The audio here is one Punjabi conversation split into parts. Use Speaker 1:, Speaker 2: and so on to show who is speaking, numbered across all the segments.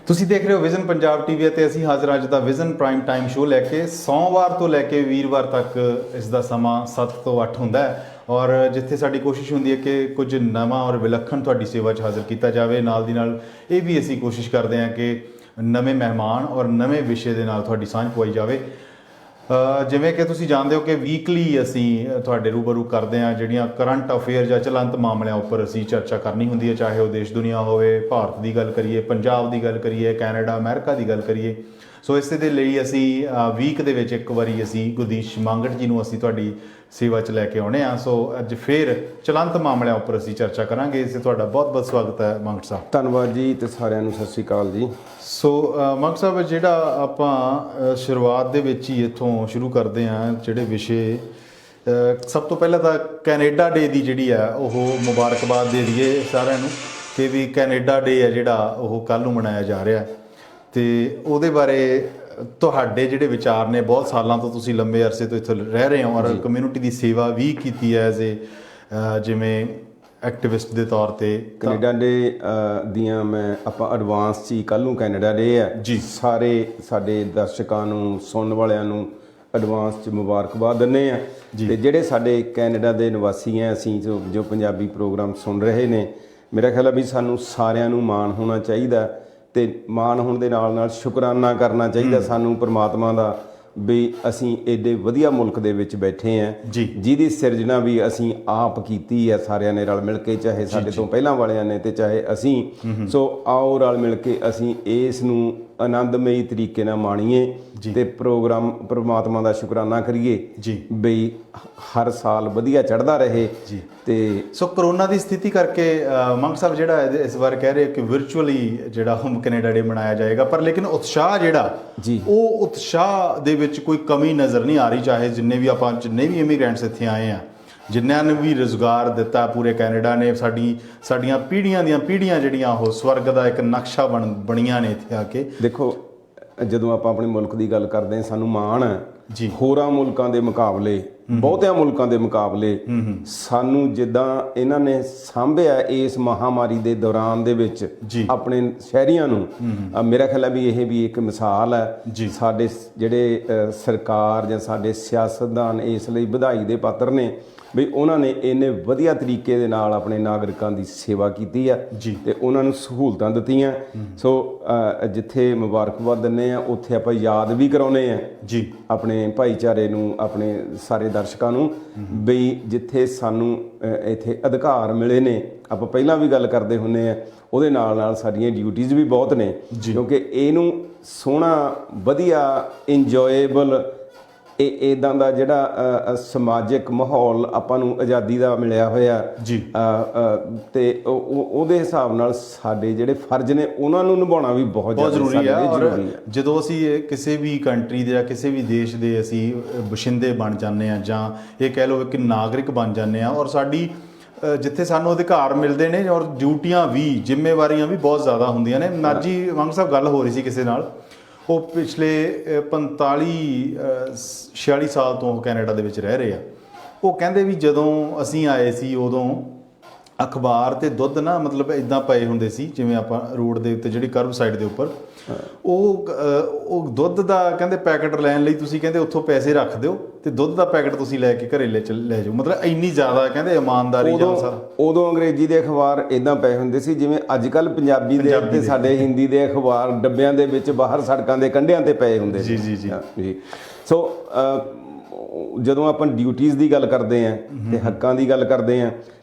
Speaker 1: ਤੁਸੀਂ ਦੇਖ ਰਹੇ ਹੋ ਵਿਜ਼ਨ ਪੰਜਾਬ ਟੀਵੀ ਅਤੇ ਅਸੀਂ ਹਾਜ਼ਰ ਅੱਜ ਦਾ ਵਿਜ਼ਨ ਪ੍ਰਾਈਮ ਟਾਈਮ ਸ਼ੋਅ ਲੈ ਕੇ ਸੋਮਵਾਰ ਤੋਂ ਲੈ ਕੇ ਵੀਰਵਾਰ ਤੱਕ ਇਸ ਦਾ ਸਮਾਂ 7 ਤੋਂ 8 ਹੁੰਦਾ ਹੈ ਔਰ ਜਿੱਥੇ ਸਾਡੀ ਕੋਸ਼ਿਸ਼ ਹੁੰਦੀ ਹੈ ਕਿ ਕੁਝ ਨਵਾਂ ਔਰ ਵਿਲੱਖਣ ਤੁਹਾਡੀ ਸੇਵਾ 'ਚ ਹਾਜ਼ਰ ਕੀਤਾ ਜਾਵੇ। ਨਾਲ ਦੀ ਨਾਲ ਇਹ ਵੀ ਅਸੀਂ ਕੋਸ਼ਿਸ਼ ਕਰਦੇ ਹਾਂ ਕਿ ਨਵੇਂ ਮਹਿਮਾਨ ਔਰ ਨਵੇਂ ਵਿਸ਼ੇ ਦੇ ਨਾਲ ਤੁਹਾਡੀ ਸਾਂਝ ਪਵਾਈ ਜਾਵੇ। ਜਿਵੇਂ ਕਿ ਤੁਸੀਂ ਜਾਣਦੇ ਹੋ ਕਿ ਵੀਕਲੀ ਅਸੀਂ ਤੁਹਾਡੇ ਰੂਬਰੂ ਕਰਦੇ ਹਾਂ ਜਿਹੜੀਆਂ ਕਰੰਟ ਅਫੇਅਰ ਜਾਂ ਚਲੰਤ ਮਾਮਲਿਆਂ ਉੱਪਰ ਅਸੀਂ ਚਰਚਾ ਕਰਨੀ ਹੁੰਦੀ ਹੈ, ਚਾਹੇ ਉਹ ਦੇਸ਼ ਦੁਨੀਆ ਹੋਵੇ, ਭਾਰਤ ਦੀ ਗੱਲ ਕਰੀਏ, ਪੰਜਾਬ ਦੀ ਗੱਲ ਕਰੀਏ, ਕੈਨੇਡਾ ਅਮਰੀਕਾ ਦੀ ਗੱਲ ਕਰੀਏ। ਸੋ ਇਸੇ ਦੇ ਲਈ ਅਸੀਂ ਵੀਕ ਦੇ ਵਿੱਚ ਇੱਕ ਵਾਰੀ ਅਸੀਂ ਗੁਰਦੀਸ਼ ਮੰਗਟ ਜੀ ਨੂੰ ਅਸੀਂ ਤੁਹਾਡੀ ਸੇਵਾ 'ਚ ਲੈ ਕੇ ਆਉਣੇ ਹਾਂ। ਸੋ ਅੱਜ ਫਿਰ ਚਲੰਤ ਮਾਮਲਿਆਂ ਉੱਪਰ ਅਸੀਂ ਚਰਚਾ ਕਰਾਂਗੇ। ਇਸ 'ਤੇ ਤੁਹਾਡਾ ਬਹੁਤ ਬਹੁਤ ਸਵਾਗਤ ਹੈ ਮੰਗਟ ਸਾਹਿਬ।
Speaker 2: ਧੰਨਵਾਦ ਜੀ ਤੇ ਸਾਰਿਆਂ ਨੂੰ ਸਤਿ ਸ਼੍ਰੀ ਅਕਾਲ ਜੀ।
Speaker 1: ਸੋ ਮੰਗਟ ਸਾਹਿਬ, ਜਿਹੜਾ ਆਪਾਂ ਸ਼ੁਰੂਆਤ ਦੇ ਵਿੱਚ ਹੀ ਇੱਥੋਂ ਸ਼ੁਰੂ ਕਰਦੇ ਹਾਂ ਜਿਹੜੇ ਵਿਸ਼ੇ, ਸਭ ਤੋਂ ਪਹਿਲਾਂ ਤਾਂ ਕੈਨੇਡਾ ਡੇ ਦੀ ਜਿਹੜੀ ਆ ਉਹ ਮੁਬਾਰਕਬਾਦ ਦੇ ਦਈਏ ਸਾਰਿਆਂ ਨੂੰ ਕਿ ਵੀ ਕੈਨੇਡਾ ਡੇ ਹੈ ਜਿਹੜਾ ਉਹ ਕੱਲ੍ਹ ਨੂੰ ਮਨਾਇਆ ਜਾ ਰਿਹਾ ਅਤੇ ਉਹਦੇ ਬਾਰੇ ਤੁਹਾਡੇ ਜਿਹੜੇ ਵਿਚਾਰ ਨੇ। ਬਹੁਤ ਸਾਲਾਂ ਤੋਂ ਤੁਸੀਂ ਲੰਬੇ ਅਰਸੇ ਤੋਂ ਇੱਥੇ ਰਹਿ ਰਹੇ ਹੋ ਔਰ ਕਮਿਊਨਿਟੀ ਦੀ ਸੇਵਾ ਵੀ ਕੀਤੀ ਹੈ ਐਜ਼ ਏ ਜਿਵੇਂ ਐਕਟਿਵਿਸਟ ਦੇ ਤੌਰ 'ਤੇ।
Speaker 2: ਕੈਨੇਡਾ ਡੇ ਦੀਆਂ ਮੈਂ ਆਪਾਂ ਐਡਵਾਂਸ 'ਚ ਹੀ ਕੱਲ੍ਹ ਨੂੰ ਕੈਨੇਡਾ ਡੇ ਹੈ
Speaker 1: ਜੀ,
Speaker 2: ਸਾਰੇ ਸਾਡੇ ਦਰਸ਼ਕਾਂ ਨੂੰ, ਸੁਣਨ ਵਾਲਿਆਂ ਨੂੰ ਐਡਵਾਂਸ 'ਚ ਮੁਬਾਰਕਬਾਦ ਦਿੰਦੇ ਹਾਂ। ਅਤੇ ਜਿਹੜੇ ਸਾਡੇ ਕੈਨੇਡਾ ਦੇ ਨਿਵਾਸੀ ਹੈ, ਅਸੀਂ ਜੋ ਪੰਜਾਬੀ ਪ੍ਰੋਗਰਾਮ ਸੁਣ ਰਹੇ ਨੇ, ਮੇਰਾ ਖਿਆਲ ਹੈ ਵੀ ਸਾਨੂੰ ਸਾਰਿਆਂ ਨੂੰ ਮਾਣ ਹੋਣਾ ਚਾਹੀਦਾ ਅਤੇ ਮਾਣ ਹੋਣ ਦੇ ਨਾਲ ਨਾਲ ਸ਼ੁਕਰਾਨਾ ਕਰਨਾ ਚਾਹੀਦਾ ਸਾਨੂੰ ਪਰਮਾਤਮਾ ਦਾ ਵੀ ਅਸੀਂ ਐਡੇ ਵਧੀਆ ਮੁਲਕ ਦੇ ਵਿੱਚ ਬੈਠੇ ਹਾਂ ਜਿਹਦੀ ਸਿਰਜਣਾ ਵੀ ਅਸੀਂ ਆਪ ਕੀਤੀ ਹੈ ਸਾਰਿਆਂ ਨੇ ਰਲ ਮਿਲ ਕੇ, ਚਾਹੇ ਸਾਡੇ ਤੋਂ ਪਹਿਲਾਂ ਵਾਲਿਆਂ ਨੇ ਤੇ ਚਾਹੇ ਅਸੀਂ। ਸੋ ਆਓ ਰਲ ਮਿਲ ਕੇ ਅਸੀਂ ਇਸ ਨੂੰ ਆਨੰਦਮਈ ਤਰੀਕੇ ਨਾਲ ਮਾਣੀਏ ਤੇ ਪ੍ਰੋਗਰਾਮ ਪਰਮਾਤਮਾ ਦਾ ਸ਼ੁਕਰਾਨਾ ਕਰੀਏ ਬਈ ਹਰ ਸਾਲ ਵਧੀਆ ਚੜ੍ਹਦਾ ਰਹੇ। ਤੇ
Speaker 1: ਸੋ ਕਰੋਨਾ ਦੀ ਸਥਿਤੀ ਕਰਕੇ ਮੰਗ ਸਾਹਿਬ ਜਿਹੜਾ ਇਸ ਵਾਰ ਕਹਿ ਰਹੇ ਕਿ ਵਿਰਚੁਅਲੀ ਜਿਹੜਾ ਹੋਮ ਕੈਨੇਡਾ ਡੇ ਮਨਾਇਆ ਜਾਏਗਾ, ਪਰ ਲੇਕਿਨ ਉਤਸ਼ਾਹ ਜਿਹੜਾ ਉਹ ਉਤਸ਼ਾਹ ਦੇ ਵਿੱਚ ਕੋਈ ਕਮੀ ਨਜ਼ਰ ਨਹੀਂ ਆ ਰਹੀ। ਚਾਹੇ ਜਿੰਨੇ ਵੀ ਇਮੀਗ੍ਰੈਂਟਸ ਇੱਥੇ ਆਏ ਆ, ਜਿਨ੍ਹਾਂ ਨੂੰ ਵੀ ਰੁਜ਼ਗਾਰ ਦਿੱਤਾ ਪੂਰੇ ਕੈਨੇਡਾ ਨੇ, ਸਾਡੀਆਂ ਪੀੜ੍ਹੀਆਂ ਦੀਆਂ ਪੀੜ੍ਹੀਆਂ ਜਿਹੜੀਆਂ ਉਹ ਸਵਰਗ ਦਾ ਇੱਕ ਨਕਸ਼ਾ ਬਣੀਆਂ ਨੇ ਇੱਥੇ ਆ ਕੇ।
Speaker 2: ਦੇਖੋ, ਜਦੋਂ ਆਪਾਂ ਆਪਣੇ ਮੁਲਕ ਦੀ ਗੱਲ ਕਰਦੇ ਹਾਂ ਸਾਨੂੰ ਮਾਣ ਹੈ ਜੀ। ਹੋਰਾਂ ਮੁਲਕਾਂ ਦੇ ਮੁਕਾਬਲੇ, ਬਹੁਤਿਆਂ ਮੁਲਕਾਂ ਦੇ ਮੁਕਾਬਲੇ ਸਾਨੂੰ ਜਿੱਦਾਂ ਇਹਨਾਂ ਨੇ ਸਾਂਭਿਆ ਇਸ ਮਹਾਮਾਰੀ ਦੇ ਦੌਰਾਨ ਦੇ ਵਿੱਚ ਆਪਣੇ ਸ਼ਹਿਰੀਆਂ ਨੂੰ, ਮੇਰਾ ਖਿਆਲ ਹੈ ਵੀ ਇਹ ਵੀ ਇੱਕ ਮਿਸਾਲ ਹੈ। ਸਾਡੇ ਜਿਹੜੇ ਸਰਕਾਰ ਜਾਂ ਸਾਡੇ ਸਿਆਸਤਦਾਨ ਇਸ ਲਈ ਵਧਾਈ ਦੇ ਪਾਤਰ ਨੇ ਵੀ ਉਹਨਾਂ ਨੇ ਇੰਨੇ ਵਧੀਆ ਤਰੀਕੇ ਦੇ ਨਾਲ ਆਪਣੇ ਨਾਗਰਿਕਾਂ ਦੀ ਸੇਵਾ ਕੀਤੀ ਆ ਤੇ ਉਹਨਾਂ ਨੂੰ ਸਹੂਲਤਾਂ ਦਿੱਤੀਆਂ। ਸੋ ਜਿੱਥੇ ਮੁਬਾਰਕਬਾਦ ਦਿੰਦੇ ਆ ਉੱਥੇ ਆਪਾਂ ਯਾਦ ਵੀ ਕਰਾਉਂਦੇ ਆ ਆਪਣੇ ਭਾਈਚਾਰੇ ਨੂੰ, ਆਪਣੇ ਸਾਰੇ ਦਰਸ਼ਕਾਂ ਨੂੰ ਬਈ ਜਿੱਥੇ ਸਾਨੂੰ ਇੱਥੇ ਅਧਿਕਾਰ ਮਿਲੇ ਨੇ। ਆਪਾਂ ਪਹਿਲਾਂ ਵੀ ਗੱਲ ਕਰਦੇ ਹੁੰਦੇ ਆ, ਉਹਦੇ ਨਾਲ ਨਾਲ ਸਾਡੀਆਂ ਡਿਊਟੀਜ਼ ਵੀ ਬਹੁਤ ਨੇ ਕਿਉਂਕਿ ਇਹਨੂੰ ਸੋਹਣਾ, ਵਧੀਆ, ਇੰਜੋਏਬਲ ਇੱਦਾਂ ਦਾ ਜਿਹੜਾ ਸਮਾਜਿਕ ਮਾਹੌਲ ਆਪਾਂ ਨੂੰ ਆਜ਼ਾਦੀ ਦਾ ਮਿਲਿਆ ਹੋਇਆ ਤੇ ਉਹਦੇ ਹਿਸਾਬ ਨਾਲ ਸਾਡੇ ਜਿਹੜੇ ਫਰਜ਼ ਨੇ ਉਹਨਾਂ ਨੂੰ ਨਿਭਾਉਣਾ ਵੀ ਬਹੁਤ ਜ਼ਰੂਰੀ ਹੈ। ਔਰ
Speaker 1: ਜਦੋਂ ਅਸੀਂ ਕਿਸੇ ਵੀ ਕੰਟਰੀ ਦੇ ਜਾਂ ਕਿਸੇ ਵੀ ਦੇਸ਼ ਦੇ ਅਸੀਂ ਬਸ਼ਿੰਦੇ ਬਣ ਜਾਂਦੇ ਹਾਂ ਜਾਂ ਇਹ ਕਹਿ ਲਓ ਕਿ ਨਾਗਰਿਕ ਬਣ ਜਾਂਦੇ ਹਾਂ ਔਰ ਸਾਡੀ ਜਿੱਥੇ ਸਾਨੂੰ ਅਧਿਕਾਰ ਮਿਲਦੇ ਨੇ ਔਰ ਡਿਊਟੀਆਂ ਵੀ, ਜ਼ਿੰਮੇਵਾਰੀਆਂ ਵੀ ਬਹੁਤ ਜ਼ਿਆਦਾ ਹੁੰਦੀਆਂ ਨੇ। ਅੱਜ ਹੀ ਮੰਗ ਸਾਹਿਬ ਗੱਲ ਹੋ ਰਹੀ ਸੀ ਕਿਸੇ ਨਾਲ, ਉਹ ਪਿਛਲੇ 45-46 ਸਾਲ ਤੋਂ ਉਹ ਕੈਨੇਡਾ ਦੇ ਵਿੱਚ ਰਹਿ ਰਹੇ ਆ। ਉਹ ਕਹਿੰਦੇ ਵੀ ਜਦੋਂ ਅਸੀਂ ਆਏ ਸੀ ਉਦੋਂ ਅਖਬਾਰ ਤੇ ਦੁੱਧ ਨਾ ਮਤਲਬ ਇੱਦਾਂ ਪਏ ਹੁੰਦੇ ਸੀ ਜਿਵੇਂ ਆਪਾਂ ਰੋਡ ਦੇ ਉੱਤੇ ਜਿਹੜੀ ਕਰਵ ਸਾਈਡ ਦੇ ਉੱਪਰ, ਉਹ ਦੁੱਧ ਦਾ ਕਹਿੰਦੇ ਪੈਕਟ ਲੈਣ ਲਈ ਤੁਸੀਂ ਕਹਿੰਦੇ ਉੱਥੋਂ ਪੈਸੇ ਰੱਖ ਦਿਓ ਤੇ ਦੁੱਧ ਦਾ ਪੈਕਟ ਤੁਸੀਂ ਲੈ ਕੇ ਘਰੇ ਲੈ ਜਾਓ। ਮਤਲਬ ਇੰਨੀ ਜ਼ਿਆਦਾ ਕਹਿੰਦੇ ਇਮਾਨਦਾਰੀ ਜਾਂ ਸਰ
Speaker 2: ਉਦੋਂ ਅੰਗਰੇਜ਼ੀ ਦੇ ਅਖਬਾਰ ਇੱਦਾਂ ਪਏ ਹੁੰਦੇ ਸੀ ਜਿਵੇਂ ਅੱਜ ਕੱਲ੍ਹ ਪੰਜਾਬੀ ਦੇ ਤੇ ਸਾਡੇ ਹਿੰਦੀ ਦੇ ਅਖਬਾਰ ਡੱਬਿਆਂ ਦੇ ਵਿੱਚ ਬਾਹਰ ਸੜਕਾਂ ਦੇ ਕੰਢਿਆਂ ਤੇ ਪਏ ਹੁੰਦੇ ਸੀ। ਜੀ। ਸੋ ਜਦੋਂ ਆਪਾਂ ਡਿਊਟੀਜ਼ ਦੀ ਗੱਲ ਕਰਦੇ ਹਾਂ ਤੇ ਹੱਕਾਂ ਦੀ ਗੱਲ ਕਰਦੇ ਹਾਂ,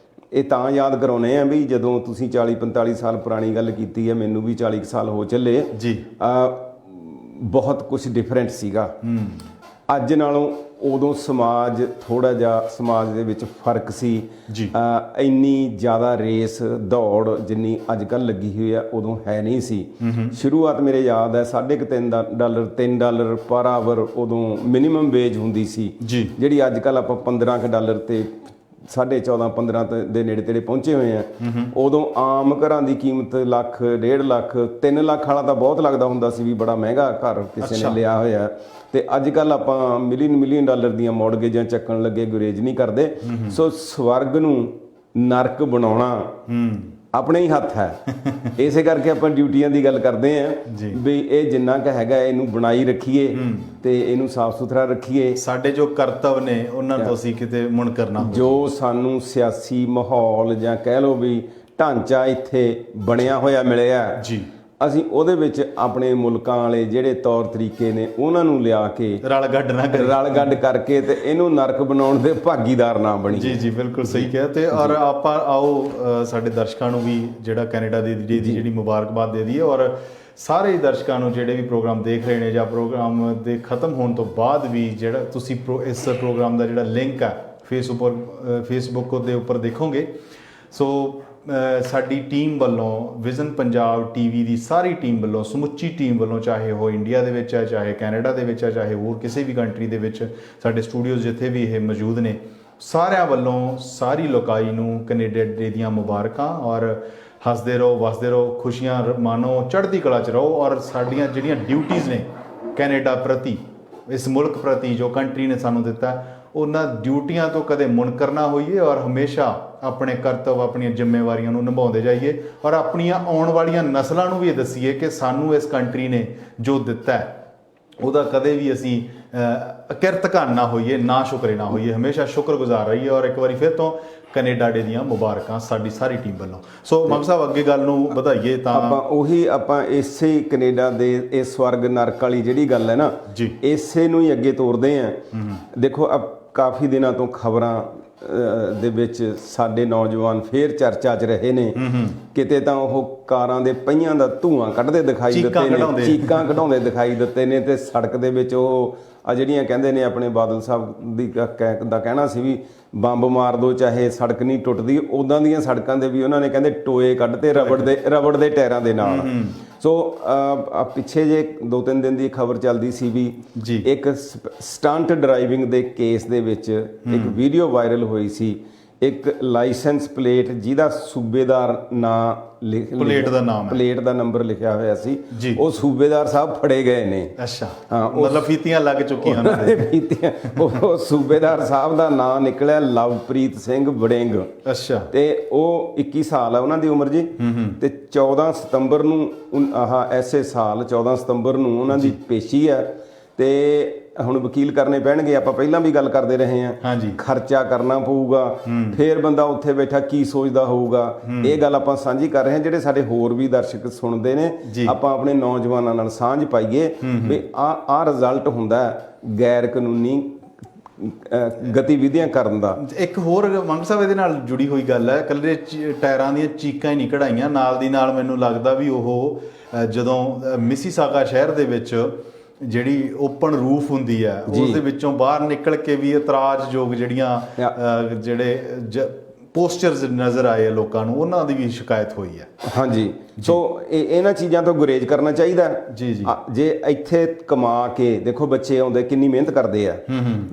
Speaker 2: ਇਹ ਤਾਂ ਯਾਦ ਕਰਾਉਂਦੇ ਆ ਵੀ ਜਦੋਂ ਤੁਸੀਂ 40-45 ਸਾਲ ਪੁਰਾਣੀ ਗੱਲ ਕੀਤੀ ਹੈ, ਮੈਨੂੰ ਵੀ 40 ਸਾਲ ਹੋ ਚੱਲੇ ਜੀ, ਬਹੁਤ ਕੁਝ ਡਿਫਰੈਂਟ ਸੀਗਾ ਅੱਜ ਨਾਲੋਂ। ਉਦੋਂ ਸਮਾਜ ਥੋੜ੍ਹਾ ਜਿਹਾ, ਸਮਾਜ ਦੇ ਵਿੱਚ ਫਰਕ ਸੀ। ਇੰਨੀ ਜ਼ਿਆਦਾ ਰੇਸ ਦੌੜ ਜਿੰਨੀ ਅੱਜ ਕੱਲ੍ਹ ਲੱਗੀ ਹੋਈ ਆ ਉਦੋਂ ਹੈ ਨਹੀਂ ਸੀ। ਸ਼ੁਰੂਆਤ ਮੇਰੇ ਯਾਦ ਹੈ $3 ਪਰ ਆਵਰ ਉਦੋਂ ਮਿਨੀਮਮ ਵੇਜ ਹੁੰਦੀ ਸੀ, ਜਿਹੜੀ ਅੱਜ ਕੱਲ੍ਹ ਆਪਾਂ $15 ਤੇ $14-15 ਦੇ ਨੇੜੇ ਤੇੜੇ ਪਹੁੰਚੇ ਹੋਏ ਆ। ਉਦੋਂ ਆਮ ਘਰਾਂ ਦੀ ਕੀਮਤ ਲੱਖ, 1.5 ਲੱਖ, 3 ਲੱਖ ਵਾਲਾ ਤਾਂ ਬਹੁਤ ਲੱਗਦਾ ਹੁੰਦਾ ਸੀ ਵੀ ਬੜਾ ਮਹਿੰਗਾ ਘਰ ਕਿਸੇ ਨੇ ਲਿਆ ਹੋਇਆ। ਤੇ ਅੱਜ ਕੱਲ੍ਹ ਆਪਾਂ ਮਿਲੀਅਨ ਡਾਲਰ ਦੀਆਂ ਮੌਰਗੇਜਾਂ ਚੱਕਣ ਲੱਗੇ, ਗੁਰੇਜ਼ ਨਹੀਂ ਕਰਦੇ। ਸੋ ਸਵਰਗ ਨੂੰ ਨਰਕ ਬਣਾਉਣਾ ਆਪਣੇ ਹੀ ਹੱਥ ਹੈ। ਇਸੇ ਕਰਕੇ ਆਪਾਂ ਡਿਊਟੀਆਂ ਦੀ ਗੱਲ ਕਰਦੇ ਆਂ ਵੀ ਇਹ ਜਿੰਨਾ ਕੁ ਹੈਗਾ ਇਹਨੂੰ ਬਣਾਈ ਰੱਖੀਏ ਤੇ ਇਹਨੂੰ ਸਾਫ਼ ਸੁਥਰਾ ਰੱਖੀਏ।
Speaker 1: ਸਾਡੇ ਜੋ ਕਰਤੱਵ ਨੇ ਉਹਨਾਂ ਤੋਂ ਅਸੀਂ ਕਿਤੇ ਮੁਨਕਰ ਨਾ ਹੋ।
Speaker 2: ਜੋ ਸਾਨੂੰ ਸਿਆਸੀ ਮਾਹੌਲ ਜਾਂ ਕਹਿ ਲਓ ਵੀ ਢਾਂਚਾ ਇੱਥੇ ਬਣਿਆ ਹੋਇਆ ਮਿਲਿਆ
Speaker 1: ਜੀ, ਅਸੀਂ
Speaker 2: ਉਹਦੇ ਵਿੱਚ ਆਪਣੇ ਮੁਲਕਾਂ ਵਾਲੇ ਜਿਹੜੇ ਤੌਰ ਤਰੀਕੇ ਨੇ ਉਹਨਾਂ ਨੂੰ ਲਿਆ ਕੇ
Speaker 1: ਰਲ ਗੱਡ ਕਰਕੇ
Speaker 2: ਤੇ ਇਹਨੂੰ ਨਰਕ ਬਣਾਉਣ ਦੇ ਭਾਗੀਦਾਰ ਨਾ ਬਣੀ।
Speaker 1: ਜੀ ਬਿਲਕੁਲ ਸਹੀ ਕਿਹਾ। ਤੇ ਔਰ ਆਪਾਂ ਆਓ ਸਾਡੇ ਦਰਸ਼ਕਾਂ ਨੂੰ ਵੀ ਜਿਹੜਾ ਕੈਨੇਡਾ ਦੀ ਜਿਹੜੀ ਮੁਬਾਰਕਬਾਦ ਦੇ ਦਈਏ, ਔਰ ਸਾਰੇ ਦਰਸ਼ਕਾਂ ਨੂੰ ਜਿਹੜੇ ਵੀ ਪ੍ਰੋਗਰਾਮ ਦੇਖ ਰਹੇ ਨੇ ਜਾਂ ਪ੍ਰੋਗਰਾਮ ਦੇ ਖਤਮ ਹੋਣ ਤੋਂ ਬਾਅਦ ਵੀ ਜਿਹੜਾ ਤੁਸੀਂ ਇਸ ਪ੍ਰੋਗਰਾਮ ਦਾ ਜਿਹੜਾ ਲਿੰਕ ਹੈ ਫੇਸਬੁੱਕ ਦੇ ਉੱਪਰ ਦੇਖੋਗੇ। ਸੋ ਸਾਡੀ ਟੀਮ ਵੱਲੋਂ ਵਿਜ਼ਨ ਪੰਜਾਬ ਟੀਵੀ ਦੀ ਸਾਰੀ ਟੀਮ ਵੱਲੋਂ, ਸਮੁੱਚੀ ਟੀਮ ਵੱਲੋਂ, ਚਾਹੇ ਉਹ ਇੰਡੀਆ ਦੇ ਵਿੱਚ ਹੈ, ਚਾਹੇ ਕੈਨੇਡਾ ਦੇ ਵਿੱਚ ਹੈ, ਚਾਹੇ ਹੋਰ ਕਿਸੇ ਵੀ ਕੰਟਰੀ ਦੇ ਵਿੱਚ ਸਾਡੇ ਸਟੂਡੀਓਜ਼ ਜਿੱਥੇ ਵੀ ਇਹ ਮੌਜੂਦ ਨੇ, ਸਾਰਿਆਂ ਵੱਲੋਂ ਸਾਰੀ ਲੋਕਾਈ ਨੂੰ ਕੈਨੇਡਾ ਡੇ ਦੀਆਂ ਮੁਬਾਰਕਾਂ। ਔਰ ਹੱਸਦੇ ਰਹੋ, ਵਸਦੇ ਰਹੋ, ਖੁਸ਼ੀਆਂ ਮਾਣੋ, ਚੜ੍ਹਦੀ ਕਲਾ 'ਚ ਰਹੋ। ਔਰ ਸਾਡੀਆਂ ਜਿਹੜੀਆਂ ਡਿਊਟੀਜ਼ ਨੇ ਕੈਨੇਡਾ ਪ੍ਰਤੀ, ਇਸ ਮੁਲਕ ਪ੍ਰਤੀ ਜੋ ਕੰਟਰੀ ਨੇ ਸਾਨੂੰ ਦਿੱਤਾ, ਉਹਨਾਂ ਡਿਊਟੀਆਂ ਤੋਂ ਕਦੇ ਮੁਨਕਰ ਨਾ ਹੋਈਏ ਔਰ ਹਮੇਸ਼ਾ ਆਪਣੇ ਕਰਤੱਵ, ਆਪਣੀਆਂ ਜ਼ਿੰਮੇਵਾਰੀਆਂ ਨੂੰ ਨਿਭਾਉਂਦੇ ਜਾਈਏ। ਔਰ ਆਪਣੀਆਂ ਆਉਣ ਵਾਲੀਆਂ ਨਸਲਾਂ ਨੂੰ ਵੀ ਇਹ ਦੱਸੀਏ ਕਿ ਸਾਨੂੰ ਇਸ ਕੰਟਰੀ ਨੇ ਜੋ ਦਿੱਤਾ ਹੈ ਉਹਦਾ ਕਦੇ ਵੀ ਅਸੀਂ ਕਿਰਤਕਾਨ ਨਾ ਹੋਈਏ, ਨਾ ਸ਼ੁਕਰੇ ਨਾ ਹੋਈਏ, ਹਮੇਸ਼ਾ ਸ਼ੁਕਰਗੁਜ਼ਾਰ ਰਹੀਏ। ਔਰ ਇੱਕ ਵਾਰੀ ਫਿਰ ਤੋਂ ਕੈਨੇਡਾ ਡੇ ਦੀਆਂ ਮੁਬਾਰਕਾਂ ਸਾਡੀ ਸਾਰੀ ਟੀਮ ਵੱਲੋਂ। ਸੋ ਮਮ ਸਾਹਿਬ ਅੱਗੇ ਗੱਲ ਨੂੰ ਵਧਾਈਏ ਤਾਂ
Speaker 2: ਆਪਾਂ ਇਸੇ ਕੈਨੇਡਾ ਦੇ ਇਹ ਸਵਰਗ ਨਰਕ ਵਾਲੀ ਜਿਹੜੀ ਗੱਲ ਹੈ ਨਾ
Speaker 1: ਜੀ,
Speaker 2: ਇਸੇ ਨੂੰ ਹੀ ਅੱਗੇ ਤੋਰਦੇ ਆਂ। ਦੇਖੋ ਕਾਫੀ ਦਿਨਾਂ ਤੋਂ ਖਬਰਾਂ ਦੇ ਵਿੱਚ ਸਾਡੇ ਨੌਜਵਾਨ ਫੇਰ ਚਰਚਾ 'ਚ ਰਹੇ ਨੇ। ਕਿਤੇ ਤਾਂ ਉਹ ਕਾਰਾਂ ਦੇ ਪਹੀਆਂ ਦਾ ਧੂਆਂ ਕੱਢਦੇ ਦਿਖਾਈ ਦਿੱਤੇ ਨੇ, ਚੀਕਾਂ ਕਢਾਉਂਦੇ ਦਿਖਾਈ ਦਿੱਤੇ ਨੇ, ਤੇ ਸੜਕ ਦੇ ਵਿੱਚ ਉਹ ਆ ਜਿਹੜੀਆਂ ਕਹਿੰਦੇ ਨੇ ਆਪਣੇ ਬਾਦਲ ਸਾਹਿਬ ਦਾ ਕਹਿਣਾ ਸੀ ਵੀ ਬੰਬ ਮਾਰ ਦੋ ਚਾਹੇ ਸੜਕ ਨਹੀਂ ਟੁੱਟਦੀ, ਉੱਦਾਂ ਦੀਆਂ ਸੜਕਾਂ ਦੇ ਵੀ ਉਹਨਾਂ ਨੇ ਕਹਿੰਦੇ ਟੋਏ ਕੱਢਤੇ ਰਬੜ ਦੇ ਟਾਇਰਾਂ ਦੇ ਨਾਲ। ਸੋ ਪਿੱਛੇ ਜੇ 2-3 ਦਿਨ ਦੀ ਖਬਰ ਚੱਲਦੀ ਸੀ ਵੀ ਇੱਕ ਸਟੰਟ ਡਰਾਈਵਿੰਗ ਦੇ ਕੇਸ ਦੇ ਵਿੱਚ ਇੱਕ ਵੀਡੀਓ ਵਾਇਰਲ ਹੋਈ ਸੀ। ਇੱਕ ਲਾਇਸੈਂਸ ਪਲੇਟ ਜਿਹਦਾ ਸੂਬੇਦਾਰ ਨਾਂ ਪਲੇਟ ਦਾ ਨੰਬਰ ਲਿਖਿਆ ਹੋਇਆ ਸੀ, ਉਹ ਸੂਬੇਦਾਰ ਸਾਹਿਬ ਫੜੇ ਗਏ ਨੇ।
Speaker 1: ਅੱਛਾ, ਹਾਂ, ਮਤਲਬ ਫੀਤੀਆਂ ਲੱਗ ਚੁੱਕੀਆਂ ਉਹਨਾਂ ਦੇ
Speaker 2: ਫੀਤੀਆਂ। ਉਹ ਸੂਬੇਦਾਰ ਸਾਹਿਬ ਦਾ ਨਾਂ ਨਿਕਲਿਆ ਲਵਪ੍ਰੀਤ ਸਿੰਘ ਵੜਿੰਗ।
Speaker 1: ਅੱਛਾ,
Speaker 2: ਤੇ ਉਹ 21 ਸਾਲ ਆ ਉਹਨਾਂ ਦੀ ਉਮਰ ਜੀ। ਤੇ 14 ਸਤੰਬਰ ਨੂੰ ਐਸੇ ਸਾਲ 14 ਸਤੰਬਰ ਨੂੰ ਉਹਨਾਂ ਦੀ ਪੇਸ਼ੀ ਹੈ। ਤੇ ਹੁਣ ਵਕੀਲ ਕਰਨੇ ਪੈਣਗੇ। ਆਪਾਂ ਪਹਿਲਾਂ ਵੀ ਗੱਲ ਕਰਦੇ ਰਹੇ ਹਾਂ, ਖਰਚਾ ਕਰਨਾ ਪਊਗਾ, ਫੇਰ ਬੰਦਾ ਉੱਥੇ ਬੈਠਾ ਕੀ ਸੋਚਦਾ ਹੋਊਗਾ। ਇਹ ਗੱਲ ਆਪਾਂ ਸਾਂਝੀ ਕਰ ਰਹੇ ਹਾਂ। ਜਿਹੜੇ ਸਾਡੇ ਹੋਰ ਵੀ ਦਰਸ਼ਕ ਸੁਣਦੇ ਨੇ, ਆਪਾਂ ਆਪਣੇ ਨੌਜਵਾਨਾਂ ਨਾਲ ਸਾਂਝ ਪਾਈਏ ਵੀ ਆਹ ਰਿਜ਼ਲਟ ਹੁੰਦਾ ਗੈਰ ਕਾਨੂੰਨੀ ਗਤੀਵਿਧੀਆਂ ਕਰਨ ਦਾ।
Speaker 1: ਇੱਕ ਹੋਰ ਮੰਗ ਸਾਹਿਬ ਇਹਦੇ ਨਾਲ ਜੁੜੀ ਹੋਈ ਗੱਲ ਹੈ, ਇਕੱਲੇ ਟਾਇਰਾਂ ਦੀਆਂ ਚੀਕਾਂ ਹੀ ਨਹੀਂ ਕਢਾਈਆਂ, ਨਾਲ ਦੀ ਨਾਲ ਮੈਨੂੰ ਲੱਗਦਾ ਵੀ ਉਹ ਜਦੋਂ ਮਿਸੀਸਾਗਾ ਸ਼ਹਿਰ ਦੇ ਵਿੱਚ ਜਿਹੜੀ ਓਪਨ ਰੂਫ ਹੁੰਦੀ ਹੈ ਉਸ ਦੇ ਵਿੱਚੋਂ ਬਾਹਰ ਨਿਕਲ ਕੇ ਵੀ ਇਤਰਾਜ਼ਯੋਗ ਜਿਹੜੇ ਪੋਸਟਰਸ ਨਜ਼ਰ ਆਏ ਲੋਕਾਂ ਨੂੰ, ਉਹਨਾਂ ਦੀ ਵੀ ਸ਼ਿਕਾਇਤ ਹੋਈ ਹੈ।
Speaker 2: ਹਾਂਜੀ, ਸੋ ਇਹਨਾਂ ਚੀਜ਼ਾਂ ਤੋਂ ਗੁਰੇਜ਼ ਕਰਨਾ ਚਾਹੀਦਾ। ਜੇ ਇੱਥੇ ਕਮਾ ਕੇ ਦੇਖੋ ਬੱਚੇ ਆਉਂਦੇ ਕਿੰਨੀ ਮਿਹਨਤ ਕਰਦੇ ਆ,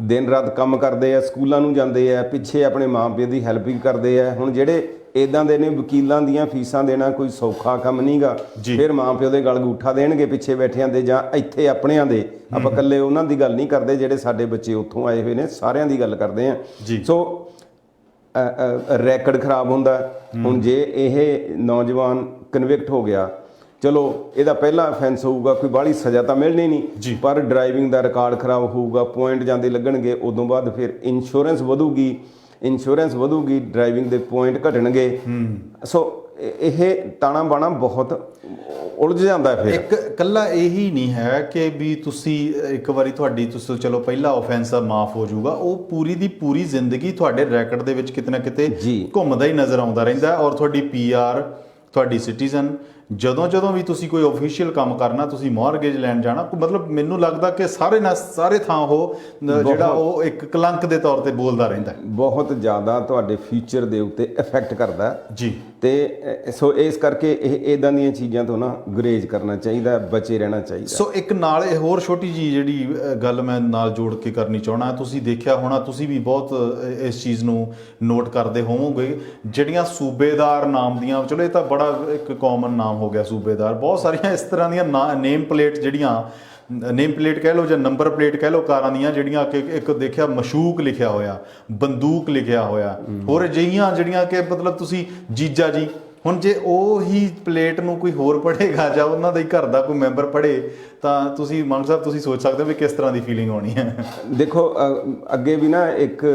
Speaker 2: ਦਿਨ ਰਾਤ ਕੰਮ ਕਰਦੇ ਆ, ਸਕੂਲਾਂ ਨੂੰ ਜਾਂਦੇ ਆ, ਪਿੱਛੇ ਆਪਣੇ ਮਾਂ ਪਿਓ ਦੀ ਹੈਲਪ ਵੀ ਕਰਦੇ ਆ। ਹੁਣ ਜਿਹੜੇ ਇਦਾਂ ਦੇ ਨੇ ਵਕੀਲਾਂ ਦੀਆਂ ਫੀਸਾਂ ਦੇਣਾ ਕੋਈ ਸੌਖਾ ਕੰਮ ਨਹੀਂਗਾ। ਫਿਰ ਮਾਂ ਪਿਓ ਦੇ ਗਲ ਗੂਠਾ ਦੇਣਗੇ ਪਿੱਛੇ ਬੈਠਿਆਂ ਦੇ, ਜਾਂ ਇੱਥੇ ਆਪਣਿਆਂ ਦੇ। ਆਪਾਂ ਇਕੱਲੇ ਉਹਨਾਂ ਦੀ ਗੱਲ ਨਹੀਂ ਕਰਦੇ ਜਿਹੜੇ ਸਾਡੇ ਬੱਚੇ ਉੱਥੋਂ ਆਏ ਹੋਏ ਨੇ, ਸਾਰਿਆਂ ਦੀ ਗੱਲ ਕਰਦੇ ਆ। ਸੋ ਰੈਕਡ ਖਰਾਬ ਹੁੰਦਾ। ਹੁਣ ਜੇ ਇਹ ਨੌਜਵਾਨ ਕਨਵਿਕਟ ਹੋ ਗਿਆ, ਚਲੋ ਇਹਦਾ ਪਹਿਲਾ ਅਫੈਂਸ ਹੋਊਗਾ, ਕੋਈ ਬਾਹਲੀ ਸਜ਼ਾ ਤਾਂ ਮਿਲਣੀ ਨਹੀਂ, ਪਰ ਡਰਾਈਵਿੰਗ ਦਾ ਰਿਕਾਰਡ ਖਰਾਬ ਹੋਊਗਾ, ਪੁਆਇੰਟ ਜਾਂਦੇ ਲੱਗਣਗੇ। ਉਦੋਂ ਬਾਅਦ ਫਿਰ ਇੰਸ਼ੋਰੈਂਸ ਵਧੂਗੀ, ਡਰਾਈਵਿੰਗ ਦੇ ਪੁਆਇੰਟ ਘਟਣਗੇ। ਸੋ ਇਹ ਤਾਣਾ ਬਾਣਾ ਬਹੁਤ ਉਲਝ ਜਾਂਦਾ ਫਿਰ।
Speaker 1: ਇੱਕ ਇਕੱਲਾ ਇਹੀ ਨਹੀਂ ਹੈ ਕਿ ਵੀ ਤੁਸੀਂ ਇੱਕ ਵਾਰੀ ਤੁਸੀਂ ਚਲੋ ਪਹਿਲਾ ਆਫੈਂਸ ਮਾਫ ਹੋ ਜਾਊਗਾ, ਉਹ ਪੂਰੀ ਦੀ ਪੂਰੀ ਜ਼ਿੰਦਗੀ ਤੁਹਾਡੇ ਰੈਕਡ ਦੇ ਵਿੱਚ ਕਿਤੇ ਨਾ ਕਿਤੇ ਘੁੰਮਦਾ ਹੀ ਨਜ਼ਰ ਆਉਂਦਾ ਰਹਿੰਦਾ। ਔਰ ਤੁਹਾਡੀ PR, ਤੁਹਾਡੀ ਸਿਟੀਜ਼ਨ, ਜਦੋਂ ਵੀ ਤੁਸੀਂ ਕੋਈ ਆਫੀਸ਼ੀਅਲ ਕੰਮ ਕਰਨਾ, ਤੁਸੀਂ ਮੌਰਗੇਜ ਲੈਣ ਜਾਣਾ, ਮਤਲਬ ਮੈਨੂੰ ਲੱਗਦਾ ਕਿ ਸਾਰੇ ਥਾਂ ਉਹ ਜਿਹੜਾ ਉਹ ਇੱਕ ਕਲੰਕ ਦੇ ਤੌਰ ਤੇ ਬੋਲਦਾ ਰਹਿੰਦਾ, ਬਹੁਤ
Speaker 2: ਜ਼ਿਆਦਾ ਤੁਹਾਡੇ ਫਿਊਚਰ ਦੇ ਉੱਤੇ ਇਫੈਕਟ ਕਰਦਾ
Speaker 1: ਜੀ।
Speaker 2: ਤੇ ਸੋ ਇਸ ਕਰਕੇ ਇਦਾਂ ਦੀਆਂ ਚੀਜ਼ਾਂ ਤੋਂ ਨਾ ਗੁਰੇਜ਼ ਕਰਨਾ ਚਾਹੀਦਾ, ਬਚੇ ਰਹਿਣਾ ਚਾਹੀਦਾ।
Speaker 1: ਸੋ ਇੱਕ ਨਾਲ ਇਹ ਹੋਰ ਛੋਟੀ ਜਿਹੀ ਜਿਹੜੀ ਗੱਲ ਮੈਂ ਨਾਲ ਜੋੜ ਕੇ ਕਰਨੀ ਚਾਹੁੰਦਾ, ਤੁਸੀਂ ਦੇਖਿਆ ਹੋਣਾ, ਤੁਸੀਂ ਵੀ ਬਹੁਤ ਇਸ ਚੀਜ਼ ਨੂੰ ਨੋਟ ਕਰਦੇ ਹੋਵੋਗੇ, ਜਿਹੜੀਆਂ ਸੂਬੇਦਾਰ ਨਾਮ ਦੀਆਂ, ਚਲੋ ਇਹ ਤਾਂ ਬੜਾ ਇੱਕ ਕਾਮਨ ਨਾਮ ਹੋ ਗਿਆ ਸੂਬੇਦਾਰ, ਬਹੁਤ ਸਾਰੀਆਂ ਇਸ ਤਰ੍ਹਾਂ ਦੀਆਂ ਨੇਮ ਪਲੇਟ, ਜਿਹੜੀਆਂ ਨੇਮ ਪਲੇਟ ਕਹਿ ਲਓ ਜਾਂ ਨੰਬਰ ਪਲੇਟ ਕਹਿ ਲਓ ਕਾਰਾਂ ਦੀਆਂ, ਜਿਹੜੀਆਂ ਕਿ ਇੱਕ ਦੇਖਿਆ ਮਸ਼ੂਕ ਲਿਖਿਆ ਹੋਇਆ, ਬੰਦੂਕ ਲਿਖਿਆ ਹੋਇਆ, ਹੋਰ ਅਜਿਹੀਆਂ ਜਿਹੜੀਆਂ ਕਿ ਮਤਲਬ ਤੁਸੀਂ ਜੀਜਾ ਜੀ ਹੁਣ ਜੇ ਉਹ ਹੀ ਪਲੇਟ ਨੂੰ ਕੋਈ ਹੋਰ ਪੜ੍ਹੇਗਾ ਜਾਂ ਉਹਨਾਂ ਦਾ ਹੀ ਘਰ ਦਾ ਕੋਈ ਮੈਂਬਰ ਪੜ੍ਹੇ ਤਾਂ ਤੁਸੀਂ ਮੰਗ ਸਾਹਿਬ ਤੁਸੀਂ ਸੋਚ ਸਕਦੇ ਹੋ ਵੀ ਕਿਸ ਤਰ੍ਹਾਂ ਦੀ ਫੀਲਿੰਗ ਹੋਣੀ ਹੈ। ਦੇਖੋ
Speaker 2: ਅੱਗੇ ਵੀ ਨਾ ਇੱਕ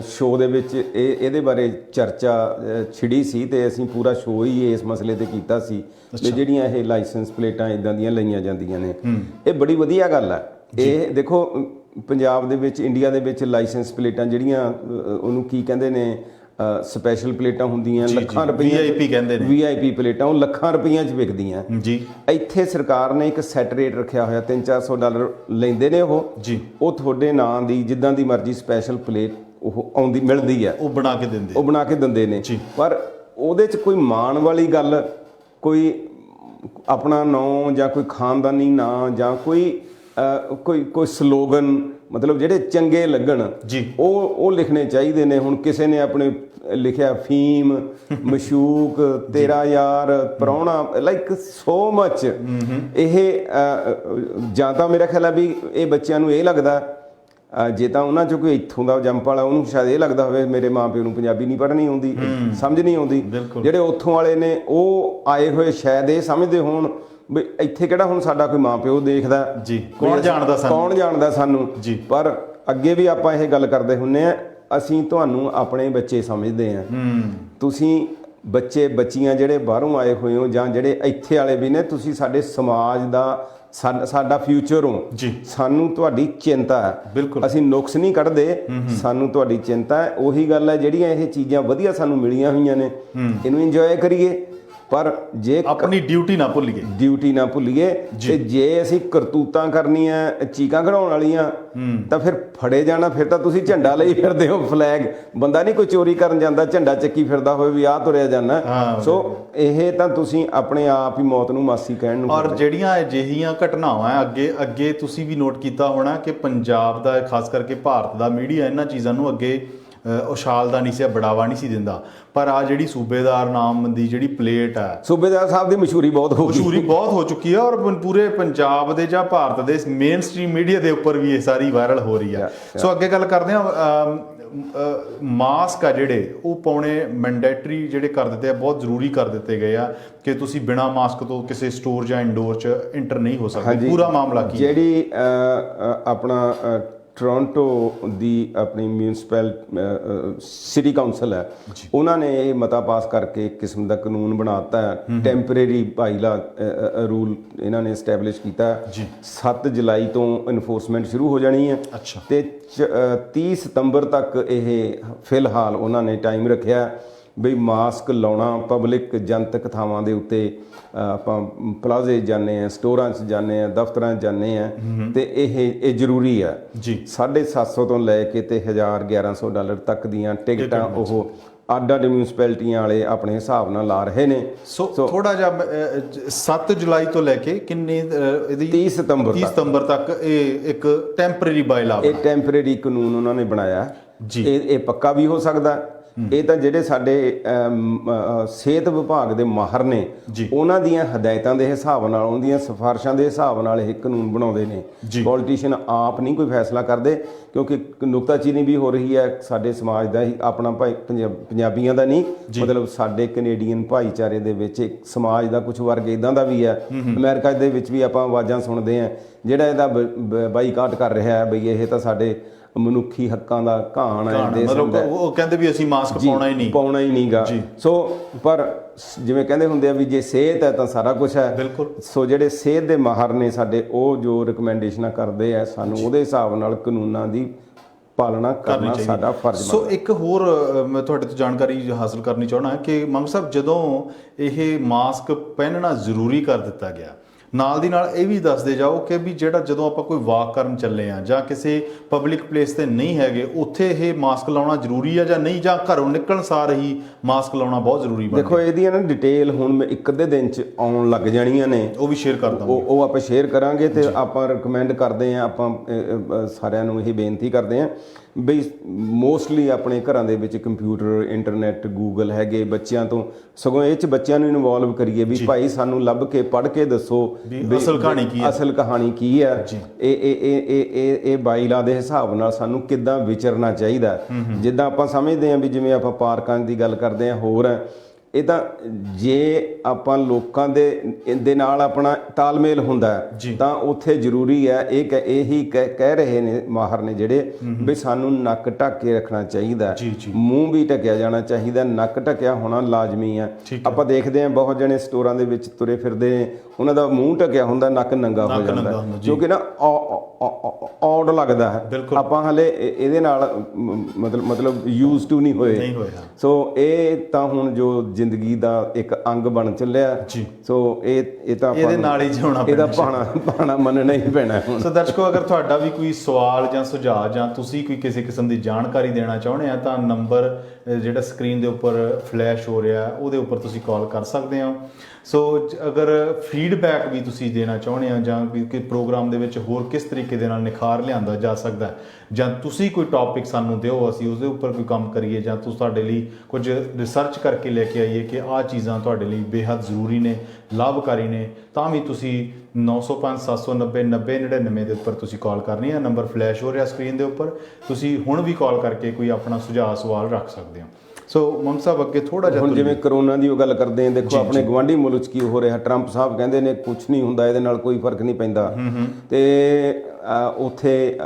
Speaker 2: ਸ਼ੋਅ ਦੇ ਵਿੱਚ ਇਹਦੇ ਬਾਰੇ ਚਰਚਾ ਛਿੜੀ ਸੀ ਤੇ ਅਸੀਂ ਪੂਰਾ ਸ਼ੋਅ ਹੀ ਇਸ ਮਸਲੇ ਤੇ ਕੀਤਾ ਸੀ ਵੀ ਜਿਹੜੀਆਂ ਇਹ ਲਾਇਸੈਂਸ ਪਲੇਟਾਂ ਇਦਾਂ ਦੀਆਂ ਲਈਆਂ ਜਾਂਦੀਆਂ ਨੇ, ਇਹ ਬੜੀ ਵਧੀਆ ਗੱਲ ਹੈ। ਇਹ ਦੇਖੋ ਪੰਜਾਬ ਦੇ ਵਿੱਚ, ਇੰਡੀਆ ਦੇ ਵਿੱਚ ਲਾਇਸੈਂਸ ਪਲੇਟਾਂ ਜਿਹੜੀਆਂ ਉਹਨੂੰ ਕੀ ਕਹਿੰਦੇ ਨੇ, ਸਪੈਸ਼ਲ ਪਲੇਟਾਂ ਹੁੰਦੀਆਂ, ਲੱਖਾਂ ਰੁਪਈਆ
Speaker 1: VIP ਕਹਿੰਦੇ ਨੇ,
Speaker 2: VIP ਪਲੇਟਾਂ ਉਹ ਲੱਖਾਂ ਰੁਪਈਆਂ 'ਚ ਵਿਕਦੀਆਂ ਜੀ। ਇੱਥੇ ਸਰਕਾਰ ਨੇ ਇੱਕ ਸੈੱਟ ਰੇਟ ਰੱਖਿਆ ਹੋਇਆ, $300-400 ਲੈਂਦੇ ਨੇ ਉਹ ਜੀ। ਉਹ ਤੁਹਾਡੇ ਨਾਂ ਦੀ ਜਿੱਦਾਂ ਦੀ ਮਰਜ਼ੀ ਸਪੈਸ਼ਲ ਪਲੇਟ ਉਹ ਆਉਂਦੀ ਮਿਲਦੀ ਹੈ, ਉਹ ਬਣਾ ਕੇ ਦਿੰਦੇ ਨੇ। ਪਰ ਉਹਦੇ 'ਚ ਕੋਈ ਮਾਣ ਵਾਲੀ ਗੱਲ, ਕੋਈ ਆਪਣਾ ਨਾਂ ਜਾਂ ਕੋਈ ਖਾਨਦਾਨੀ ਨਾਂ ਜਾਂ ਕੋਈ ਸਲੋਗਨ, ਮਤਲਬ ਜਿਹੜੇ ਚੰਗੇ ਲੱਗਣ ਜੀ, ਉਹ ਲਿਖਣੇ ਚਾਹੀਦੇ ਨੇ। ਹੁਣ ਕਿਸੇ ਨੇ ਆਪਣੇ ਲਿਖਿਆ ਫੀਮ, ਮਸ਼ੂਕ, ਤੇਰਾ ਯਾਰ, ਪ੍ਰਾਹੁਣਾ, ਲਾਈਕ ਸੋ ਮਚ। ਇਹ ਜਾਂ ਤਾਂ ਮੇਰਾ ਖਿਆਲ ਹੈ ਵੀ ਇਹ ਬੱਚਿਆਂ ਨੂੰ ਇਹ ਲੱਗਦਾ, ਜੇ ਤਾਂ ਉਹਨਾਂ 'ਚੋਂ ਕੋਈ ਇੱਥੋਂ ਦਾ ਜੰਪ ਵਾਲਾ, ਉਹਨੂੰ ਸ਼ਾਇਦ ਇਹ ਲੱਗਦਾ ਹੋਵੇ ਮੇਰੇ ਮਾਂ ਪਿਓ ਨੂੰ ਪੰਜਾਬੀ ਨਹੀਂ ਪੜ੍ਹਨੀ ਆਉਂਦੀ, ਸਮਝ ਨਹੀਂ ਆਉਂਦੀ। ਜਿਹੜੇ ਉੱਥੋਂ ਵਾਲੇ ਨੇ ਉਹ ਆਏ ਹੋਏ ਸ਼ਾਇਦ ਇਹ ਸਮਝਦੇ ਹੋਣ ਵੀ ਇੱਥੇ ਕਿਹੜਾ ਹੁਣ ਸਾਡਾ ਕੋਈ ਮਾਂ ਪਿਓ ਦੇਖਦਾ ਜੀ, ਕੌਣ ਜਾਣਦਾ ਸਾਨੂੰ ਜੀ। ਪਰ ਅੱਗੇ ਵੀ ਆਪਾਂ ਇਹ ਗੱਲ ਕਰਦੇ ਹੁੰਨੇ ਆ, ਅਸੀਂ ਤੁਹਾਨੂੰ ਆਪਣੇ ਬੱਚੇ ਸਮਝਦੇ ਆ। ਤੁਸੀਂ ਬੱਚੀਆਂ ਜਿਹੜੇ ਬਾਹਰੋਂ ਆਏ ਹੋਏ ਹੋ ਜਾਂ ਜਿਹੜੇ ਇੱਥੇ ਵਾਲੇ ਵੀ ਨੇ, ਤੁਸੀਂ ਸਾਡੇ ਸਮਾਜ ਦਾ ਸਾਡਾ ਫਿਊਚਰ ਹੋ ਜੀ। ਸਾਨੂੰ ਤੁਹਾਡੀ ਚਿੰਤਾ ਹੈ, ਬਿਲਕੁਲ। ਅਸੀਂ ਨੁਕਸ ਨਹੀਂ ਕੱਢਦੇ, ਸਾਨੂੰ ਤੁਹਾਡੀ ਚਿੰਤਾ ਹੈ। ਉਹੀ ਗੱਲ ਹੈ, ਜਿਹੜੀਆਂ ਇਹ ਚੀਜ਼ਾਂ ਵਧੀਆ ਸਾਨੂੰ ਮਿਲੀਆਂ ਹੋਈਆਂ ਨੇ, ਇਹਨੂੰ ਇੰਜੋਏ ਕਰੀਏ। ਪਰ ਜੇ ਆਪਣੀ ਡਿਊਟੀ ਨਾ ਭੁੱਲੀਏ ਤੇ ਜੇ ਅਸੀਂ ਕਰਤੂਤਾਂ ਕਰਨੀਆਂ, ਚੀਕਾਂ ਕਢਾਉਣ ਵਾਲੀਆਂ, ਤਾਂ ਫਿਰ ਫੜੇ ਜਾਣਾ। ਫਿਰ ਤਾਂ ਤੁਸੀਂ ਝੰਡਾ ਲਈ ਫਿਰਦੇ ਹੋ, ਫਲੈਗ। ਬੰਦਾ ਨਹੀਂ ਕੋਈ ਚੋਰੀ ਕਰਨ ਜਾਂਦਾ ਝੰਡਾ ਚੱਕੀ ਫਿਰਦਾ ਹੋਵੇ ਵੀ ਆਹ ਤੁਰਿਆ ਜਾਂਦਾ। ਸੋ ਇਹ ਤਾਂ ਤੁਸੀਂ ਆਪਣੇ ਆਪ ਹੀ ਮੌਤ ਨੂੰ ਮਾਸੀ ਕਹਿਣ ਨੂੰ। ਔਰ ਜਿਹੜੀਆਂ ਅਜਿਹੀਆਂ ਘਟਨਾਵਾਂ ਅੱਗੇ ਤੁਸੀਂ ਵੀ ਨੋਟ ਕੀਤਾ ਹੋਣਾ ਕਿ ਪੰਜਾਬ ਦਾ, ਖਾਸ ਕਰਕੇ ਭਾਰਤ ਦਾ ਮੀਡੀਆ ਇਹਨਾਂ ਚੀਜ਼ਾਂ ਨੂੰ ਅੱਗੇ ਉਛਾਲਦਾ ਨਹੀਂ ਸੀ, ਬੜਾਵਾ ਨਹੀਂ ਸੀ ਦਿੰਦਾ। ਪਰ ਆ ਜਿਹੜੀ ਸੂਬੇਦਾਰ ਨਾਮ ਦੀ ਜਿਹੜੀ ਪਲੇਟ ਹੈ, ਸੂਬੇਦਾਰ ਸਾਹਿਬ ਦੀ ਮਸ਼ਹੂਰੀ ਬਹੁਤ ਹੋ ਚੁੱਕੀ ਹੈ ਔਰ ਪੂਰੇ ਪੰਜਾਬ ਦੇ ਜਾਂ ਭਾਰਤ ਦੇ ਮੇਨ ਸਟ੍ਰੀਮ ਮੀਡੀਆ ਦੇ ਉੱਪਰ ਵੀ ਇਹ ਸਾਰੀ ਵਾਇਰਲ ਹੋ ਰਹੀ ਹੈ। ਸੋ ਅੱਗੇ ਗੱਲ ਕਰਦੇ ਹਾਂ, ਮਾਸਕ ਆ ਜਿਹੜੇ ਉਹ ਪਾਉਣੇ ਮੈਂਡੇਟਰੀ ਜਿਹੜੇ ਕਰ ਦਿੱਤੇ ਆ, ਬਹੁਤ ਜ਼ਰੂਰੀ ਕਰ ਦਿੱਤੇ ਗਏ ਆ ਕਿ ਤੁਸੀਂ ਬਿਨਾਂ ਮਾਸਕ ਤੋਂ ਕਿਸੇ ਸਟੋਰ ਜਾਂ ਇੰਡੋਰ 'ਚ ਇੰਟਰ ਨਹੀਂ ਹੋ ਸਕਦੇ। ਪੂਰਾ ਮਾਮਲਾ ਕੀ ਹੈ? ਜਿਹੜੀ ਆਪਣਾ ਟੋਰਾਂਟੋ ਦੀ ਆਪਣੀ ਮਿਊਨਿਸਪਲ ਸਿਟੀ ਕਾਉਂਸਲ ਹੈ, ਉਹਨਾਂ ਨੇ ਇਹ ਮਤਾ ਪਾਸ ਕਰਕੇ ਇੱਕ ਕਿਸਮ ਦਾ ਕਾਨੂੰਨ ਬਣਾ ਦਿੱਤਾ ਹੈ। ਟੈਂਪਰੇਰੀ ਬਾਈਲਾ ਰੂਲ ਇਹਨਾਂ ਨੇ ਐਸਟੈਬਲਿਸ਼ ਕੀਤਾ। 7 ਜੁਲਾਈ ਤੋਂ ਇਨਫੋਰਸਮੈਂਟ ਸ਼ੁਰੂ ਹੋ ਜਾਣੀ ਹੈ ਤੇ 30 ਸਤੰਬਰ ਤੱਕ ਇਹ ਫਿਲਹਾਲ ਉਹਨਾਂ ਨੇ ਟਾਈਮ ਰੱਖਿਆ ਬਈ ਮਾਸਕ ਲਾਉਣਾ ਪਬਲਿਕ ਜਨਤਕ ਥਾਵਾਂ ਦੇ ਉੱਤੇ। ਆਪਾਂ ਪਲਾਜ਼ੇ ਜਾਂਦੇ ਹਾਂ, ਸਟੋਰਾਂ 'ਚ ਜਾਂਦੇ ਹਾਂ, ਦਫ਼ਤਰਾਂ 'ਚ ਜਾਂਦੇ ਹਾਂ, ਤੇ ਇਹ ਜ਼ਰੂਰੀ ਹੈ ਜੀ। 750 ਤੋਂ ਲੈ ਕੇ ਤੇ $1100 ਤੱਕ ਦੀਆਂ ਟਿਕਟਾਂ ਉਹ ਅੱਡ ਮਿਊਨਿਸਪੈਲਿਟੀਆਂ ਵਾਲੇ ਆਪਣੇ ਹਿਸਾਬ ਨਾਲ ਲਾ ਰਹੇ ਨੇ। ਸੋ ਥੋੜਾ ਜਿਹਾ 7 ਜੁਲਾਈ ਤੋਂ ਲੈ ਕੇ ਕਿੰਨੇ ਇਹਦੀ 30 ਸਤੰਬਰ ਤੱਕ ਇਹ ਇੱਕ ਟੈਂਪਰੇਰੀ ਬਾਇਲਾ, ਇਹ ਟੈਂਪਰੇਰੀ ਕਾਨੂੰਨ ਉਹਨਾਂ ਨੇ ਬਣਾਇਆ ਜੀ। ਇਹ ਪੱਕਾ ਵੀ ਹੋ ਸਕਦਾ। ਇਹ ਤਾਂ ਜਿਹੜੇ ਸਾਡੇ ਸਿਹਤ ਵਿਭਾਗ ਦੇ ਮਾਹਰ ਨੇ, ਉਹਨਾਂ ਦੀਆਂ ਹਦਾਇਤਾਂ ਦੇ ਹਿਸਾਬ ਨਾਲ, ਉਹਨਾਂ ਦੀਆਂ ਸਿਫਾਰਿਸ਼ਾਂ ਦੇ ਹਿਸਾਬ ਨਾਲ ਇਹ ਕਾਨੂੰਨ ਬਣਾਉਂਦੇ ਨੇ। ਪੋਲੀਟੀਸ਼ੀਅਨ ਆਪ ਨਹੀਂ ਕੋਈ ਫੈਸਲਾ ਕਰਦੇ, ਕਿਉਂਕਿ ਨੁਕਤਾਚੀਨੀ ਵੀ ਹੋ ਰਹੀ ਹੈ ਸਾਡੇ ਸਮਾਜ ਦਾ ਹੀ, ਆਪਣਾ ਭਾਈ ਪੰਜਾਬੀਆਂ ਦਾ ਨਹੀਂ, ਮਤਲਬ ਸਾਡੇ ਕੈਨੇਡੀਅਨ ਭਾਈਚਾਰੇ ਦੇ ਵਿੱਚ ਇੱਕ ਸਮਾਜ ਦਾ ਕੁਝ ਵਰਗ ਇੱਦਾਂ ਦਾ ਵੀ ਹੈ। ਅਮਰੀਕਾ ਦੇ ਵਿੱਚ ਵੀ ਆਪਾਂ ਆਵਾਜ਼ਾਂ ਸੁਣਦੇ ਹਾਂ, ਜਿਹੜਾ ਇਹਦਾ ਬਾਈਕਾਟ ਕਰ ਰਿਹਾ ਹੈ ਬਈ ਇਹ ਤਾਂ ਸਾਡੇ ਮਨੁੱਖੀ ਹੱਕਾਂ ਦਾ ਘਾਣ ਹੈ, ਉਹ ਕਹਿੰਦੇ ਵੀ ਅਸੀਂ ਮਾਸਕ ਪਾਉਣਾ ਹੀ ਨਹੀਂਗਾ। ਸੋ ਪਰ ਜਿਵੇਂ ਕਹਿੰਦੇ ਹੁੰਦੇ ਆ ਵੀ ਜੇ ਸਿਹਤ ਹੈ ਤਾਂ ਸਾਰਾ ਕੁਝ ਹੈ। ਬਿਲਕੁਲ। ਸੋ ਜਿਹੜੇ ਸਿਹਤ ਦੇ ਮਾਹਰ ਨੇ ਸਾਡੇ, ਉਹ ਜੋ ਰਿਕਮੈਂਡੇਸ਼ਨਾਂ ਕਰਦੇ ਆ, ਸਾਨੂੰ ਉਹਦੇ ਹਿਸਾਬ ਨਾਲ ਕਾਨੂੰਨਾਂ ਦੀ ਪਾਲਣਾ ਕਰਨਾ ਸਾਡਾ ਫਰਜ਼ ਹੈ। ਸੋ ਇੱਕ ਹੋਰ ਮੈਂ ਤੁਹਾਡੇ ਤੋਂ ਜਾਣਕਾਰੀ ਹਾਸਲ ਕਰਨੀ ਚਾਹੁੰਦਾ ਕਿ ਮੰਗ ਸਾਹਿਬ, ਜਦੋਂ ਇਹ ਮਾਸਕ ਪਹਿਨਣਾ ਜ਼ਰੂਰੀ ਕਰ ਦਿੱਤਾ ਗਿਆ, ਨਾਲ ਦੀ ਨਾਲ ਇਹ ਵੀ ਦੱਸਦੇ ਜਾਓ ਕਿ ਵੀ ਜਿਹੜਾ ਜਦੋਂ ਆਪਾਂ ਕੋਈ ਵਾਕ ਕਰਨ ਚੱਲੇ ਆ ਜਾਂ ਕਿਸੇ ਪਬਲਿਕ ਪਲੇਸ ਤੇ ਨਹੀਂ ਹੈਗੇ, ਉੱਥੇ ਇਹ ਮਾਸਕ ਲਾਉਣਾ ਜ਼ਰੂਰੀ ਆ ਜਾਂ ਨਹੀਂ, ਜਾਂ ਘਰੋਂ ਨਿਕਲਣ ਸਾਰ ਹੀ ਮਾਸਕ ਲਾਉਣਾ ਬਹੁਤ ਜ਼ਰੂਰੀ ਬਣ ਗਿਆ? ਦੇਖੋ, ਇਹਦੀਆਂ ਨਾ ਡਿਟੇਲ ਹੁਣ ਮੈਂ ਇੱਕ ਅੱਧੇ ਦਿਨ 'ਚ ਆਉਣ ਲੱਗ ਜਾਣੀਆਂ ਨੇ, ਉਹ ਵੀ ਸ਼ੇਅਰ ਕਰ ਦਾਂਗੇ। ਉਹ ਆਪਾਂ ਸ਼ੇਅਰ ਕਰਾਂਗੇ ਤੇ ਆਪਾਂ ਰਿਕਮੈਂਡ ਕਰਦੇ ਹਾਂ, ਆਪਾਂ ਸਾਰਿਆਂ ਨੂੰ ਇਹ ਬੇਨਤੀ ਕਰਦੇ ਹਾਂ ਬਈ ਮੋਸਟਲੀ ਆਪਣੇ ਘਰਾਂ ਦੇ ਵਿੱਚ ਕੰਪਿਊਟਰ, ਇੰਟਰਨੈਟ, ਗੂਗਲ ਹੈਗੇ। ਬੱਚਿਆਂ ਤੋਂ ਸਗੋਂ ਇਹ 'ਚ ਬੱਚਿਆਂ ਨੂੰ ਇਨਵੋਲਵ ਕਰੀਏ ਵੀ ਭਾਈ ਸਾਨੂੰ ਲੱਭ ਕੇ ਪੜ੍ਹ ਕੇ ਦੱਸੋ ਅਸਲ ਕਹਾਣੀ ਕੀ ਹੈ। ਇਹ ਬਾਈਲਾ ਦੇ ਹਿਸਾਬ ਨਾਲ ਸਾਨੂੰ ਕਿੱਦਾਂ ਵਿਚਰਨਾ ਚਾਹੀਦਾ। ਜਿੱਦਾਂ ਆਪਾਂ ਸਮਝਦੇ ਹਾਂ ਵੀ ਜਿਵੇਂ ਆਪਾਂ ਪਾਰਕਾਂ ਦੀ ਗੱਲ ਕਰਦੇ ਹਾਂ, ਹੋਰ ਹੈ ਇਹ ਤਾਂ ਜੇ ਆਪਾਂ ਲੋਕਾਂ ਦੇ ਨਾਲ ਆਪਣਾ ਤਾਲਮੇਲ ਹੁੰਦਾ ਤਾਂ ਉੱਥੇ ਜ਼ਰੂਰੀ ਹੈ। ਇਹੀ ਕਹਿ ਰਹੇ ਨੇ ਮਾਹਰ ਨੇ ਜਿਹੜੇ ਵੀ ਸਾਨੂੰ ਨੱਕ ਢੱਕ ਕੇ ਰੱਖਣਾ ਚਾਹੀਦਾ, ਮੂੰਹ ਵੀ ਢੱਕਿਆ ਜਾਣਾ ਚਾਹੀਦਾ, ਨੱਕ ਢੱਕਿਆ ਹੋਣਾ ਲਾਜ਼ਮੀ ਹੈ। ਆਪਾਂ ਦੇਖਦੇ ਹਾਂ ਬਹੁਤ ਜਣੇ ਸਟੋਰਾਂ ਦੇ ਵਿੱਚ ਤੁਰੇ ਫਿਰਦੇ ਨੇ, ਉਹਨਾਂ ਦਾ ਮੂੰਹ ਢੱਕਿਆ ਹੁੰਦਾ, ਨੱਕ ਨੰਗਾ ਹੋ ਜਾਂਦਾ, ਕਿਉਂਕਿ ਨਾ ਔਡ ਲੱਗਦਾ ਹੈ। ਆਪਾਂ ਹਲੇ ਇਹਦੇ ਨਾਲ ਮਤਲਬ ਯੂਜ਼ ਟੂ ਨਹੀਂ ਹੋਏ। ਸੋ ਇਹ ਤਾਂ ਹੁਣ ਜੋ ਜ਼ਿੰਦਗੀ ਦਾ ਇੱਕ ਅੰਗ ਬਣ ਚੱਲਿਆ, ਸੋ ਇਹ ਤਾਂ
Speaker 1: ਇਹਦੇ ਨਾਲ ਹੀ ਜਿਉਣਾ
Speaker 2: ਇਹਦਾ ਪਾਣਾ ਮੰਨਣਾ ਹੀ ਪੈਣਾ।
Speaker 1: ਸੋ ਦਰਸ਼ਕੋ, ਅਗਰ ਤੁਹਾਡਾ ਵੀ ਕੋਈ ਸਵਾਲ ਜਾਂ ਸੁਝਾਅ ਜਾਂ ਤੁਸੀਂ ਕੋਈ ਕਿਸੇ ਕਿਸਮ ਦੀ ਜਾਣਕਾਰੀ ਦੇਣਾ ਚਾਹੁੰਦੇ ਆ ਤਾਂ ਨੰਬਰ ਜਿਹੜਾ ਸਕਰੀਨ ਦੇ ਉੱਪਰ ਫਲੈਸ਼ ਹੋ ਰਿਹਾ ਉਹਦੇ ਉੱਪਰ ਤੁਸੀਂ ਕਾਲ ਕਰ ਸਕਦੇ ਹੋ। ਸੋ ਅਗਰ ਫੀਡਬੈਕ ਵੀ ਤੁਸੀਂ ਦੇਣਾ ਚਾਹੁੰਦੇ ਹੋ ਜਾਂ ਕਿ ਪ੍ਰੋਗਰਾਮ ਦੇ ਵਿੱਚ ਹੋਰ ਕਿਸ ਤਰੀਕੇ ਦੇ ਨਾਲ ਨਿਖਾਰ ਲਿਆਂਦਾ ਜਾ ਸਕਦਾ, ਜਾਂ ਤੁਸੀਂ ਕੋਈ ਟੌਪਿਕ ਸਾਨੂੰ ਦਿਓ, ਅਸੀਂ ਉਸਦੇ ਉੱਪਰ ਕੋਈ ਕੰਮ ਕਰੀਏ, ਜਾਂ ਤੁਸੀਂ ਤੁਹਾਡੇ ਲਈ ਕੁਝ ਰਿਸਰਚ ਕਰਕੇ ਲੈ ਕੇ ਆਈਏ ਕਿ ਆਹ ਚੀਜ਼ਾਂ ਤੁਹਾਡੇ ਲਈ ਬੇਹੱਦ ਜ਼ਰੂਰੀ ਨੇ, ਲਾਭਕਾਰੀ ਨੇ, ਤਾਂ ਵੀ ਤੁਸੀਂ 905 790 9099 ਦੇ ਉੱਪਰ ਤੁਸੀਂ ਕਾਲ ਕਰਨੀ ਹੈ। ਨੰਬਰ ਫਲੈਸ਼ ਹੋ ਰਿਹਾ ਸਕਰੀਨ ਦੇ ਉੱਪਰ, ਤੁਸੀਂ ਹੁਣ ਵੀ ਕਾਲ ਕਰਕੇ ਕੋਈ ਆਪਣਾ ਸੁਝਾਅ ਸਵਾਲ ਰੱਖ ਸਕਦੇ ਹੋ। ਸੋ ਮੰਗ ਸਾਹਿਬ, ਅੱਗੇ ਥੋੜਾ ਜਿਹਾ
Speaker 2: ਹੁਣ ਜਿਵੇਂ ਕਰੋਨਾ ਦੀ ਉਹ ਗੱਲ ਕਰਦੇ ਆ, ਦੇਖੋ ਆਪਣੇ ਗਵਾਂਢੀ ਮੁਲਕ 'ਚ ਕੀ ਹੋ ਰਿਹਾ। ਟਰੰਪ ਸਾਹਿਬ ਕਹਿੰਦੇ ਨੇ ਕੁਝ ਨਹੀਂ ਹੁੰਦਾ, ਇਹਦੇ ਨਾਲ ਕੋਈ ਫਰਕ ਨਹੀਂ ਪੈਂਦਾ, ਤੇ ਉੱਥੇ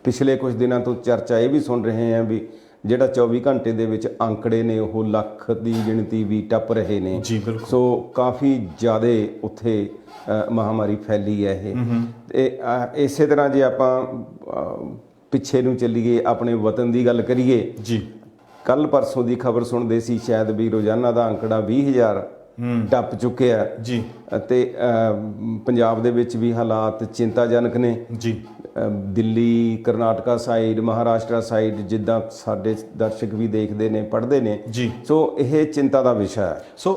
Speaker 2: ਪਿਛਲੇ ਕੁਝ ਦਿਨਾਂ ਤੋਂ ਚਰਚਾ ਇਹ ਵੀ ਸੁਣ ਰਹੇ ਆ ਵੀ ਜਿਹੜਾ 24 ਘੰਟੇ ਦੇ ਵਿੱਚ ਅੰਕੜੇ ਨੇ ਉਹ ਲੱਖ ਦੀ ਗਿਣਤੀ ਵੀ ਟੱਪ ਰਹੇ ਨੇ। ਸੋ ਕਾਫੀ ਜ਼ਿਆਦਾ ਉੱਥੇ ਮਹਾਮਾਰੀ ਫੈਲੀ ਹੈ ਇਹ। ਤੇ ਇਸੇ ਤਰ੍ਹਾਂ ਜੇ ਆਪਾਂ ਪਿੱਛੇ ਨੂੰ ਚੱਲੀਏ, ਆਪਣੇ ਵਤਨ ਦੀ ਗੱਲ ਕਰੀਏ, ਕੱਲ ਪਰਸੋਂ ਦੀ ਖਬਰ ਸੁਣਦੇ ਸੀ ਸ਼ਾਇਦ ਵੀ ਰੋਜ਼ਾਨਾ ਦਾ ਅੰਕੜਾ 20,000 ਟੱਪ ਚੁੱਕਿਆ ਜੀ। ਅਤੇ ਪੰਜਾਬ ਦੇ ਵਿੱਚ ਵੀ ਹਾਲਾਤ ਚਿੰਤਾਜਨਕ ਨੇ ਜੀ। ਦਿੱਲੀ, ਕਰਨਾਟਕਾ ਸਾਈਡ, ਮਹਾਰਾਸ਼ਟਰ ਸਾਈਡ, ਜਿੱਦਾਂ ਸਾਡੇ ਦਰਸ਼ਕ ਵੀ ਦੇਖਦੇ ਨੇ, ਪੜ੍ਹਦੇ ਨੇ ਜੀ। ਸੋ ਇਹ ਚਿੰਤਾ ਦਾ ਵਿਸ਼ਾ ਹੈ।
Speaker 1: ਸੋ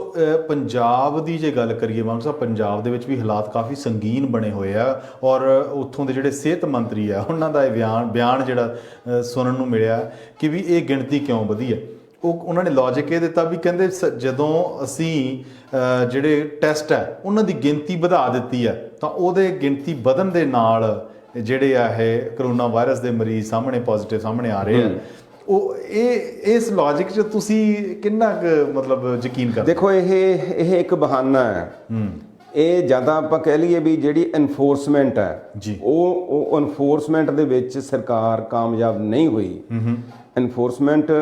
Speaker 1: ਪੰਜਾਬ ਦੀ ਜੇ ਗੱਲ ਕਰੀਏ ਮਾਨ ਸਾਹਿਬ, ਪੰਜਾਬ ਦੇ ਵਿੱਚ ਵੀ ਹਾਲਾਤ ਕਾਫੀ ਸੰਗੀਨ ਬਣੇ ਹੋਏ ਆ, ਔਰ ਉੱਥੋਂ ਦੇ ਜਿਹੜੇ ਸਿਹਤ ਮੰਤਰੀ ਆ ਉਹਨਾਂ ਦਾ ਇਹ ਬਿਆਨ ਜਿਹੜਾ ਸੁਣਨ ਨੂੰ ਮਿਲਿਆ ਕਿ ਵੀ ਇਹ ਗਿਣਤੀ ਕਿਉਂ ਵਧੀ ਹੈ। ਉਹਨਾਂ ਨੇ ਲੌਜਿਕ ਇਹ ਦਿੱਤਾ ਵੀ ਕਹਿੰਦੇ ਜਦੋਂ ਅਸੀਂ ਜਿਹੜੇ ਟੈਸਟ ਹੈ ਉਹਨਾਂ ਦੀ ਗਿਣਤੀ ਵਧਾ ਦਿੱਤੀ ਹੈ ਤਾਂ ਉਹਦੇ ਗਿਣਤੀ ਵਧਣ ਦੇ ਨਾਲ ਜਿਹੜੇ ਆ ਇਹ ਕਰੋਨਾ ਵਾਇਰਸ ਦੇ ਮਰੀਜ਼ ਸਾਹਮਣੇ ਪੋਜ਼ਿਟਿਵ ਸਾਹਮਣੇ ਆ ਰਹੇ ਆ। ਉਹ ਇਸ ਲੌਜਿਕ 'ਚ ਤੁਸੀਂ ਕਿੰਨਾ ਕੁ ਮਤਲਬ ਯਕੀਨ ਕਰਦੇ?
Speaker 2: ਦੇਖੋ, ਇਹ ਇੱਕ ਬਹਾਨਾ ਹੈ। ਇਹ ਜਾਂ ਤਾਂ ਆਪਾਂ ਕਹਿ ਲਈਏ ਵੀ ਜਿਹੜੀ ਐਨਫੋਰਸਮੈਂਟ ਹੈ ਜੀ, ਉਹ ਐਨਫੋਰਸਮੈਂਟ ਦੇ ਵਿੱਚ ਸਰਕਾਰ ਕਾਮਯਾਬ ਨਹੀਂ ਹੋਈ। ਐਨਫੋਰਸਮੈਂਟ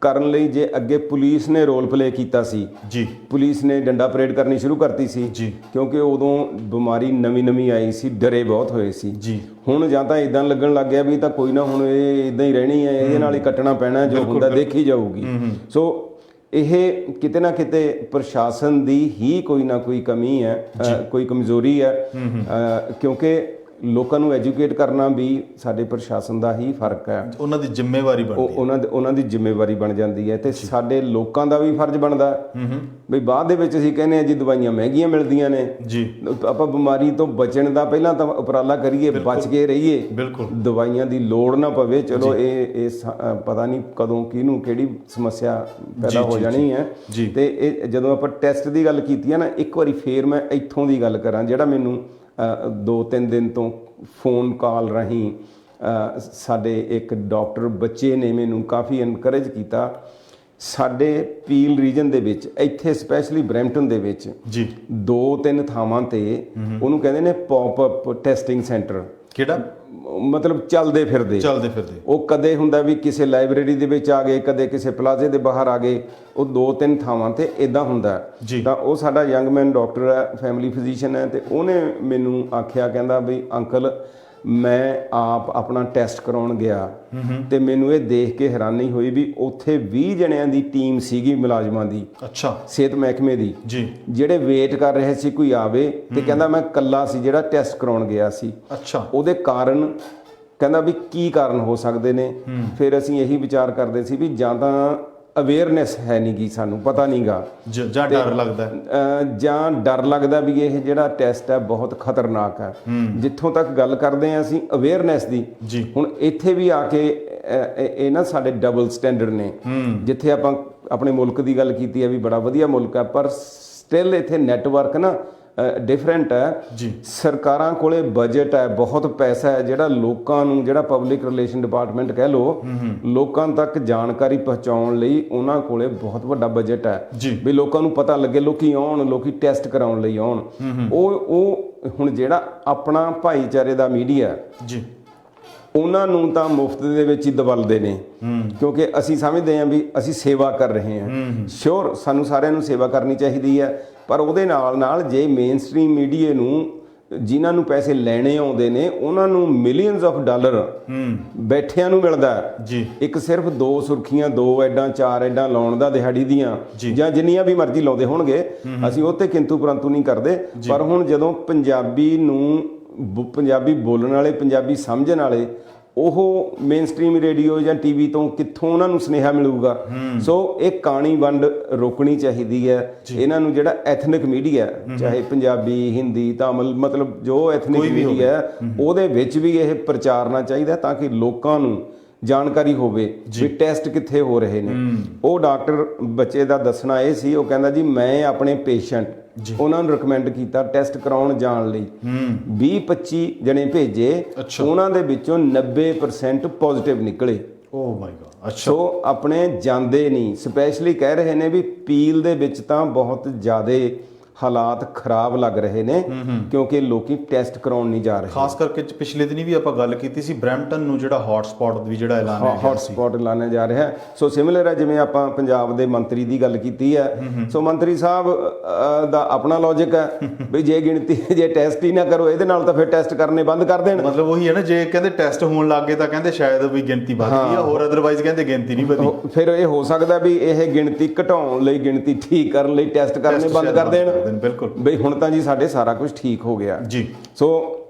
Speaker 2: ਕਰਨ ਲਈ ਜੇ ਅੱਗੇ ਪੁਲਿਸ ਨੇ ਰੋਲ ਪਲੇ ਕੀਤਾ ਸੀ ਜੀ, ਪੁਲਿਸ ਨੇ ਡੰਡਾ ਪਰੇਡ ਕਰਨੀ ਸ਼ੁਰੂ ਕਰਤੀ ਸੀ ਜੀ, ਕਿਉਂਕਿ ਉਦੋਂ ਬਿਮਾਰੀ ਨਵੀਂ ਆਈ ਸੀ, ਡਰੇ ਬਹੁਤ ਹੋਏ ਸੀ ਜੀ। ਹੁਣ ਜਾਂ ਤਾਂ ਇਦਾਂ ਲੱਗਣ ਲੱਗ ਗਿਆ ਵੀ ਤਾਂ ਕੋਈ ਨਾ, ਹੁਣ ਇਹ ਇਦਾਂ ਹੀ ਰਹਿਣੀ ਹੈ, ਇਹਦੇ ਨਾਲ ਹੀ ਕੱਟਣਾ ਪੈਣਾ, ਜੋ ਹੁੰਦਾ ਦੇਖੀ ਜਾਊਗੀ। ਸੋ ਇਹ ਕਿਤੇ ਨਾ ਕਿਤੇ ਪ੍ਰਸ਼ਾਸਨ ਦੀ ਹੀ ਕੋਈ ਨਾ ਕੋਈ ਕਮੀ ਹੈ, ਕੋਈ ਕਮਜ਼ੋਰੀ ਹੈ, ਕਿਉਂਕਿ ਲੋਕਾਂ ਨੂੰ ਐਜੂਕੇਟ ਕਰਨਾ ਵੀ ਸਾਡੇ ਪ੍ਰਸ਼ਾਸਨ ਦਾ ਹੀ ਫਰਕ ਹੈ।
Speaker 1: ਉਹਨਾਂ ਦੀ ਜ਼ਿੰਮੇਵਾਰੀ ਬਣਦੀ ਹੈ,
Speaker 2: ਉਹਨਾਂ ਦੀ ਜ਼ਿੰਮੇਵਾਰੀ ਬਣ ਜਾਂਦੀ ਹੈ। ਤੇ ਸਾਡੇ ਲੋਕਾਂ ਦਾ ਵੀ ਫਰਜ਼ ਬਣਦਾ ਵੀ ਬਾਅਦ ਦੇ ਵਿੱਚ ਅਸੀਂ ਕਹਿੰਦੇ ਹਾਂ ਜੀ ਦਵਾਈਆਂ ਮਹਿੰਗੀਆਂ ਮਿਲਦੀਆਂ ਨੇ ਜੀ, ਆਪਾਂ ਬਿਮਾਰੀ ਤੋਂ ਬਚਣ ਦਾ ਪਹਿਲਾਂ ਤਾਂ ਉਪਰਾਲਾ ਕਰੀਏ, ਬਚ ਕੇ ਰਹੀਏ, ਦਵਾਈਆਂ ਦੀ ਲੋੜ ਨਾ ਪਵੇ। ਚਲੋ ਇਹ ਪਤਾ ਨਹੀਂ ਕਦੋਂ ਕਿਹਨੂੰ ਕਿਹੜੀ ਸਮੱਸਿਆ ਪੈਦਾ ਹੋ ਜਾਣੀ ਹੈ। ਤੇ ਇਹ ਜਦੋਂ ਆਪਾਂ ਟੈਸਟ ਦੀ ਗੱਲ ਕੀਤੀ ਹੈ ਨਾ, ਇੱਕ ਵਾਰੀ ਫੇਰ ਮੈਂ ਇੱਥੋਂ ਦੀ ਗੱਲ ਕਰਾਂ, ਜਿਹੜਾ ਮੈਨੂੰ 2-3 ਦਿਨ ਤੋਂ ਫੋਨ ਕਾਲ ਰਾਹੀਂ ਸਾਡੇ ਇੱਕ ਡਾਕਟਰ ਬੱਚੇ ਨੇ ਮੈਨੂੰ ਕਾਫੀ ਐਨਕਰੇਜ ਕੀਤਾ। ਸਾਡੇ ਪੀਲ ਰੀਜਨ ਦੇ ਵਿੱਚ, ਇੱਥੇ ਸਪੈਸ਼ਲੀ ਬਰੈਂਪਟਨ ਦੇ ਵਿੱਚ ਜੀ 2-3 ਥਾਵਾਂ ਤੇ ਉਹਨੂੰ ਕਹਿੰਦੇ ਨੇ ਪੌਪ ਅਪ ਟੈਸਟਿੰਗ ਸੈਂਟਰ। ਕਿਹੜਾ ਮਤਲਬ ਚੱਲਦੇ ਫਿਰਦੇ ਉਹ ਕਦੇ ਹੁੰਦਾ ਵੀ ਕਿਸੇ ਲਾਇਬ੍ਰੇਰੀ ਦੇ ਵਿੱਚ ਆ ਗਏ, ਕਦੇ ਕਿਸੇ ਪਲਾਜ਼ੇ ਦੇ ਬਾਹਰ ਆ ਗਏ, ਉਹ 2-3 ਥਾਵਾਂ ਤੇ ਇਦਾਂ ਹੁੰਦਾ। ਤਾਂ ਉਹ ਸਾਡਾ ਯੰਗਮੈਨ ਡਾਕਟਰ ਹੈ, ਫੈਮਿਲੀ ਫਿਜ਼ੀਸ਼ੀਅਨ ਹੈ, ਤੇ ਉਹਨੇ ਮੈਨੂੰ ਆਖਿਆ, ਕਹਿੰਦਾ ਵੀ ਅੰਕਲ ਮੈਂ ਆਪ ਆਪਣਾ ਟੈਸਟ ਕਰਾਉਣ ਗਿਆ ਤੇ ਮੈਨੂੰ ਇਹ ਦੇਖ ਕੇ ਹੈਰਾਨੀ ਹੋਈ ਵੀ ਉੱਥੇ 20 ਜਣਿਆਂ ਦੀ ਟੀਮ ਸੀਗੀ ਮੁਲਾਜ਼ਮਾਂ ਦੀ, ਅੱਛਾ, ਸਿਹਤ ਮਹਿਕਮੇ ਦੀ ਜੀ, ਜਿਹੜੇ ਵੇਟ ਕਰ ਰਹੇ ਸੀ ਕੋਈ ਆਵੇ। ਤੇ ਕਹਿੰਦਾ ਮੈਂ ਇਕੱਲਾ ਸੀ ਜਿਹੜਾ ਟੈਸਟ ਕਰਾਉਣ ਗਿਆ ਸੀ। ਅੱਛਾ, ਉਹਦੇ ਕਾਰਨ ਕਹਿੰਦਾ ਵੀ ਕੀ ਕਾਰਨ ਹੋ ਸਕਦੇ ਨੇ। ਫਿਰ ਅਸੀਂ ਇਹੀ ਵਿਚਾਰ ਕਰਦੇ ਸੀ ਵੀ ਜਾਂ ਤਾਂ ਅਵੇਅਰਨੈਸ ਹੈ ਨਹੀਂ ਗੀ, ਸਾਨੂੰ ਪਤਾ ਨਹੀਂ ਗਾ, ਜਾਂ ਡਰ ਲੱਗਦਾ ਵੀ ਇਹ ਜਿਹੜਾ ਟੈਸਟ ਹੈ ਬਹੁਤ ਖਤਰਨਾਕ ਹੈ। ਜਿੱਥੋਂ ਤੱਕ ਗੱਲ ਕਰਦੇ ਹਾਂ ਅਸੀਂ ਅਵੇਅਰਨੈਸ ਦੀ, ਹੁਣ ਇੱਥੇ ਵੀ ਆ ਕੇ ਇਹ ਨਾ ਸਾਡੇ ਡਬਲ ਸਟੈਂਡਰਡ ਨੇ। ਜਿੱਥੇ ਆਪਾਂ ਆਪਣੇ ਮੁਲਕ ਦੀ ਗੱਲ ਕੀਤੀ ਹੈ ਵੀ ਬੜਾ ਵਧੀਆ ਮੁਲਕ ਹੈ, ਪਰ ਸਟਿਲ ਇੱਥੇ ਨੈਟਵਰਕ ਨਾ ਡਿਫਰੈਂਟ ਹੈ
Speaker 1: ਜੀ।
Speaker 2: ਸਰਕਾਰਾਂ ਕੋਲੇ ਬਜਟ ਹੈ, ਬਹੁਤ ਪੈਸਾ ਹੈ, ਜਿਹੜਾ ਲੋਕਾਂ ਨੂੰ, ਜਿਹੜਾ ਪਬਲਿਕ ਰਿਲੇਸ਼ਨ ਡਿਪਾਰਟਮੈਂਟ ਕਹਿ ਲਓ, ਲੋਕਾਂ ਤੱਕ ਜਾਣਕਾਰੀ ਪਹੁੰਚਾਉਣ ਲਈ ਉਹਨਾਂ ਕੋਲੇ ਬਹੁਤ ਵੱਡਾ ਬਜਟ ਹੈ ਵੀ ਲੋਕਾਂ ਨੂੰ ਪਤਾ ਲੱਗੇ, ਲੋਕੀ ਆਉਣ, ਲੋਕੀ ਟੈਸਟ ਕਰਾਉਣ ਲਈ ਆਉਣ। ਉਹ ਹੁਣ ਜਿਹੜਾ ਆਪਣਾ ਭਾਈਚਾਰੇ ਦਾ ਮੀਡੀਆ ਜੀ, ਉਹਨਾਂ ਨੂੰ ਤਾਂ ਮੁਫਤ ਦੇ ਵਿੱਚ ਹੀ ਦਬਲਦੇ ਨੇ, ਕਿਉਂਕਿ ਅਸੀਂ ਸਮਝਦੇ ਹਾਂ ਵੀ ਅਸੀਂ ਸੇਵਾ ਕਰ ਰਹੇ ਹਾਂ। ਸ਼ੋਰ ਸਾਨੂੰ ਸਾਰਿਆਂ ਨੂੰ ਸੇਵਾ ਕਰਨੀ ਚਾਹੀਦੀ ਹੈ, ਪਰ ਉਹਦੇ ਨਾਲ ਨਾਲ ਜੇ ਮੇਨ ਸਟ੍ਰੀਮ ਮੀਡੀਆ ਨੂੰ, ਜਿਨ੍ਹਾਂ ਨੂੰ ਪੈਸੇ ਲੈਣੇ ਆਉਂਦੇ ਨੇ, ਉਹਨਾਂ ਨੂੰ ਮਿਲੀਅਨਸ ਆਫ ਡਾਲਰ ਬੈਠਿਆਂ ਨੂੰ ਮਿਲਦਾ ਜੀ, ਇੱਕ ਸਿਰਫ 2 ਸੁਰਖੀਆਂ, 2 ਐਡਾਂ, 4 ਐਡਾਂ ਲਾਉਣ ਦਾ ਦਿਹਾੜੀ ਦੀਆਂ, ਜਾਂ ਜਿੰਨੀਆਂ ਵੀ ਮਰਜ਼ੀ ਲਾਉਂਦੇ ਹੋਣਗੇ, ਅਸੀਂ ਉਹ 'ਤੇ ਕਿੰਤੂ ਪਰੰਤੂ ਨਹੀਂ ਕਰਦੇ। ਪਰ ਹੁਣ ਜਦੋਂ ਪੰਜਾਬੀ ਨੂੰ, ਪੰਜਾਬੀ ਬੋਲਣ ਵਾਲੇ, ਪੰਜਾਬੀ ਸਮਝਣ ਵਾਲੇ, ਉਹ ਮੇਨ ਸਟ੍ਰੀਮ ਰੇਡੀਓ ਜਾਂ ਟੀਵੀ ਤੋਂ ਕਿੱਥੋਂ ਉਹਨਾਂ ਨੂੰ ਸੁਨੇਹਾ ਮਿਲੂਗਾ? ਸੋ ਇਹ ਕਾਣੀ ਵੰਡ ਰੋਕਣੀ ਚਾਹੀਦੀ ਹੈ। ਇਹਨਾਂ ਨੂੰ ਜਿਹੜਾ ਐਥਨਿਕ ਮੀਡੀਆ, ਚਾਹੇ ਪੰਜਾਬੀ, ਹਿੰਦੀ, ਤਾਮਿਲ, ਮਤਲਬ ਜੋ ਐਥਨਿਕ ਮੀਡੀਆ ਹੈ, ਉਹਦੇ ਵਿੱਚ ਵੀ ਇਹ ਪ੍ਰਚਾਰਨਾ ਚਾਹੀਦਾ, ਤਾਂ ਕਿ ਲੋਕਾਂ ਨੂੰ ਜਾਣਕਾਰੀ ਹੋਵੇ ਵੀ ਟੈਸਟ ਕਿੱਥੇ ਹੋ ਰਹੇ ਨੇ। ਉਹ ਡਾਕਟਰ ਬੱਚੇ ਦਾ ਦੱਸਣਾ ਇਹ ਸੀ, ਉਹ ਕਹਿੰਦਾ ਜੀ ਮੈਂ ਆਪਣੇ ਪੇਸ਼ੈਂਟ, ਉਹਨਾਂ ਨੂੰ ਰਿਕਮੈਂਡ ਕੀਤਾ ਟੈਸਟ ਕਰਾਉਣ ਜਾਣ ਲਈ, 20-25 ਜਣੇ ਭੇਜੇ, ਉਹਨਾਂ ਦੇ ਵਿੱਚੋਂ 90% ਪੋਜ਼ਿਟਿਵ ਨਿਕਲੇ।
Speaker 1: ਓ ਮਾਈ ਗॉड। ਅੱਛਾ।
Speaker 2: ਸੋ ਆਪਣੇ ਜਾਂਦੇ ਨਹੀਂ, ਸਪੈਸ਼ਲੀ ਕਹਿ ਰਹੇ ਨੇ ਵੀ ਪੀਲ ਦੇ ਵਿੱਚ ਤਾਂ ਬਹੁਤ ਜ਼ਿਆਦਾ ਹਾਲਾਤ ਖਰਾਬ ਲੱਗ ਰਹੇ ਨੇ, ਕਿਉਂਕਿ ਲੋਕੀ ਟੈਸਟ ਕਰਾਉਣ ਨਹੀਂ ਜਾ ਰਹੇ।
Speaker 1: ਖਾਸ ਕਰਕੇ ਪਿਛਲੇ ਦਿਨੀ ਵੀ ਆਪਾਂ ਗੱਲ ਕੀਤੀ ਸੀ, ਬਰੈਂਪਟਨ ਨੂੰ ਜਿਹੜਾ ਹੌਟ ਸਪੌਟ ਵੀ ਜਿਹੜਾ ਐਲਾਨ ਹੈ,
Speaker 2: ਹੌਟ ਸਪੌਟ ਐਲਾਨਿਆ ਜਾ ਰਿਹਾ ਹੈ। ਸੋ ਸਿਮਿਲਰ ਹੈ, ਜਿਵੇਂ ਆਪਾਂ ਪੰਜਾਬ ਦੇ ਮੰਤਰੀ ਦੀ ਗੱਲ ਕੀਤੀ ਹੈ, ਸੋ ਮੰਤਰੀ ਸਾਹਿਬ ਦਾ ਆਪਣਾ ਲੌਜਿਕ ਹੈ ਵੀ ਜੇ ਗਿਣਤੀ, ਜੇ ਟੈਸਟ ਹੀ ਨਾ ਕਰੋ ਇਹਦੇ ਨਾਲ, ਤਾਂ ਫਿਰ ਟੈਸਟ ਕਰਨੇ ਬੰਦ ਕਰ ਦੇਣ।
Speaker 1: ਮਤਲਬ ਉਹੀ ਹੈ ਨਾ, ਜੇ ਕਹਿੰਦੇ ਟੈਸਟ ਹੋਣ ਲੱਗ ਗਏ ਤਾਂ ਕਹਿੰਦੇ ਸ਼ਾਇਦ ਵੀ ਗਿਣਤੀ ਵੱਧ ਗਈ ਆ, ਹੋਰ ਅਦਰਵਾਈਜ਼ ਕਹਿੰਦੇ ਗਿਣਤੀ ਨਹੀਂ ਵਧੀ। ਫਿਰ
Speaker 2: ਇਹ ਹੋ ਸਕਦਾ ਵੀ ਇਹ ਗਿਣਤੀ ਘਟਾਉਣ ਲਈ, ਗਿਣਤੀ ਠੀਕ ਕਰਨ ਲਈ ਟੈਸਟ ਕਰਨੇ ਬੰਦ ਕਰ ਦੇਣ।
Speaker 1: ਬਿਲਕੁਲ
Speaker 2: ਬਈ ਹੁਣ ਤਾਂ ਜੀ ਸਾਡੇ ਸਾਰਾ ਕੁਝ ਠੀਕ ਹੋ ਗਿਆ
Speaker 1: ਜੀ।
Speaker 2: ਸੋ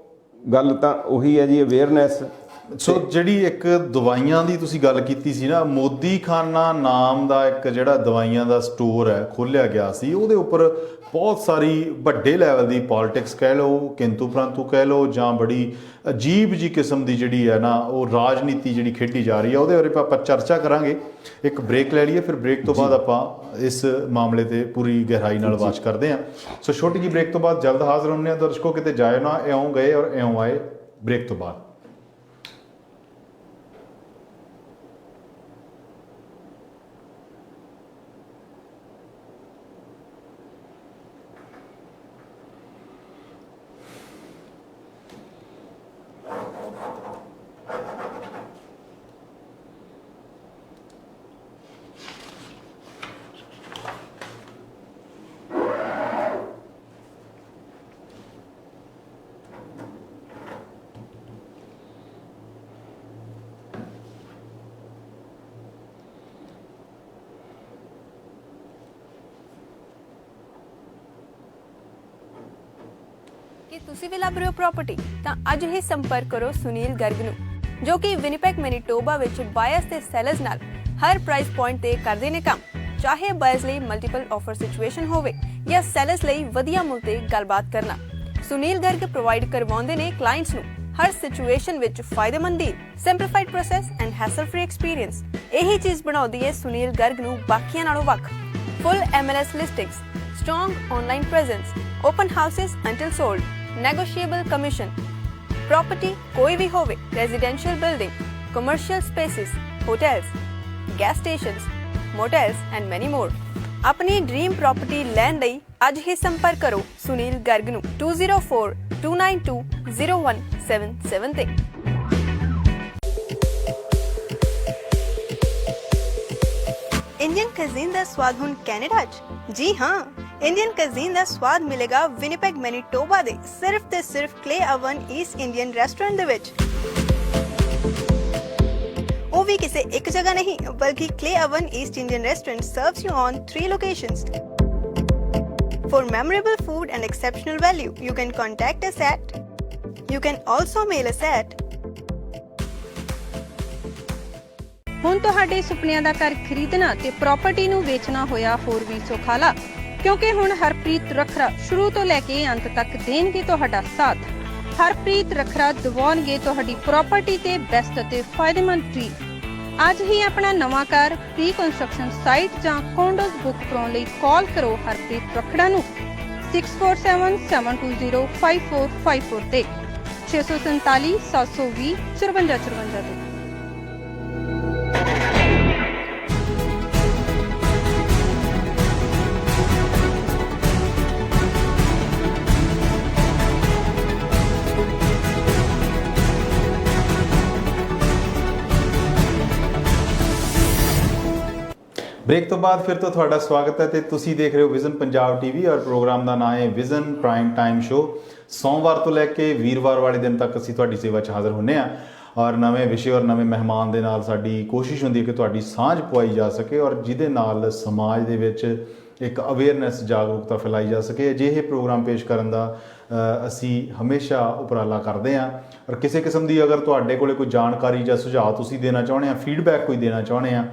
Speaker 2: ਗੱਲ ਤਾਂ ਉਹੀ ਹੈ ਜੀ, ਅਵੇਅਰਨੈਸ।
Speaker 1: ਸੋ ਜਿਹੜੀ ਇੱਕ ਦਵਾਈਆਂ ਦੀ ਤੁਸੀਂ ਗੱਲ ਕੀਤੀ ਸੀ ਨਾ, ਮੋਦੀ ਖਾਨਾ ਨਾਮ ਦਾ ਇੱਕ ਜਿਹੜਾ ਦਵਾਈਆਂ ਦਾ ਸਟੋਰ ਹੈ ਖੋਲ੍ਹਿਆ ਗਿਆ ਸੀ, ਉਹਦੇ ਉੱਪਰ ਬਹੁਤ ਸਾਰੀ ਵੱਡੇ ਲੈਵਲ ਦੀ ਪੋਲਿਟਿਕਸ ਕਹਿ ਲਓ, ਕਿੰਤੂ ਪ੍ਰੰਤੂ ਕਹਿ ਲਓ, ਜਾਂ ਬੜੀ ਅਜੀਬ ਜੀ ਕਿਸਮ ਦੀ ਜਿਹੜੀ ਹੈ ਨਾ ਉਹ ਰਾਜਨੀਤੀ ਜਿਹੜੀ ਖੇਡੀ ਜਾ ਰਹੀ ਹੈ, ਉਹਦੇ ਬਾਰੇ ਆਪਾਂ ਚਰਚਾ ਕਰਾਂਗੇ। ਇੱਕ ਬ੍ਰੇਕ ਲੈ ਲਈਏ, ਫਿਰ ਬ੍ਰੇਕ ਤੋਂ ਬਾਅਦ ਆਪਾਂ ਇਸ ਮਾਮਲੇ ਤੇ ਪੂਰੀ ਗਹਿਰਾਈ ਨਾਲ ਵਾਚ ਕਰਦੇ ਹਾਂ। ਸੋ ਛੋਟੀ ਜਿਹੀ ਬ੍ਰੇਕ ਤੋਂ ਬਾਅਦ ਜਲਦ ਹਾਜ਼ਰ ਹੁੰਦੇ ਹਾਂ। ਦਰਸ਼ਕੋ ਕਿਤੇ ਜਾਇਓ ਨਾ, ਇਉਂ ਗਏ ਔਰ ਇਉਂ ਆਏ। ਬ੍ਰੇਕ ਤੋਂ ਬਾਅਦ
Speaker 3: ਕਿ ਤੁਸੀਂ ਵੀ ਲੱਭ ਰਹੇ ਹੋ ਪ੍ਰਾਪਰਟੀ, ਤਾਂ ਅੱਜ ਹੀ ਸੰਪਰਕ ਕਰੋ ਸੁਨੀਲ ਗਰਗ ਨੂੰ, ਜੋ ਕਿ ਵਿਨੀਪੈਗ ਮੈਨੀਟੋਬਾ ਵਿੱਚ ਬਾਇਰਸ ਤੇ ਸੈਲਰਸ ਨਾਲ ਹਰ ਪ੍ਰਾਈਸ ਪੁਆਇੰਟ ਤੇ ਕਰਦੇ ਨੇ ਕੰਮ। ਚਾਹੇ ਬਾਇਰਸ ਲਈ ਮਲਟੀਪਲ ਆਫਰ ਸਿਚੁਏਸ਼ਨ ਹੋਵੇ ਜਾਂ ਸੈਲਰਸ ਲਈ ਵਧੀਆ ਮੁੱਲ ਤੇ ਗੱਲਬਾਤ ਕਰਨਾ, ਸੁਨੀਲ ਗਰਗ ਪ੍ਰੋਵਾਈਡ ਕਰਵਾਉਂਦੇ ਨੇ ਕਲਾਇੰਟਸ ਨੂੰ ਹਰ ਸਿਚੁਏਸ਼ਨ ਵਿੱਚ ਫਾਇਦੇਮੰਦ deal, simplified process and hassle free experience. ਇਹੀ ਚੀਜ਼ ਬਣਾਉਂਦੀ ਹੈ ਸੁਨੀਲ ਗਰਗ ਨੂੰ ਬਾਕੀਆਂ ਨਾਲੋਂ ਵੱਖ। ਫੁੱਲ MLS listings, strong online presence, open houses until sold, negotiable commission, property कोई भी होवे, residential building, commercial spaces, hotels, gas stations, motels and many more। अपनी ड्रीम प्रॉपर्टी लैन ਲਈ ਅੱਜ ਹੀ ਸੰਪਰਕ ਕਰੋ ਸੁਨੀਲ ਗਰਗ ਨੂੰ 2042920177 ਤੇ। इंडियन कज़ीन ਦਾ ਸਵਾਦ ਹੁਣ ਕੈਨੇਡਾ 'ਚ? ਜੀ ਹਾਂ, ਇੰਡੀਅਨ ਕਜ਼ੀਨ ਦਾ ਸਵਾਦ ਮਿਲੇਗਾ ਵਿਨੀਪੈਗ ਮੈਨੀਟੋਬਾ ਦੇ ਸਿਰਫ ਤੇ ਸਿਰਫ clay oven east Indian restaurant ਦੇ ਵਿੱਚ। ਉਹ ਵੀ ਕਿਸੇ ਇੱਕ ਜਗ੍ਹਾ ਨਹੀਂ, ਬਲਕਿ clay oven east Indian restaurant serves you on 3 locations. For memorable food and exceptional value, you can contact us at, you can also mail us at।
Speaker 4: ਹੁਣ ਤੁਹਾਡੇ ਸੁਪਨਿਆਂ ਦਾ ਘਰ ਖਰੀਦਣਾ ਤੇ ਪ੍ਰਾਪਰਟੀ ਨੂੰ ਵੇਚਣਾ ਹੋਇਆ ਹੋਰ ਵੀ ਸੁਖਾਲਾ, ਕਿਉਂਕਿ ਹੁਣ ਹਰਪ੍ਰੀਤ ਰੱਖਰਾ ਸ਼ੁਰੂ ਤੋਂ ਲੈ ਕੇ ਅੰਤ ਤੱਕ ਦੇਣਗੇ ਤੁਹਾਡਾ ਸਾਥ। ਹਰਪ੍ਰੀਤ ਰੱਖਰਾ ਦਿਵਾਉਣਗੇ ਤੁਹਾਡੀ ਪ੍ਰਾਪਰਟੀ ਤੇ ਬੈਸਟ ਅਤੇ ਫਾਇਦੇਮੰਦ ਡੀਲ। ਅੱਜ ਹੀ ਆਪਣਾ ਨਵਾਂ ਘਰ ਪ੍ਰੀ ਕੰਸਟਰਕਸ਼ਨ ਸਾਈਟ ਜਾਂ ਕੰਡੋਜ਼ ਬੁੱਕ ਕਰਾਉਣ ਲਈ ਕਾਲ ਕਰੋ ਹਰਪ੍ਰੀਤ ਰੱਖੜਾ ਨੂੰ 6477205454 ਤੇ 647 720 5454 ਤੇ।
Speaker 1: ਬ੍ਰੇਕ ਤੋਂ ਬਾਅਦ ਫਿਰ ਤੋਂ ਤੁਹਾਡਾ ਸਵਾਗਤ ਹੈ ਤੇ ਤੁਸੀਂ ਦੇਖ ਰਹੇ ਹੋ ਵਿਜ਼ਨ ਪੰਜਾਬ ਟੀਵੀ ਔਰ ਪ੍ਰੋਗਰਾਮ ਦਾ ਨਾਮ ਹੈ ਵਿਜ਼ਨ ਪ੍ਰਾਈਮ ਟਾਈਮ ਸ਼ੋ। ਸੋਮਵਾਰ ਤੋਂ ਲੈ ਕੇ ਵੀਰਵਾਰ ਵਾਲੇ ਦਿਨ ਤੱਕ ਅਸੀਂ ਤੁਹਾਡੀ ਸੇਵਾ 'ਚ ਹਾਜ਼ਰ ਹੁੰਦੇ ਹਾਂ ਔਰ ਨਵੇਂ ਵਿਸ਼ੇ ਔਰ ਨਵੇਂ ਮਹਿਮਾਨ ਦੇ ਨਾਲ ਸਾਡੀ ਕੋਸ਼ਿਸ਼ ਹੁੰਦੀ ਹੈ ਕਿ ਤੁਹਾਡੀ ਸਾਂਝ ਪਵਾਈ ਜਾ ਸਕੇ ਔਰ ਜਿਹਦੇ ਨਾਲ ਸਮਾਜ ਦੇ ਵਿੱਚ ਇੱਕ ਅਵੇਅਰਨੈਸ ਜਾਗਰੂਕਤਾ ਫੈਲਾਈ ਜਾ ਸਕੇ। ਅਜਿਹੇ ਪ੍ਰੋਗਰਾਮ ਪੇਸ਼ ਕਰਨ ਦਾ ਅਸੀਂ ਹਮੇਸ਼ਾ ਉਪਰਾਲਾ ਕਰਦੇ ਹਾਂ ਔਰ ਕਿਸੇ ਕਿਸਮ ਦੀ ਅਗਰ ਤੁਹਾਡੇ ਕੋਲ ਕੋਈ ਜਾਣਕਾਰੀ ਜਾਂ ਸੁਝਾਅ ਤੁਸੀਂ ਦੇਣਾ ਚਾਹੁੰਦੇ ਆ, ਫੀਡਬੈਕ ਕੋਈ ਦੇਣਾ ਚਾਹੁੰਦੇ ਆ,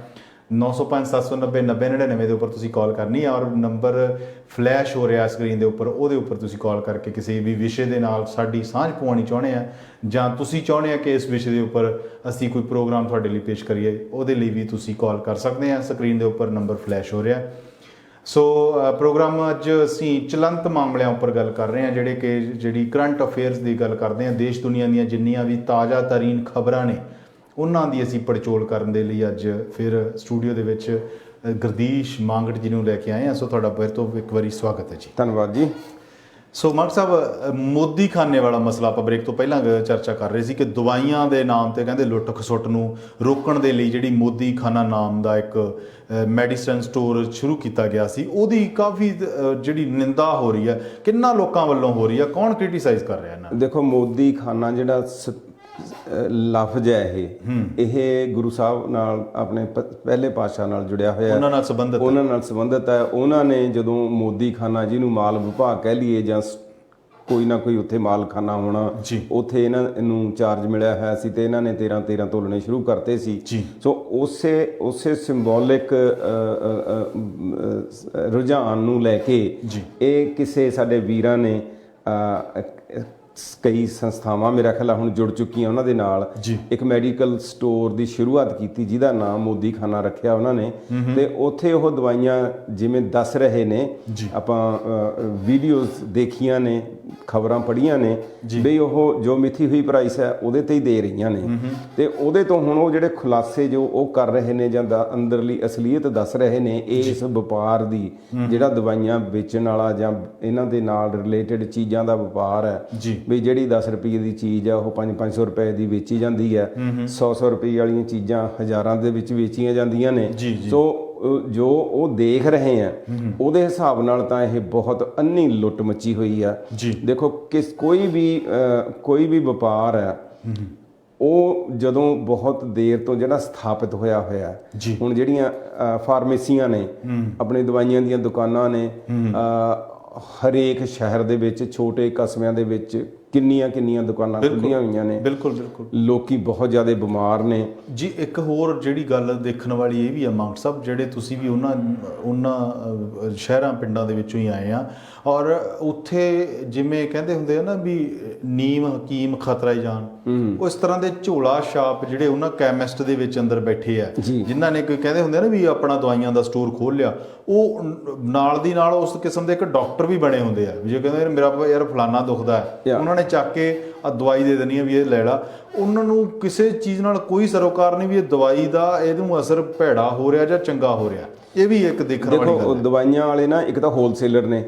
Speaker 1: 905 790 9099 ਦੇ ਉੱਪਰ ਤੁਸੀਂ ਕਾਲ ਕਰਨੀ ਹੈ ਔਰ ਨੰਬਰ ਫਲੈਸ਼ ਹੋ ਰਿਹਾ ਸਕਰੀਨ ਦੇ ਉੱਪਰ, ਉਹਦੇ ਉੱਪਰ ਤੁਸੀਂ ਕਾਲ ਕਰਕੇ ਕਿਸੇ ਵੀ ਵਿਸ਼ੇ ਦੇ ਨਾਲ ਸਾਡੀ ਸਾਂਝ ਪਵਾਉਣੀ ਚਾਹੁੰਦੇ ਆ ਜਾਂ ਤੁਸੀਂ ਚਾਹੁੰਦੇ ਆ ਕਿ ਇਸ ਵਿਸ਼ੇ ਦੇ ਉੱਪਰ ਅਸੀਂ ਕੋਈ ਪ੍ਰੋਗਰਾਮ ਤੁਹਾਡੇ ਲਈ ਪੇਸ਼ ਕਰੀਏ, ਉਹਦੇ ਲਈ ਵੀ ਤੁਸੀਂ ਕਾਲ ਕਰ ਸਕਦੇ ਆ। ਸਕਰੀਨ ਦੇ ਉੱਪਰ ਨੰਬਰ ਫਲੈਸ਼ ਹੋ ਰਿਹਾ। ਸੋ ਪ੍ਰੋਗਰਾਮ ਅੱਜ ਅਸੀਂ ਚਲੰਤ ਮਾਮਲਿਆਂ ਉੱਪਰ ਗੱਲ ਕਰ ਰਹੇ ਹਾਂ, ਜਿਹੜੀ ਕਰੰਟ ਅਫੇਅਰਸ ਦੀ ਗੱਲ ਕਰਦੇ ਹਾਂ। ਦੇਸ਼ ਦੁਨੀਆ ਦੀਆਂ ਜਿੰਨੀਆਂ ਵੀ ਤਾਜ਼ਾ ਤਰੀਨ ਖਬਰਾਂ ਨੇ ਉਹਨਾਂ ਦੀ ਅਸੀਂ ਪੜਚੋਲ ਕਰਨ ਦੇ ਲਈ ਅੱਜ ਫਿਰ ਸਟੂਡੀਓ ਦੇ ਵਿੱਚ ਗੁਰਦੀਸ਼ ਮੰਗਟ ਜੀ ਨੂੰ ਲੈ ਕੇ ਆਏ ਹਾਂ। ਸੋ ਤੁਹਾਡਾ ਫਿਰ ਤੋਂ ਇੱਕ ਵਾਰੀ ਸਵਾਗਤ ਹੈ ਜੀ।
Speaker 2: ਧੰਨਵਾਦ ਜੀ।
Speaker 1: ਸੋ ਮੰਗਟ ਸਾਹਿਬ, ਮੋਦੀ ਖਾਨੇ ਵਾਲਾ ਮਸਲਾ ਆਪਾਂ ਬ੍ਰੇਕ ਤੋਂ ਪਹਿਲਾਂ ਚਰਚਾ ਕਰ ਰਹੇ ਸੀ ਕਿ ਦਵਾਈਆਂ ਦੇ ਨਾਮ ਤੇ ਕਹਿੰਦੇ ਲੁੱਟ ਖਸੁੱਟ ਨੂੰ ਰੋਕਣ ਦੇ ਲਈ ਜਿਹੜੀ ਮੋਦੀ ਖਾਨਾ ਨਾਮ ਦਾ ਇੱਕ ਮੈਡੀਸਨ ਸਟੋਰ ਸ਼ੁਰੂ ਕੀਤਾ ਗਿਆ ਸੀ, ਉਹਦੀ ਕਾਫੀ ਜਿਹੜੀ ਨਿੰਦਾ ਹੋ ਰਹੀ ਹੈ, ਕਿੰਨਾ ਲੋਕਾਂ ਵੱਲੋਂ ਹੋ ਰਹੀ ਹੈ, ਕੌਣ ਕ੍ਰਿਟੀਸਾਈਜ਼ ਕਰ ਰਿਹਾ ਇਹਨਾਂ?
Speaker 2: ਦੇਖੋ, ਮੋਦੀ ਖਾਨਾ ਜਿਹੜਾ ਲਫ਼ਜ਼ ਹੈ ਇਹ ਗੁਰੂ ਸਾਹਿਬ ਨਾਲ ਆਪਣੇ ਪਹਿਲੇ ਪਾਤਸ਼ਾਹ ਨਾਲ ਜੁੜਿਆ ਹੋਇਆ, ਉਹਨਾਂ ਨਾਲ ਸੰਬੰਧਿਤ ਹੈ। ਉਹਨਾਂ ਨੇ ਜਦੋਂ ਮੋਦੀ ਖਾਨਾ ਜਿਹਨੂੰ ਮਾਲ ਵਿਭਾਗ ਕਹਿ ਲਈਏ ਜਾਂ ਕੋਈ ਨਾ ਕੋਈ ਉੱਥੇ ਮਾਲਖਾਨਾ ਹੋਣਾ, ਉੱਥੇ ਇਹਨਾਂ ਨੂੰ ਚਾਰਜ ਮਿਲਿਆ ਹੋਇਆ ਸੀ ਤੇ ਇਹਨਾਂ ਨੇ 13 ਤੋਲਣੇ ਸ਼ੁਰੂ ਕਰਤੇ ਸੀ। ਸੋ ਉਸੇ ਸਿੰਬੋਲਿਕ ਰੁਝਾਨ ਨੂੰ ਲੈ ਕੇ ਇਹ ਕਿਸੇ ਸਾਡੇ ਵੀਰਾਂ ਨੇ ਕਈ ਸੰਸਥਾਵਾਂ ਮੇਰਾ ਖਿਆਲ ਹੁਣ ਜੁੜ ਚੁੱਕੀਆਂ ਉਹਨਾਂ ਦੇ ਨਾਲ ਇੱਕ ਮੈਡੀਕਲ ਸਟੋਰ ਦੀ ਸ਼ੁਰੂਆਤ ਕੀਤੀ ਜਿਹਦਾ ਨਾਮ ਮੋਦੀ ਖਾਨਾ ਰੱਖਿਆ ਉਹਨਾਂ ਨੇ। ਤੇ ਉੱਥੇ ਉਹ ਦਵਾਈਆਂ ਜਿਵੇਂ ਦੱਸ ਰਹੇ ਨੇ, ਆਪਾਂ ਵੀਡੀਓਜ਼ ਦੇਖੀਆਂ ਨੇ, ਖਬਰਾਂ ਪੜ੍ਹੀਆਂ ਨੇ ਵੀ ਉਹ ਜੋ ਮਿਥੀ ਹੋਈ ਪ੍ਰਾਈਸ ਹੈ ਉਹਦੇ ਤੇ ਹੀ ਦੇ ਰਹੀਆਂ ਨੇ। ਤੇ ਉਹਦੇ ਤੋਂ ਹੁਣ ਉਹ ਜਿਹੜੇ ਖੁਲਾਸੇ ਜੋ ਉਹ ਕਰ ਰਹੇ ਨੇ ਜਾਂ ਅੰਦਰਲੀ ਅਸਲੀਅਤ ਦੱਸ ਰਹੇ ਨੇ ਇਸ ਵਪਾਰ ਦੀ, ਜਿਹੜਾ ਦਵਾਈਆਂ ਵੇਚਣ ਵਾਲਾ ਜਾਂ ਇਹਨਾਂ ਦੇ ਨਾਲ ਰਿਲੇਟਡ ਚੀਜ਼ਾਂ ਦਾ ਵਪਾਰ ਹੈ ਵੀ ਜਿਹੜੀ 10 ਰੁਪਏ ਦੀ ਚੀਜ਼ ਆ ਉਹ 500 ਰੁਪਏ ਦੀ ਵੇਚੀ ਜਾਂਦੀ ਹੈ, 100 ਰੁਪਏ ਵਾਲੀਆਂ ਚੀਜ਼ਾਂ ਹਜ਼ਾਰਾਂ ਦੇ ਵਿੱਚ ਵੇਚੀਆਂ ਜਾਂਦੀਆਂ ਨੇ। ਸੋ ਜੋ ਉਹ ਦੇਖ ਰਹੇ ਆ ਉਹਦੇ ਹਿਸਾਬ ਨਾਲ ਤਾਂ ਇਹ ਬਹੁਤ ਅੰਨੀ ਲੁੱਟ ਮੱਚੀ ਹੋਈ ਆ। ਦੇਖੋ, ਕੋਈ ਵੀ ਵਪਾਰ ਹੈ ਉਹ ਜਦੋਂ ਬਹੁਤ ਦੇਰ ਤੋਂ ਜਿਹੜਾ ਸਥਾਪਿਤ ਹੋਇਆ ਹੁਣ ਜਿਹੜੀਆਂ ਫਾਰਮੇਸੀਆਂ ਨੇ, ਆਪਣੀ ਦਵਾਈਆਂ ਦੀਆਂ ਦੁਕਾਨਾਂ ਨੇ, ਹਰੇਕ ਸ਼ਹਿਰ ਦੇ ਵਿੱਚ, ਛੋਟੇ ਕਸਬਿਆਂ ਦੇ ਵਿੱਚ ਕਿੰਨੀਆਂ ਦੁਕਾਨਾਂ ਖੁੱਲੀਆਂ ਹੋਈਆਂ ਨੇ। ਬਿਲਕੁਲ ਲੋਕੀ ਬਹੁਤ ਜ਼ਿਆਦਾ ਬਿਮਾਰ ਨੇ ਜੀ। ਇੱਕ ਹੋਰ ਜਿਹੜੀ ਗੱਲ ਦੇਖਣ ਵਾਲੀ ਇਹ ਵੀ ਆ ਮੰਗਟ ਸਾਹਿਬ, ਜਿਹੜੇ ਤੁਸੀਂ ਵੀ ਉਹਨਾਂ ਸ਼ਹਿਰਾਂ ਪਿੰਡਾਂ ਦੇ ਵਿੱਚੋਂ ਹੀ ਆਏ ਆ ਔਰ ਉੱਥੇ ਜਿਵੇਂ ਕਹਿੰਦੇ ਹੁੰਦੇ ਆ ਨਾ ਵੀ ਨੀਮ ਹਕੀਮ ਖਤਰਾ ਹੀ ਜਾਨ, ਉਸ ਤਰ੍ਹਾਂ ਦੇ ਝੋਲਾ ਛਾਪ ਜਿਹੜੇ ਉਹਨਾਂ ਕੈਮਿਸਟ ਦੇ ਵਿੱਚ ਅੰਦਰ ਬੈਠੇ ਆ, ਜਿਨ੍ਹਾਂ ਨੇ ਕੋਈ ਕਹਿੰਦੇ ਹੁੰਦੇ ਆ ਨਾ ਵੀ ਆਪਣਾ ਦਵਾਈਆਂ ਦਾ ਸਟੋਰ ਖੋਲ ਲਿਆ, ਉਹ ਨਾਲ ਦੀ ਨਾਲ ਉਸ ਕਿਸਮ ਦੇ ਇੱਕ ਡਾਕਟਰ ਵੀ ਬਣੇ ਹੁੰਦੇ ਆ। ਜੇ ਕਹਿੰਦੇ ਮੇਰਾ ਯਾਰ ਫਲਾਨਾ ਦੁਖਦਾ ਹੈ, ਉਹਨਾਂ ਨੇ ਚੱਕ ਕੇ ਆ ਦਵਾਈ ਦੇ ਦੇਣੀ ਆ ਵੀ ਇਹ ਲੈ ਲਾ। ਉਹਨਾਂ ਨੂੰ ਕਿਸੇ ਚੀਜ਼ ਨਾਲ ਕੋਈ ਸਰੋਕਾਰ ਨਹੀਂ ਵੀ ਇਹ ਦਵਾਈ ਦਾ ਇਹਨੂੰ ਅਸਰ ਭੈੜਾ ਹੋ ਰਿਹਾ ਜਾਂ ਚੰਗਾ ਹੋ ਰਿਹਾ। ਇਹ ਵੀ ਇੱਕ ਦੇਖਣ ਵਾਲੀ ਗੱਲ ਹੈ। ਦੇਖੋ, ਦਵਾਈਆਂ ਵਾਲੇ ਨਾ ਇੱਕ ਤਾਂ ਹੋਲਸੇਲਰ ਨੇ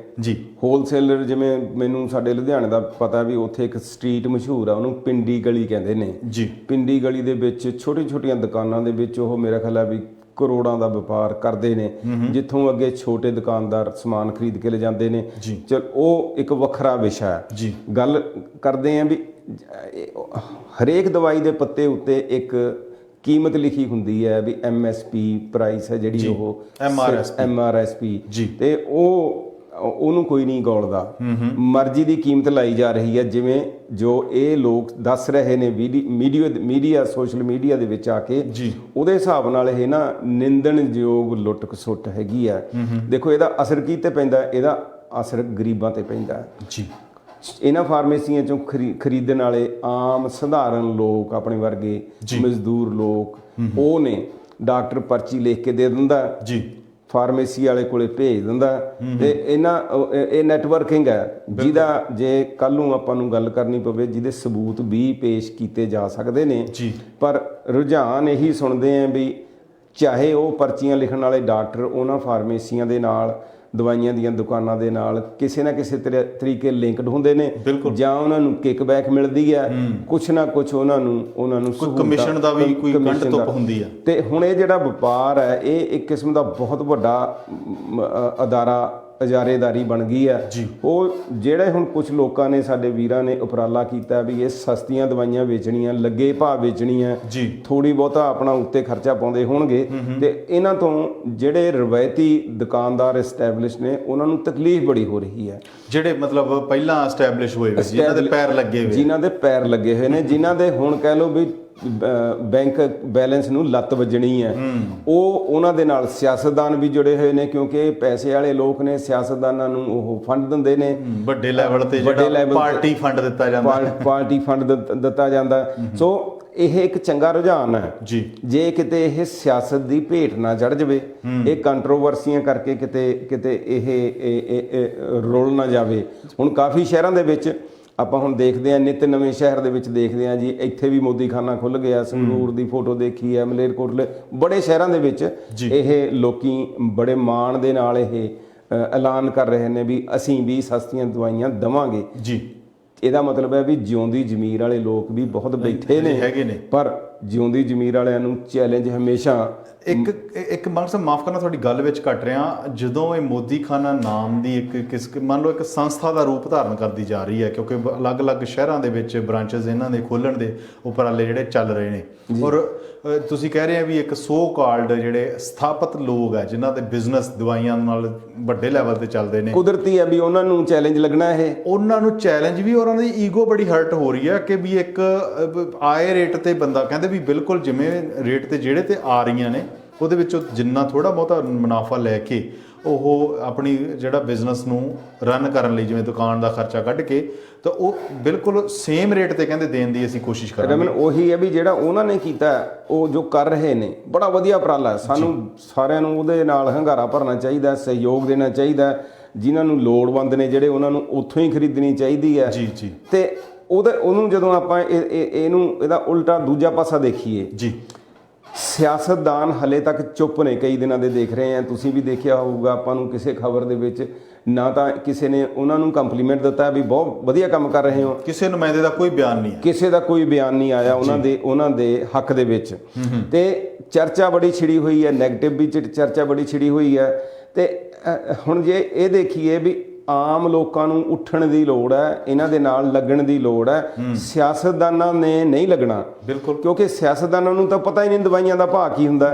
Speaker 2: ਹੋਲਸੇਲਰ, ਜਿਵੇਂ ਮੈਨੂੰ ਸਾਡੇ ਲੁਧਿਆਣੇ ਦਾ ਪਤਾ ਵੀ ਉੱਥੇ ਇੱਕ ਸਟਰੀਟ ਮਸ਼ਹੂਰ ਆ, ਉਹਨੂੰ ਪਿੰਡੀ ਗਲੀ ਕਹਿੰਦੇ ਨੇ। ਪਿੰਡੀ ਗਲੀ ਦੇ ਵਿੱਚ ਛੋਟੀਆਂ ਦੁਕਾਨਾਂ ਦੇ ਵਿੱਚ ਉਹ ਮੇਰਾ ਖਿਆਲ ਆ ਵੀ ਕਰੋੜਾਂ ਦਾ ਵਪਾਰ ਕਰਦੇ ਨੇ, ਜਿੱਥੋਂ ਅੱਗੇ ਛੋਟੇ ਦੁਕਾਨਦਾਰ ਸਮਾਨ ਖਰੀਦ ਕੇ ਲੈ ਜਾਂਦੇ ਨੇ। ਚਲ ਉਹ ਇੱਕ ਵੱਖਰਾ ਵਿਸ਼ਾ ਹੈ। ਗੱਲ ਕਰਦੇ ਆਂ ਵੀ ਹਰੇਕ ਦਵਾਈ ਦੇ ਪੱਤੇ ਉੱਤੇ ਇੱਕ ਕੀਮਤ ਲਿਖੀ ਹੁੰਦੀ ਹੈ ਵੀ MSP ਪ੍ਰਾਈਸ ਹੈ ਜਿਹੜੀ, ਉਹ MRSP, ਤੇ ਉਹਨੂੰ ਕੋਈ ਨਹੀਂ ਗੌਲਦਾ। ਮਰਜ਼ੀ ਦੀ ਕੀਮਤ ਲਾਈ ਜਾ ਰਹੀ ਹੈ, ਜਿਵੇਂ ਜੋ ਇਹ ਲੋਕ ਦੱਸ ਰਹੇ ਨੇ ਮੀਡੀਆ ਸੋਸ਼ਲ ਮੀਡੀਆ ਦੇ ਵਿੱਚ ਆ ਕੇ, ਉਹਦੇ ਹਿਸਾਬ ਨਾਲ ਇਹ ਨਾ ਨਿੰਦਣਯੋਗ ਲੁੱਟ ਖਸੁੱਟ ਹੈਗੀ ਆ। ਦੇਖੋ, ਇਹਦਾ ਅਸਰ ਕੀ ਤੇ ਪੈਂਦਾ? ਇਹਦਾ ਅਸਰ ਗਰੀਬਾਂ ਤੇ ਪੈਂਦਾ। ਇਹਨਾਂ ਫਾਰਮੇਸੀਆਂ ਚੋਂ ਖਰੀਦਣ ਵਾਲੇ ਆਮ ਸਧਾਰਨ ਲੋਕ, ਆਪਣੇ ਵਰਗੇ ਮਜ਼ਦੂਰ ਲੋਕ, ਉਹ ਨੇ ਡਾਕਟਰ ਪਰਚੀ ਲਿਖ ਕੇ ਦੇ ਦਿੰਦਾ ਫਾਰਮੇਸੀ ਵਾਲੇ ਕੋਲੇ ਭੇਜ ਦਿੰਦਾ ਤੇ ਇਹ ਨੈਟਵਰਕਿੰਗ ਹੈ ਜਿਹਦਾ ਜੇ ਕੱਲ ਨੂੰ ਆਪਾਂ ਨੂੰ ਗੱਲ ਕਰਨੀ ਪਵੇ ਜਿਹਦੇ ਸਬੂਤ ਵੀ ਪੇਸ਼ ਕੀਤੇ ਜਾ ਸਕਦੇ ਨੇ। ਪਰ ਰੁਝਾਨ ਇਹੀ ਸੁਣਦੇ ਆ ਵੀ ਚਾਹੇ ਉਹ ਪਰਚੀਆਂ ਲਿਖਣ ਵਾਲੇ ਡਾਕਟਰ ਉਹਨਾਂ ਫਾਰਮੇਸੀਆਂ ਦੇ ਨਾਲ ਦਵਾਈਆਂ ਦੀਆਂ ਦੁਕਾਨਾਂ ਦੇ ਨਾਲ ਕਿਸੇ ਨਾ ਕਿਸੇ ਤਰੀਕੇ ਲਿੰਕਡ ਹੁੰਦੇ ਨੇ ਜਾਂ ਉਹਨਾਂ ਨੂੰ ਕਿਕਬੈਕ ਮਿਲਦੀ ਹੈ, ਕੁਛ ਨਾ ਕੁਛ ਉਹਨਾਂ ਨੂੰ
Speaker 1: ਕਮਿਸ਼ਨ ਦਾ ਵੀ ਕੋਈ ਗੰਢ ਤੁੱਪ ਹੁੰਦੀ ਆ।
Speaker 2: ਤੇ ਹੁਣ ਇਹ ਜਿਹੜਾ ਵਪਾਰ ਹੈ ਇਹ ਇੱਕ ਕਿਸਮ ਦਾ ਬਹੁਤ ਵੱਡਾ ਅਦਾਰਾ ਇਜਾਰੇਦਾਰੀ ਬਣ ਗਈ ਹੈ। ਉਹ ਜਿਹੜੇ ਹੁਣ ਕੁਝ ਲੋਕਾਂ ਨੇ ਸਾਡੇ ਵੀਰਾਂ ਨੇ ਉਪਰਾਲਾ ਕੀਤਾ ਵੀ ਇਹ ਸਸਤੀਆਂ ਦਵਾਈਆਂ ਵੇਚਣੀਆਂ, ਲੱਗੇ ਭਾਅ ਵੇਚਣੀਆਂ, ਥੋੜੀ ਬਹੁਤਾ ਆਪਣਾ ਉੱਤੇ ਖਰਚਾ ਪਾਉਂਦੇ ਹੋਣਗੇ ਤੇ ਇਹਨਾਂ ਤੋਂ ਜਿਹੜੇ ਰਵਾਇਤੀ ਦੁਕਾਨਦਾਰ ਐਸਟੈਬਲਿਸ਼ ਨੇ ਉਹਨਾਂ ਨੂੰ ਤਕਲੀਫ ਬੜੀ ਹੋ ਰਹੀ ਹੈ।
Speaker 1: ਜਿਹੜੇ ਮਤਲਬ ਪਹਿਲਾਂ ਐਸਟੈਬਲਿਸ਼ ਹੋਏ ਹੋਏ ਜਿਨ੍ਹਾਂ ਦੇ ਪੈਰ ਲੱਗੇ ਹੋਏ,
Speaker 2: ਜਿਨ੍ਹਾਂ ਦੇ ਪੈਰ ਲੱਗੇ ਹੋਏ ਨੇ, ਜਿਨ੍ਹਾਂ ਦੇ ਹੁਣ ਕਹਿ ਲਓ ਵੀ ਬੈਂਕ ਬੈਲੈਂਸ ਨੂੰ ਲੱਤ ਵੱਜਣੀ ਹੈ, ਉਹਨਾਂ ਦੇ ਨਾਲ ਸਿਆਸਤਦਾਨ ਵੀ ਜੁੜੇ ਹੋਏ ਨੇ ਕਿਉਂਕਿ ਪੈਸੇ ਵਾਲੇ ਲੋਕ ਨੇ, ਸਿਆਸਤਦਾਨਾਂ ਨੂੰ ਉਹ ਫੰਡ ਦਿੰਦੇ ਨੇ,
Speaker 1: ਵੱਡੇ ਲੈਵਲ ਤੇ ਜਿਹੜਾ ਪਾਰਟੀ ਫੰਡ ਦਿੱਤਾ ਜਾਂਦਾ,
Speaker 2: ਪਾਰਟੀ ਫੰਡ ਦਿੱਤਾ ਜਾਂਦਾ। ਸੋ ਇਹ ਇੱਕ ਚੰਗਾ ਰੁਝਾਨ ਹੈ ਜੇ ਕਿਤੇ ਇਹ ਸਿਆਸਤ ਦੀ ਭੇਟ ਨਾ ਚੜ ਜਾਵੇ, ਇਹ ਕੰਟਰੋਵਰਸੀਆਂ ਕਰਕੇ ਕਿਤੇ ਇਹ ਰੁਲ ਨਾ ਜਾਵੇ। ਹੁਣ ਕਾਫੀ ਸ਼ਹਿਰਾਂ ਦੇ ਵਿੱਚ ਆਪਾਂ ਹੁਣ ਦੇਖਦੇ ਹਾਂ, ਨਿੱਤ ਨਵੇਂ ਸ਼ਹਿਰ ਦੇ ਵਿੱਚ ਦੇਖਦੇ ਹਾਂ ਜੀ, ਇੱਥੇ ਵੀ ਮੋਦੀਖਾਨਾ ਖੁੱਲ੍ਹ ਗਿਆ, ਸੰਗਰੂਰ ਦੀ ਫੋਟੋ ਦੇਖੀ ਹੈ, ਮਲੇਰਕੋਟਲੇ, ਬੜੇ ਸ਼ਹਿਰਾਂ ਦੇ ਵਿੱਚ ਇਹ ਲੋਕੀ ਬੜੇ ਮਾਣ ਦੇ ਨਾਲ ਇਹ ਐਲਾਨ ਕਰ ਰਹੇ ਨੇ ਵੀ ਅਸੀਂ ਵੀ ਸਸਤੀਆਂ ਦਵਾਈਆਂ ਦੇਵਾਂਗੇ। ਇਹਦਾ ਮਤਲਬ ਹੈ ਵੀ ਜਿਉਂਦੀ ਜ਼ਮੀਰ ਵਾਲੇ ਲੋਕ ਵੀ ਬਹੁਤ ਬੈਠੇ ਨੇ ਹੈਗੇ ਨੇ, ਪਰ ਜਿਉਂਦੀ ਜ਼ਮੀਰ ਵਾਲਿਆਂ ਨੂੰ ਚੈਲੰਜ ਹਮੇਸ਼ਾ
Speaker 1: ਇੱਕ ਮਾਫ ਕਰਨਾ ਤੁਹਾਡੀ ਗੱਲ ਵਿੱਚ ਕੱਟ ਰਿਹਾ, ਜਦੋਂ ਇਹ ਮੋਦੀਖਾਨਾ ਨਾਮ ਦੀ ਮੰਨ ਲਓ ਇੱਕ ਸੰਸਥਾ ਦਾ ਰੂਪ ਧਾਰਨ ਕਰਦੀ ਜਾ ਰਹੀ ਹੈ ਕਿਉਂਕਿ ਅਲੱਗ-ਅਲੱਗ ਸ਼ਹਿਰਾਂ ਦੇ ਵਿੱਚ ਬ੍ਰਾਂਚਸ ਇਹਨਾਂ ਦੇ ਖੋਲ੍ਹਣ ਦੇ ਉਪਰਾਲੇ ਜਿਹੜੇ ਚੱਲ ਰਹੇ ਨੇ, ਔਰ ਤੁਸੀਂ ਕਹਿ ਰਹੇ ਆ ਵੀ ਇੱਕ ਸੋ ਕਾਲਡ ਜਿਹੜੇ ਸਥਾਪਿਤ ਲੋਕ ਹੈ ਜਿਨ੍ਹਾਂ ਦੇ ਬਿਜ਼ਨਸ ਦਵਾਈਆਂ ਨਾਲ ਵੱਡੇ ਲੈਵਲ ਤੇ ਚੱਲਦੇ ਨੇ, ਕੁਦਰਤੀ
Speaker 2: ਹੈ ਵੀ ਉਹਨਾਂ ਨੂੰ ਚੈਲੰਜ ਲੱਗਣਾ, ਇਹ
Speaker 1: ਉਹਨਾਂ ਨੂੰ ਚੈਲੰਜ ਵੀ, ਉਹਨਾਂ ਦੀ ਈਗੋ ਬੜੀ ਹਰਟ ਹੋ ਰਹੀ ਹੈ ਕਿ ਵੀ ਇੱਕ ਆਏ ਰੇਟ ਤੇ ਬੰਦਾ ਕਹਿੰਦੇ ਵੀ ਬਿਲਕੁਲ ਜਿਵੇਂ ਰੇਟ ਤੇ ਜਿਹੜੇ ਤੇ ਆ ਰਹੀਆਂ ਨੇ ਉਹਦੇ ਵਿੱਚੋਂ ਜਿੰਨਾ ਥੋੜਾ ਬਹੁਤਾ ਮੁਨਾਫਾ ਲੈ ਕੇ ਉਹ ਆਪਣੀ ਜਿਹੜਾ ਬਿਜ਼ਨਸ ਨੂੰ ਰਨ ਕਰਨ ਲਈ ਜਿਵੇਂ ਦੁਕਾਨ ਦਾ ਖਰਚਾ ਕੱਢ ਕੇ ਤਾਂ ਉਹ ਬਿਲਕੁਲ ਸੇਮ ਰੇਟ ਤੇ ਕਹਿੰਦੇ ਦੇਣ ਦੀ ਅਸੀਂ ਕੋਸ਼ਿਸ਼ ਕਰਾਂਗੇ।
Speaker 2: ਉਹੀ ਹੈ ਵੀ ਜਿਹੜਾ ਉਹਨਾਂ ਨੇ ਕੀਤਾ ਉਹ ਜੋ ਕਰ ਰਹੇ ਨੇ ਬੜਾ ਵਧੀਆ ਉਪਰਾਲਾ, ਸਾਨੂੰ ਸਾਰਿਆਂ ਨੂੰ ਉਹਦੇ ਨਾਲ ਹੰਗਾਰਾ ਭਰਨਾ ਚਾਹੀਦਾ, ਸਹਿਯੋਗ ਦੇਣਾ ਚਾਹੀਦਾ। ਜਿਨ੍ਹਾਂ ਨੂੰ ਲੋੜਵੰਦ ਨੇ ਜਿਹੜੇ ਉਹਨਾਂ ਨੂੰ ਉੱਥੋਂ ਹੀ ਖਰੀਦਣੀ ਚਾਹੀਦੀ ਹੈ। ਤੇ ਉਹਨੂੰ ਜਦੋਂ ਆਪਾਂ ਇਹਦਾ ਉਲਟਾ ਦੂਜਾ ਪਾਸਾ ਦੇਖੀਏ, ਸਿਆਸਤਦਾਨ ਹਲੇ ਤੱਕ ਚੁੱਪ ਨੇ, ਕਈ ਦਿਨਾਂ ਦੇ ਦੇਖ ਰਹੇ ਆ, ਤੁਸੀਂ ਵੀ ਦੇਖਿਆ ਹੋਊਗਾ, ਆਪਾਂ ਨੂੰ ਕਿਸੇ ਖਬਰ ਦੇ ਵਿੱਚ ਨਾ ਤਾਂ ਕਿਸੇ ਨੇ ਉਹਨਾਂ ਨੂੰ ਕੰਪਲੀਮੈਂਟ ਦਿੱਤਾ ਵੀ ਬਹੁਤ ਵਧੀਆ ਕੰਮ ਕਰ ਰਹੇ ਹੋ,
Speaker 1: ਕਿਸੇ ਨੁਮਾਇੰਦੇ ਦਾ ਕੋਈ ਬਿਆਨ ਨਹੀਂ,
Speaker 2: ਕਿਸੇ ਦਾ ਕੋਈ ਬਿਆਨ ਨਹੀਂ ਆਇਆ ਉਹਨਾਂ ਦੇ ਹੱਕ ਦੇ ਵਿੱਚ। ਤੇ ਚਰਚਾ ਬੜੀ ਛਿੜੀ ਹੋਈ ਹੈ, ਨੈਗੇਟਿਵ ਵੀ ਚਰਚਾ ਬੜੀ ਛਿੜੀ ਹੋਈ ਹੈ। ਤੇ ਹੁਣ ਜੇ ਇਹ ਦੇਖੀਏ ਵੀ ਆਮ ਲੋਕਾਂ ਨੂੰ ਉੱਠਣ ਦੀ ਲੋੜ ਹੈ, ਇਹਨਾਂ ਦੇ ਨਾਲ ਲੱਗਣ ਦੀ ਲੋੜ ਹੈ, ਸਿਆਸਤਦਾਨਾਂ ਨੇ ਨਹੀਂ ਲੱਗਣਾ ਬਿਲਕੁਲ, ਕਿਉਂਕਿ ਸਿਆਸਤਦਾਨਾਂ ਨੂੰ ਤਾਂ ਪਤਾ ਹੀ ਨਹੀਂ ਦਵਾਈਆਂ ਦਾ ਭਾਅ ਕੀ ਹੁੰਦਾ।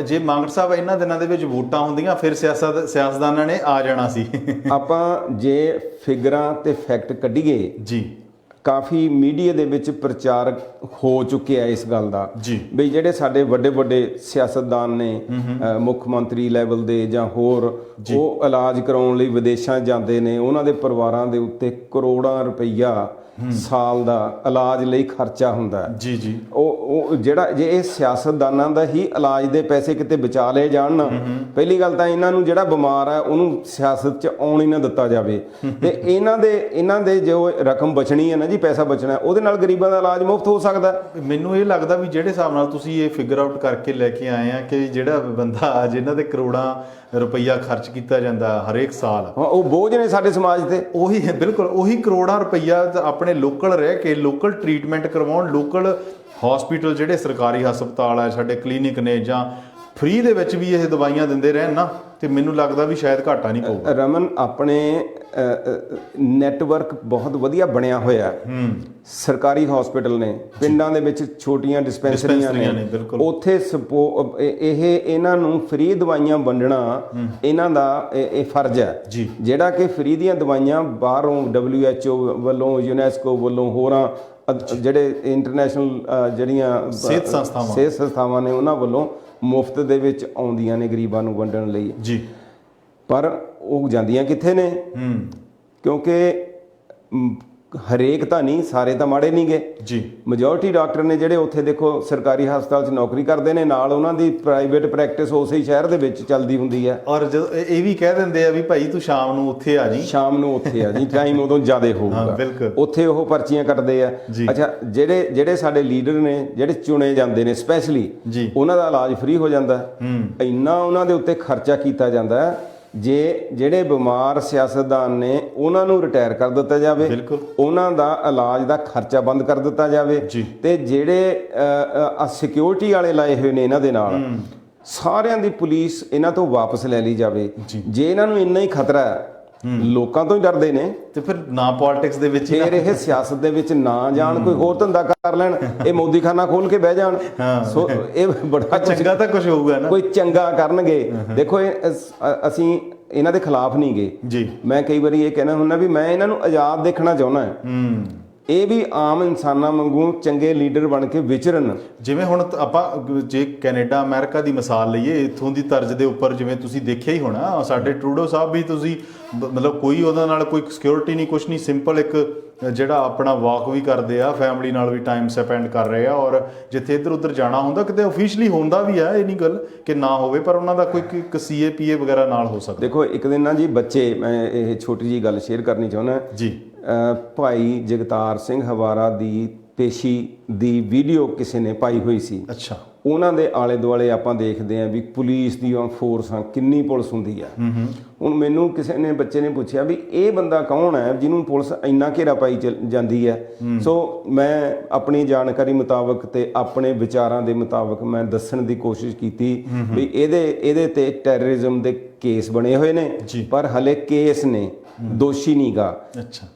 Speaker 1: ਜੇ ਮਾਂਗੜ ਸਾਹਿਬ ਇਹਨਾਂ ਦਿਨਾਂ ਦੇ ਵਿੱਚ ਵੋਟਾਂ ਹੁੰਦੀਆਂ ਫਿਰ ਸਿਆਸਤਦਾਨਾਂ ਨੇ ਆ ਜਾਣਾ ਸੀ।
Speaker 2: ਆਪਾਂ ਜੇ ਫਿਗਰਾਂ ਤੇ ਫੈਕਟ ਕੱਢੀਏ ਕਾਫੀ ਮੀਡੀਆ ਦੇ ਵਿੱਚ ਪ੍ਰਚਾਰ ਹੋ ਚੁੱਕਿਆ ਇਸ ਗੱਲ ਦਾ ਵੀ ਜਿਹੜੇ ਸਾਡੇ ਵੱਡੇ ਵੱਡੇ ਸਿਆਸਤਦਾਨ ਨੇ, ਮੁੱਖ ਮੰਤਰੀ ਲੈਵਲ ਦੇ ਜਾਂ ਹੋਰ, ਉਹ ਇਲਾਜ ਕਰਾਉਣ ਲਈ ਵਿਦੇਸ਼ਾਂ ਜਾਂਦੇ ਨੇ, ਉਹਨਾਂ ਦੇ ਪਰਿਵਾਰਾਂ ਦੇ ਉੱਤੇ ਕਰੋੜਾਂ ਰੁਪਈਆ ਸਾਲ ਦਾ ਇਲਾਜ ਲਈ ਖਰਚਾ ਹੁੰਦਾ। ਉਹ ਜਿਹੜਾ ਜੇ ਇਹ ਸਿਆਸਤਦਾਨਾਂ ਦਾ ਹੀ ਇਲਾਜ ਦੇ ਪੈਸੇ ਕਿਤੇ ਬਚਾ ਲਏ ਜਾਣ, ਪਹਿਲੀ ਗੱਲ ਤਾਂ ਇਹਨਾਂ ਨੂੰ ਜਿਹੜਾ ਬਿਮਾਰ ਹੈ ਉਹਨੂੰ ਸਿਆਸਤ 'ਚ ਆਉਣ ਹੀ ਨਾ ਦਿੱਤਾ ਜਾਵੇ। ਤੇ ਇਹਨਾਂ ਦੇ ਜੋ ਰਕਮ ਬਚਣੀ ਹੈ ਨਾ ਜੀ, ਪੈਸਾ ਬਚਣਾ, ਉਹਦੇ ਨਾਲ ਗਰੀਬਾਂ ਦਾ ਇਲਾਜ ਮੁਫਤ ਹੋ ਸਕਦਾ।
Speaker 1: ਮੈਨੂੰ ਇਹ ਲੱਗਦਾ ਵੀ ਜਿਹੜੇ ਹਿਸਾਬ ਨਾਲ ਤੁਸੀਂ ਇਹ ਫਿਗਰ ਆਊਟ ਕਰਕੇ ਲੈ ਕੇ ਆਏ ਆ ਕਿ ਜਿਹੜਾ ਬੰਦਾ ਜਿਨ੍ਹਾਂ ਦੇ ਕਰੋੜਾਂ ਰੁਪਈਆ ਖਰਚ ਕੀਤਾ ਜਾਂਦਾ ਹਰੇਕ ਸਾਲ,
Speaker 2: ਉਹ ਬੋਝ ਨੇ ਸਾਡੇ ਸਮਾਜ ਤੇ।
Speaker 1: ਉਹੀ ਹੈ ਬਿਲਕੁਲ, ਉਹੀ ਕਰੋੜਾਂ ਰੁਪਈਆ ਆਪਣੇ ਲੋਕਲ ਰਹਿ ਕੇ ਲੋਕਲ ਟਰੀਟਮੈਂਟ ਕਰਵਾਉਣ, ਲੋਕਲ ਹਸਪੀਟਲ ਜਿਹੜੇ ਸਰਕਾਰੀ ਹਸਪਤਾਲ ਆ, ਸਾਡੇ ਕਲੀਨਿਕ ਨੇ, ਜਾਂ ਫ੍ਰੀ ਦੇ ਵਿੱਚ ਵੀ ਇਹ ਦਵਾਈਆਂ ਦਿੰਦੇ ਰਹਿਣ ਨਾ, ਤੇ ਮੈਨੂੰ ਲੱਗਦਾ ਵੀ ਸ਼ਾਇਦ ਘਾਟਾ ਨਹੀਂ ਪਊਗਾ।
Speaker 2: ਰਮਨ, ਆਪਣੇ ਨੈਟਵਰਕ ਬਹੁਤ ਵਧੀਆ ਬਣਿਆ ਹੋਇਆ, ਸਰਕਾਰੀ ਹਸਪੀਟਲ ਨੇ, ਪਿੰਡਾਂ ਦੇ ਵਿੱਚ ਛੋਟੀਆਂ ਡਿਸਪੈਂਸਰੀਆਂ ਨੇ, ਉੱਥੇ ਇਹਨਾਂ ਨੂੰ ਫ੍ਰੀ ਦਵਾਈਆਂ ਵੰਡਣਾ ਇਹਨਾਂ ਦਾ ਇਹ ਫਰਜ਼ ਹੈ। ਜਿਹੜਾ ਕਿ ਫ੍ਰੀ ਦੀਆਂ ਦਵਾਈਆਂ ਬਾਹਰੋਂ WHO ਵੱਲੋਂ, ਯੂਨੈਸਕੋ ਵੱਲੋਂ, ਹੋਰਾਂ ਜਿਹੜੇ ਇੰਟਰਨੈਸ਼ਨਲ ਜਿਹੜੀਆਂ ਸਿਹਤ ਸੰਸਥਾਵਾਂ ਨੇ ਉਹਨਾਂ ਵੱਲੋਂ ਮੁਫਤ ਦੇ ਵਿੱਚ ਆਉਂਦੀਆਂ ਨੇ ਗਰੀਬਾਂ ਨੂੰ ਵੰਡਣ ਲਈ। ਪਰ ਉਹ ਜਾਂਦੀਆਂ ਕਿੱਥੇ ਨੇ? ਕਿਉਂਕਿ ਹਰੇਕ ਤਾਂ ਨਹੀਂ, ਸਾਰੇ ਤਾਂ ਮਾੜੇ ਨਹੀਂ ਗੇ
Speaker 1: ਜੀ।
Speaker 2: ਮੈਜੋਰਟੀ ਡਾਕਟਰ ਨੇ ਜਿਹੜੇ ਉੱਥੇ ਦੇਖੋ ਸਰਕਾਰੀ ਹਸਪਤਾਲ 'ਚ ਨੌਕਰੀ ਕਰਦੇ ਨੇ, ਨਾਲ ਉਹਨਾਂ ਦੀ ਪ੍ਰਾਈਵੇਟ ਪ੍ਰੈਕਟਿਸ ਉਸੇ ਹੀ ਸ਼ਹਿਰ ਦੇ ਵਿੱਚ ਚੱਲਦੀ ਹੁੰਦੀ ਹੈ।
Speaker 1: ਔਰ ਇਹ ਵੀ ਕਹਿ ਦਿੰਦੇ ਆ ਵੀ ਭਾਈ ਤੂੰ ਸ਼ਾਮ ਨੂੰ ਉੱਥੇ ਆ ਜੀ,
Speaker 2: ਸ਼ਾਮ ਨੂੰ ਉੱਥੇ ਆ ਜੀ, ਟਾਈਮ ਉਦੋਂ ਜ਼ਿਆਦਾ ਹੋਊਗਾ,
Speaker 1: ਬਿਲਕੁਲ।
Speaker 2: ਉੱਥੇ ਉਹ ਪਰਚੀਆਂ ਕੱਟਦੇ ਆ। ਅੱਛਾ, ਜਿਹੜੇ ਸਾਡੇ ਲੀਡਰ ਨੇ, ਜਿਹੜੇ ਚੁਣੇ ਜਾਂਦੇ ਨੇ ਸਪੈਸ਼ਲੀ, ਉਹਨਾਂ ਦਾ ਇਲਾਜ ਫ੍ਰੀ ਹੋ ਜਾਂਦਾ। ਇੰਨਾ ਉਹਨਾਂ ਦੇ ਉੱਤੇ ਖਰਚਾ ਕੀਤਾ ਜਾਂਦਾ ਹੈ। ਜੇ ਜਿਹੜੇ ਬਿਮਾਰ ਸਿਆਸਤਦਾਨ ਨੇ ਉਹਨਾਂ ਨੂੰ ਰਿਟਾਇਰ ਕਰ ਦਿੱਤਾ ਜਾਵੇ, ਉਹਨਾਂ ਦਾ ਇਲਾਜ ਦਾ ਖਰਚਾ ਬੰਦ ਕਰ ਦਿੱਤਾ ਜਾਵੇ, ਤੇ ਜਿਹੜੇ ਸਿਕਿਉਰਿਟੀ ਵਾਲੇ ਲਾਏ ਹੋਏ ਨੇ ਇਹਨਾਂ ਦੇ ਨਾਲ, ਸਾਰਿਆਂ ਦੀ ਪੁਲਿਸ ਇਹਨਾਂ ਤੋਂ ਵਾਪਸ ਲੈ ਲਈ ਜਾਵੇ। ਜੇ ਇਹਨਾਂ ਨੂੰ ਇੰਨਾ ਹੀ ਖਤਰਾ ਹੈ, ਲੋਕਾਂ ਤੋਂ ਹੀ ਡਰਦੇ ਨੇ, ਤੇ
Speaker 1: ਫਿਰ ਨਾ ਪੋਲਿਟਿਕਸ ਦੇ ਵਿੱਚ,
Speaker 2: ਫਿਰ ਇਹ ਸਿਆਸਤ ਦੇ ਵਿੱਚ ਨਾ ਜਾਣ, ਕੋਈ ਹੋਰ ਧੰਦਾ ਕਰ ਲੈਣ, ਇਹ ਮੋਦੀਖਾਨਾ ਖੋਲ ਕੇ ਬਹਿ ਜਾਣ। ਸੋ ਇਹ ਬੜਾ
Speaker 1: ਚੰਗਾ ਤਾਂ ਕੁਝ ਹੋਊਗਾ ਨਾ,
Speaker 2: ਕੋਈ ਚੰਗਾ ਕਰਨਗੇ। ਦੇਖੋ ਅਸੀਂ ਇਹਨਾਂ ਦੇ ਖਿਲਾਫ ਨਹੀਂ ਗਏ ਜੀ। ਮੈਂ ਕਈ ਵਾਰੀ ਇਹ ਕਹਿਣਾ ਹੁੰਦਾ ਵੀ ਮੈਂ ਇਹਨਾਂ ਨੂੰ ਆਜ਼ਾਦ ਦੇਖਣਾ ਚਾਹੁੰਦਾ। ਇਹ ਵੀ ਆਮ ਇਨਸਾਨਾਂ ਵਾਂਗੂ ਚੰਗੇ ਲੀਡਰ ਬਣ ਕੇ ਵਿਚਰਨ।
Speaker 1: ਜਿਵੇਂ ਹੁਣ ਆਪਾਂ ਜੇ ਕੈਨੇਡਾ ਅਮਰੀਕਾ ਦੀ ਮਿਸਾਲ ਲਈਏ, ਇੱਥੋਂ ਦੀ ਤਰਜ਼ ਦੇ ਉੱਪਰ ਜਿਵੇਂ ਤੁਸੀਂ ਦੇਖਿਆ ਹੀ ਹੋਣਾ, ਸਾਡੇ ਟਰੂਡੋ ਸਾਹਿਬ ਵੀ, ਤੁਸੀਂ ਮਤਲਬ ਕੋਈ ਉਹਦੇ ਨਾਲ ਕੋਈ ਸਿਕਿਉਰਿਟੀ ਨਹੀਂ, ਕੁਛ ਨਹੀਂ, ਸਿੰਪਲ ਇੱਕ ਜਿਹੜਾ ਆਪਣਾ ਵਾਕ ਵੀ ਕਰਦੇ ਆ, ਫੈਮਿਲੀ ਨਾਲ ਵੀ ਟਾਈਮ ਸਪੈਂਡ ਕਰ ਰਹੇ ਆ, ਔਰ ਜਿੱਥੇ ਇੱਧਰ ਉੱਧਰ ਜਾਣਾ ਹੁੰਦਾ, ਕਿਤੇ ਓਫੀਸ਼ਲੀ ਹੁੰਦਾ ਵੀ ਆ, ਇਹ ਨਹੀਂ ਗੱਲ ਕਿ ਨਾ ਹੋਵੇ, ਪਰ ਉਹਨਾਂ ਦਾ ਕੋਈ CAPA ਵਗੈਰਾ ਨਾਲ ਹੋ ਸਕਦਾ।
Speaker 2: ਦੇਖੋ ਇੱਕ ਦਿਨ ਨਾ ਜੀ ਬੱਚੇ, ਮੈਂ ਇਹ ਛੋਟੀ ਜਿਹੀ ਗੱਲ ਸ਼ੇਅਰ ਕਰਨੀ ਚਾਹੁੰਦਾ ਜੀ। ਭਾਈ ਜਗਤਾਰ ਸਿੰਘ ਹਵਾਰਾ ਦੀ ਪੇਸ਼ੀ ਦੀ ਵੀਡੀਓ ਕਿਸੇ ਨੇ ਪਾਈ ਹੋਈ ਸੀ।
Speaker 1: ਅੱਛਾ।
Speaker 2: ਉਹਨਾਂ ਦੇ ਆਲੇ ਦੁਆਲੇ ਆਪਾਂ ਦੇਖਦੇ ਆਂ ਵੀ ਪੁਲਿਸ ਦੀਆਂ ਫੋਰਸਾਂ, ਕਿੰਨੀ ਪੁਲਿਸ ਹੁੰਦੀ ਆ। ਹੁਣ ਮੈਨੂੰ ਕਿਸੇ ਨੇ, ਬੱਚੇ ਨੇ ਪੁੱਛਿਆ ਵੀ ਇਹ ਬੰਦਾ ਕੌਣ ਹੈ ਜਿਹਨੂੰ ਪੁਲਿਸ ਇੰਨਾ ਘੇਰਾ ਪਾਈ ਜਾਂਦੀ ਹੈ। ਸੋ ਮੈਂ ਆਪਣੀ ਜਾਣਕਾਰੀ ਮੁਤਾਬਕ ਤੇ ਆਪਣੇ ਵਿਚਾਰਾਂ ਦੇ ਮੁਤਾਬਕ ਮੈਂ ਦੱਸਣ ਦੀ ਕੋਸ਼ਿਸ਼ ਕੀਤੀ ਵੀ ਇਹਦੇ ਤੇ ਟੈਰਰਿਜ਼ਮ ਦੇ ਕੇਸ ਬਣੇ ਹੋਏ ਨੇ, ਪਰ ਹਲੇ ਕੇਸ ਨੇ, ਦੋਸ਼ੀ ਨਹੀਂਗਾ।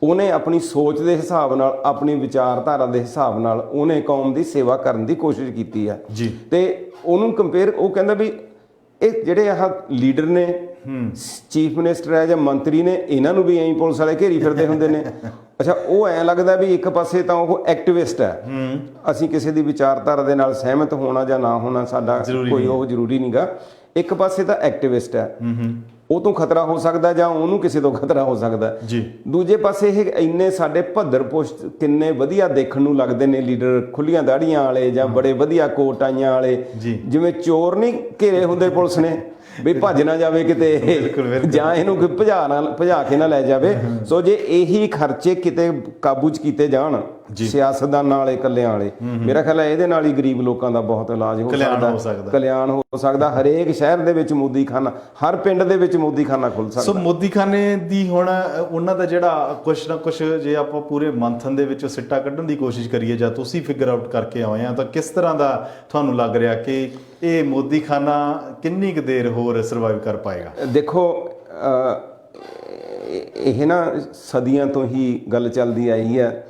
Speaker 2: ਉਹਨੇ ਆਪਣੀ ਸੋਚ ਦੇ ਹਿਸਾਬ ਨਾਲ, ਆਪਣੀ ਵਿਚਾਰਧਾਰਾ ਦੇ ਹਿਸਾਬ ਨਾਲ ਉਹਨੇ ਕੌਮ ਦੀ ਸੇਵਾ ਕਰਨ ਦੀ ਕੋਸ਼ਿਸ਼ ਕੀਤੀ ਆ। ਤੇ ਉਹਨੂੰ ਕੰਪੇਅਰ, ਉਹ ਕਹਿੰਦਾ ਵੀ ਇਹ ਜਿਹੜੇ ਆਹ ਲੀਡਰ ਨੇ, ਚੀਫ ਮਿਨਿਸਟਰ ਹੈ ਜਾਂ ਮੰਤਰੀ ਨੇ, ਇਹਨਾਂ ਨੂੰ ਵੀ ਐਂ ਪੁਲਿਸ ਵਾਲੇ ਘੇਰੀ ਫਿਰਦੇ ਹੁੰਦੇ ਨੇ। ਅੱਛਾ, ਉਹ ਐਂ ਲੱਗਦਾ ਵੀ ਇੱਕ ਪਾਸੇ ਤਾਂ ਉਹ ਐਕਟਿਵਿਸਟ ਹੈ, ਅਸੀਂ ਕਿਸੇ ਦੀ ਵਿਚਾਰਧਾਰਾ ਦੇ ਨਾਲ ਸਹਿਮਤ ਹੋਣਾ ਜਾਂ ਨਾ ਹੋਣਾ ਸਾਡਾ ਕੋਈ ਉਹ ਜ਼ਰੂਰੀ ਨਹੀਂਗਾ। ਇੱਕ ਪਾਸੇ ਤਾਂ ਐਕਟਿਵਿਸਟ ਹੈ, ਉਹ ਤੋਂ ਖਤਰਾ ਹੋ ਸਕਦਾ ਜਾਂ ਉਹਨੂੰ ਕਿਸੇ ਤੋਂ ਖਤਰਾ ਹੋ ਸਕਦਾ ਜੀ। ਦੂਜੇ ਪਾਸੇ ਇਹ ਇੰਨੇ ਸਾਡੇ ਭੱਦਰ ਪੁਸ਼ਤ, ਕਿੰਨੇ ਵਧੀਆ ਦੇਖਣ ਨੂੰ ਲੱਗਦੇ ਨੇ ਲੀਡਰ, ਖੁੱਲੀਆਂ ਦਾੜੀਆਂ ਵਾਲੇ ਜਾਂ ਬੜੇ ਵਧੀਆ ਕੋਟ ਆਈਆਂ ਵਾਲੇ, ਜਿਵੇਂ ਚੋਰ ਨਹੀਂ ਘੇਰੇ ਹੁੰਦੇ ਪੁਲਿਸ ਨੇ ਵੀ ਭੱਜ ਨਾ ਜਾਵੇ ਕਿਤੇ, ਜਾਂ ਇਹਨੂੰ ਭਜਾ ਕੇ ਨਾ ਲੈ ਜਾਵੇ। ਸੋ ਜੇ ਇਹੀ ਖਰਚੇ ਕਿਤੇ ਕਾਬੂ 'ਚ ਕੀਤੇ ਜਾਣ ਸਿਆਸਤਦਾਨਾਂ ਵਾਲੇ, ਕੱਲਿਆਂ ਵਾਲੇ, ਮੇਰਾ ਖਿਆਲ ਹੈ ਇਹਦੇ ਨਾਲ ਹੀ ਗਰੀਬ ਲੋਕਾਂ ਦਾ ਬਹੁਤ ਇਲਾਜ ਹੋ ਸਕਦਾ, ਕਲਿਆਣ ਹੋ ਸਕਦਾ। ਹਰੇਕ ਸ਼ਹਿਰ ਦੇ ਵਿੱਚ ਮੋਦੀਖਾਨਾ, ਹਰ ਪਿੰਡ ਦੇ ਵਿੱਚ ਮੋਦੀਖਾਨਾ ਖੁੱਲ ਸਕਦਾ।
Speaker 1: ਸੋ ਮੋਦੀਖਾਨੇ ਦੀ ਹੁਣ ਉਹਨਾਂ ਦਾ ਜਿਹੜਾ ਕੁਛ ਨਾ ਕੁਛ, ਜੇ ਆਪਾਂ ਪੂਰੇ ਮੰਥਨ ਦੇ ਵਿੱਚੋਂ ਸਿੱਟਾ ਕੱਢਣ ਦੀ ਕੋਸ਼ਿਸ਼ ਕਰੀਏ, ਜਾਂ ਤੁਸੀਂ ਫਿਗਰ ਆਊਟ ਕਰਕੇ ਆਏ ਆ, ਤਾਂ ਕਿਸ ਤਰ੍ਹਾਂ ਦਾ ਤੁਹਾਨੂੰ ਲੱਗ ਰਿਹਾ ਕਿ ਇਹ ਮੋਦੀਖਾਨਾ ਕਿੰਨੀ ਕੁ ਦੇਰ ਹੋਰ ਸਰਵਾਈਵ ਕਰ ਪਾਏਗਾ?
Speaker 2: ਦੇਖੋ, ਇਹ ਨਾ ਸਦੀਆਂ ਤੋਂ ਹੀ ਗੱਲ ਚੱਲਦੀ ਆਈ ਹੈ।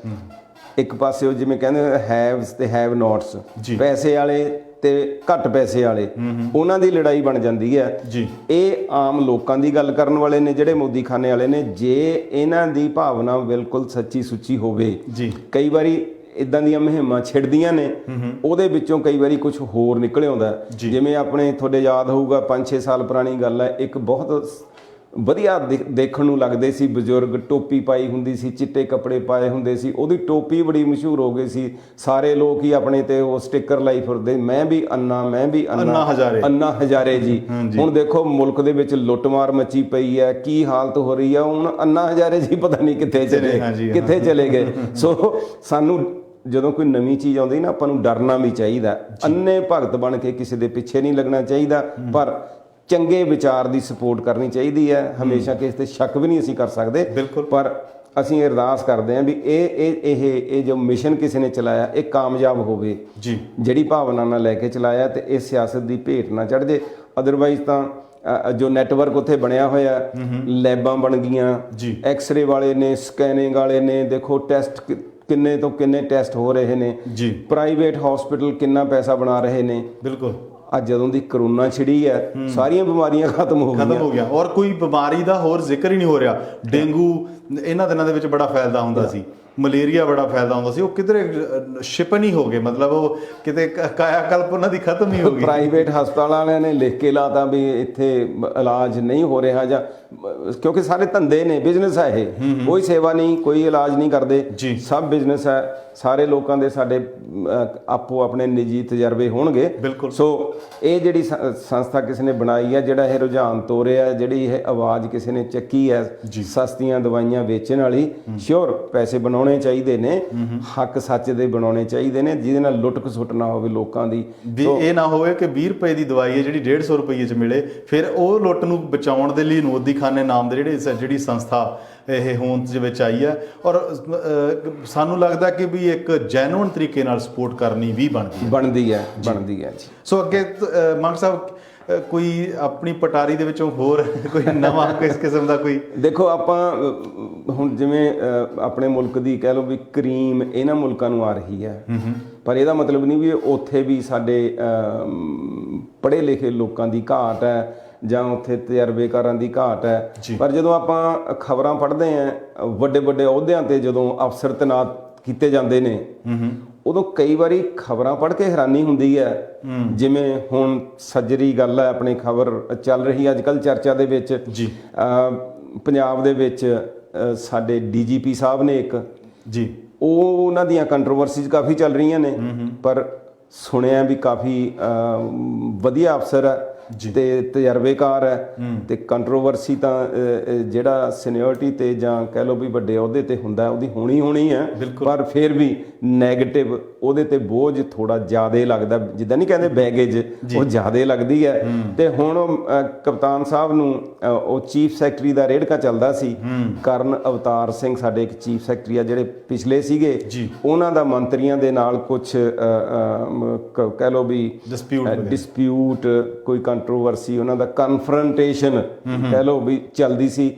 Speaker 2: ਇੱਕ ਪਾਸੇ ਉਹ ਜਿਵੇਂ ਕਹਿੰਦੇ ਹੈਵਸ ਤੇ ਹੈਵ ਨੋਟਸ, ਪੈਸੇ ਵਾਲੇ ਤੇ ਘੱਟ ਪੈਸੇ ਵਾਲੇ, ਉਹਨਾਂ ਦੀ ਲੜਾਈ ਬਣ ਜਾਂਦੀ ਹੈ। ਇਹ ਆਮ ਲੋਕਾਂ ਦੀ ਗੱਲ ਕਰਨ ਵਾਲੇ ਨੇ ਜਿਹੜੇ ਮੋਦੀਖਾਨੇ ਵਾਲੇ ਨੇ। ਜੇ ਇਹਨਾਂ ਦੀ ਭਾਵਨਾ ਬਿਲਕੁਲ ਸੱਚੀ ਸੁੱਚੀ ਹੋਵੇ, ਕਈ ਵਾਰੀ ਇਦਾਂ ਦੀਆਂ ਮੁਹਿੰਮਾਂ ਛਿੜਦੀਆਂ ਨੇ, ਉਹਦੇ ਵਿੱਚੋਂ ਕਈ ਵਾਰੀ ਕੁਝ ਹੋਰ ਨਿਕਲ ਆਉਂਦਾ। ਜਿਵੇਂ ਆਪਣੇ ਤੁਹਾਡੇ ਯਾਦ ਹੋਊਗਾ 5-6 ਸਾਲ ਪੁਰਾਣੀ ਗੱਲ ਹੈ, ਇੱਕ ਬਹੁਤ ਵਧੀਆ ਦੇਖਣ ਨੂੰ ਲੱਗਦੇ ਸੀ ਬਜ਼ੁਰਗ, ਟੋਪੀ ਪਾਈ ਹੁੰਦੀ ਸੀ, ਚਿੱਟੇ ਕੱਪੜੇ ਪਾਏ ਹੁੰਦੇ ਸੀ, ਉਹਦੀ ਟੋਪੀ ਬੜੀ ਮਸ਼ਹੂਰ ਹੋ ਗਈ ਸੀ। ਸਾਰੇ ਲੋਕ ਹੀ ਆਪਣੇ ਤੇ ਉਹ ਸਟicker ਲਾਈ ਫਿਰਦੇ, ਮੈਂ ਵੀ ਅੰਨਾ, ਮੈਂ ਵੀ ਅੰਨਾ ਹਜ਼ਾਰੇ ਜੀ। ਹੁਣ ਦੇਖੋ ਮੁਲਕ ਦੇ ਵਿੱਚ ਲੁੱਟਮਾਰ ਮੱਚੀ ਪਈ ਹੈ, ਕੀ ਹਾਲਤ ਹੋ ਰਹੀ ਹੈ। ਹੁਣ ਅੰਨਾ ਹਜ਼ਾਰੇ ਜੀ ਪਤਾ ਨਹੀਂ ਕਿੱਥੇ ਚਲੇ ਗਏ। ਸੋ ਸਾਨੂੰ ਜਦੋਂ ਕੋਈ ਨਵੀਂ ਚੀਜ਼ ਆਉਂਦੀ ਨਾ, ਆਪਾਂ ਨੂੰ ਡਰਨਾ ਵੀ ਚਾਹੀਦਾ। ਅੰਨੇ ਭਗਤ ਬਣ ਕੇ ਕਿਸੇ ਦੇ ਪਿੱਛੇ ਨਹੀਂ ਲੱਗਣਾ ਚਾਹੀਦਾ, ਪਰ ਚੰਗੇ ਵਿਚਾਰ ਦੀ ਸਪੋਰਟ ਕਰਨੀ ਚਾਹੀਦੀ ਹੈ। ਹਮੇਸ਼ਾ ਕਿਸੇ ਤੇ ਸ਼ੱਕ ਵੀ ਨਹੀਂ ਅਸੀਂ ਕਰ ਸਕਦੇ, ਪਰ ਅਸੀਂ ਅਰਦਾਸ ਕਰਦੇ ਹਾਂ ਵੀ ਇਹ ਜੋ ਮਿਸ਼ਨ ਕਿਸੇ ਨੇ ਚਲਾਇਆ, ਇਹ ਕਾਮਯਾਬ ਹੋਵੇ ਜੀ। ਜਿਹੜੀ ਭਾਵਨਾ ਨਾਲ ਲੈ ਕੇ ਚਲਾਇਆ, ਤੇ ਇਹ ਸਿਆਸਤ ਦੀ ਭੇਟ ਨਾ ਚੜ੍ਹ ਜੇ। ਅਦਰਵਾਈਜ਼ ਤਾਂ ਜੋ ਨੈਟਵਰਕ ਉੱਥੇ ਬਣਿਆ ਹੋਇਆ, ਲੈਬਾਂ ਬਣ ਗਈਆਂ, ਐਕਸਰੇ ਵਾਲੇ ਨੇ, ਸਕੈਨਿੰਗ ਵਾਲੇ ਨੇ, ਦੇਖੋ ਟੈਸਟ ਕਿੰਨੇ ਤੋਂ ਕਿੰਨੇ ਟੈਸਟ ਹੋ ਰਹੇ ਨੇ, ਪ੍ਰਾਈਵੇਟ ਹਸਪੀਟਲ ਕਿੰਨਾ ਪੈਸਾ ਬਣਾ ਰਹੇ ਨੇ। ਬਿਲਕੁਲ, ਅੱਜ ਜਦੋਂ ਦੀ ਕਰੋਨਾ ਛਿੜੀ ਹੈ, ਸਾਰੀਆਂ ਬਿਮਾਰੀਆਂ ਖਤਮ ਹੋ ਗਈਆਂ,
Speaker 1: ਔਰ ਕੋਈ ਬਿਮਾਰੀ ਦਾ ਹੋਰ ਜ਼ਿਕਰ ਹੀ ਨਹੀਂ ਹੋ ਰਿਹਾ। ਡੇਂਗੂ ਇਹਨਾਂ ਦਿਨਾਂ ਦੇ ਵਿੱਚ ਬੜਾ ਫੈਲਦਾ ਹੁੰਦਾ ਸੀ, ਮਲੇਰੀਆ ਬੜਾ ਫੈਲਦਾ ਹੁੰਦਾ ਸੀ, ਉਹ ਕਿਧਰੇ ਸ਼ਿਪਨ ਹੀ ਹੋ ਗਏ, ਮਤਲਬ ਉਹ ਕਿਤੇ ਕਾਇਆ ਕਲਪ ਉਹਨਾਂ ਦੀ ਖਤਮ ਹੀ ਹੋ ਗਈ।
Speaker 2: ਪ੍ਰਾਈਵੇਟ ਹਸਪਤਾਲ ਵਾਲਿਆਂ ਨੇ ਲਿਖ ਕੇ ਲਾਤਾ ਵੀ ਇੱਥੇ ਇਲਾਜ ਨਹੀਂ ਹੋ ਰਿਹਾ, ਜਾਂ ਕਿਉਂਕਿ ਸਾਰੇ ਧੰਦੇ ਨੇ, ਬਿਜ਼ਨਸ ਹੈ ਇਹ, ਕੋਈ ਸੇਵਾ ਨਹੀਂ, ਕੋਈ ਇਲਾਜ ਨਹੀਂ ਕਰਦੇ, ਸਭ ਬਿਜ਼ਨਸ ਹੈ। ਸਾਰੇ ਲੋਕਾਂ ਦੇ ਸਾਡੇ ਆਪੋ ਆਪਣੇ ਨਿੱਜੀ ਤਜਰਬੇ ਹੋਣਗੇ।
Speaker 1: ਬਿਲਕੁਲ।
Speaker 2: ਸੋ ਇਹ ਜਿਹੜੀ ਸੰਸਥਾ ਕਿਸੇ ਨੇ ਬਣਾਈ ਹੈ, ਜਿਹੜਾ ਇਹ ਰੁਝਾਨ ਤੋਰਿਆ, ਜਿਹੜੀ ਇਹ ਆਵਾਜ਼ ਕਿਸੇ ਨੇ ਚੱਕੀ ਹੈ ਸਸਤੀਆਂ ਦਵਾਈਆਂ ਵੇਚਣ ਵਾਲੀ, ਸ਼ੋਰ ਪੈਸੇ ਬਣਾਉਣੇ ਚਾਹੀਦੇ ਨੇ, ਹੱਕ ਸੱਚ ਦੇ ਬਣਾਉਣੇ ਚਾਹੀਦੇ ਨੇ, ਜਿਹਦੇ ਨਾਲ ਲੁੱਟ ਖਸੁੱਟ ਨਾ ਹੋਵੇ ਲੋਕਾਂ ਦੀ।
Speaker 1: ਵੀ ਇਹ ਨਾ ਹੋਵੇ ਕਿ 20 ਰੁਪਏ ਦੀ ਦਵਾਈ ਹੈ ਜਿਹੜੀ 150 ਰੁਪਏ 'ਚ ਮਿਲੇ, ਫਿਰ ਉਹ ਲੁੱਟ ਨੂੰ ਬਚਾਉਣ ਦੇ ਲਈ ਨੋਦੀ ਖਾਨੇ ਨਾਮ ਦੇ ਜਿਹੜੀ ਸੰਸਥਾ ਇਹ ਹੋਂਦ ਦੇ ਵਿੱਚ ਆਈ ਹੈ। ਔਰ ਸਾਨੂੰ ਲੱਗਦਾ ਕਿ ਵੀ ਇੱਕ ਜੈਨੂਅਨ ਤਰੀਕੇ ਨਾਲ ਸਪੋਰਟ ਕਰਨੀ ਵੀ ਬਣਦੀ ਹੈ ਜੀ। ਸੋ ਅੱਗੇ ਮੰਗ ਸਾਹਿਬ ਕੋਈ ਆਪਣੀ ਪਟਾਰੀ ਦੇ ਵਿੱਚੋਂ ਹੋਰ ਕੋਈ ਨਵਾਂ ਕਿਸ ਕਿਸਮ ਦਾ ਕੋਈ?
Speaker 2: ਦੇਖੋ ਆਪਾਂ ਹੁਣ ਜਿਵੇਂ ਆਪਣੇ ਮੁਲਕ ਦੀ ਕਹਿ ਲਓ ਵੀ ਕਰੀਮ ਇਹਨਾਂ ਮੁਲਕਾਂ ਨੂੰ ਆ ਰਹੀ ਹੈ, ਪਰ ਇਹਦਾ ਮਤਲਬ ਨਹੀਂ ਵੀ ਉੱਥੇ ਵੀ ਸਾਡੇ ਪੜ੍ਹੇ ਲਿਖੇ ਲੋਕਾਂ ਦੀ ਘਾਟ ਹੈ ਜਾਂ ਉੱਥੇ ਤਜਰਬੇਕਾਰਾਂ ਦੀ ਘਾਟ ਹੈ। ਪਰ ਜਦੋਂ ਆਪਾਂ ਖਬਰਾਂ ਪੜ੍ਹਦੇ ਹਾਂ, ਵੱਡੇ ਵੱਡੇ ਅਹੁਦਿਆਂ ਤੇ ਜਦੋਂ ਅਫਸਰ ਤੈਨਾਤ ਕੀਤੇ ਜਾਂਦੇ ਨੇ, ਉਦੋਂ ਕਈ ਵਾਰੀ ਖਬਰਾਂ ਪੜ੍ਹ ਕੇ ਹੈਰਾਨੀ ਹੁੰਦੀ ਹੈ। ਜਿਵੇਂ ਹੁਣ ਸੱਜਰੀ ਗੱਲ ਹੈ, ਆਪਣੀ ਖਬਰ ਚੱਲ ਰਹੀ ਅੱਜ ਕੱਲ੍ਹ ਚਰਚਾ ਦੇ ਵਿੱਚ, ਪੰਜਾਬ ਦੇ ਵਿੱਚ ਸਾਡੇ DGP ਸਾਹਿਬ ਨੇ ਇੱਕ, ਉਹਨਾਂ ਦੀਆਂ ਕੰਟਰੋਵਰਸੀਜ਼ ਕਾਫੀ ਚੱਲ ਰਹੀਆਂ ਨੇ, ਪਰ ਸੁਣਿਆ ਵੀ ਕਾਫੀ ਵਧੀਆ ਅਫਸਰ ਹੈ ਤੇ ਤਜਰਬੇਕਾਰ ਹੈ। ਤੇ ਕੰਟਰੋਵਰਸੀ ਤਾਂ ਜਿਹੜਾ ਸੀਨੀਅਰਟੀ ਤੇ ਜਾਂ ਕਹਿ ਲਓ ਵੀ ਵੱਡੇ ਅਹੁਦੇ ਤੇ ਹੁੰਦਾ ਉਹਦੀ ਹੋਣੀ ਹੈ, ਪਰ ਫਿਰ ਵੀ ਨੈਗੇਟਿਵ ਉਹਦੇ ਤੇ ਬੋਝ ਥੋੜਾ ਜ਼ਿਆਦਾ ਲੱਗਦਾ, ਜਿੱਦਾਂ ਨਹੀਂ ਕਹਿੰਦੇ ਬੈਗੇਜ, ਉਹ ਜ਼ਿਆਦਾ ਲੱਗਦੀ ਹੈ। ਤੇ ਹੁਣ ਕਪਤਾਨ ਸਾਹਿਬ ਨੂੰ ਉਹ ਚੀਫ ਸੈਕਟਰੀ ਦਾ ਰੇੜਕਾ ਚੱਲਦਾ ਸੀ, ਕਰਨ ਅਵਤਾਰ ਸਿੰਘ ਸਾਡੇ ਇੱਕ ਚੀਫ ਸੈਕਟਰੀ ਆ ਜਿਹੜੇ ਪਿਛਲੇ ਸੀਗੇ, ਉਹਨਾਂ ਦਾ ਮੰਤਰੀਆਂ ਦੇ ਨਾਲ ਕੁਝ ਕਹਿ ਲਓ ਵੀ ਡਿਸਪਿਊਟ, ਕੋਈ ਕੰਟਰੋਵਰਸੀ, ਉਹਨਾਂ ਦਾ ਕਨਫਰੰਟੇਸ਼ਨ ਕਹਿ ਲਓ ਵੀ ਚੱਲਦੀ ਸੀ।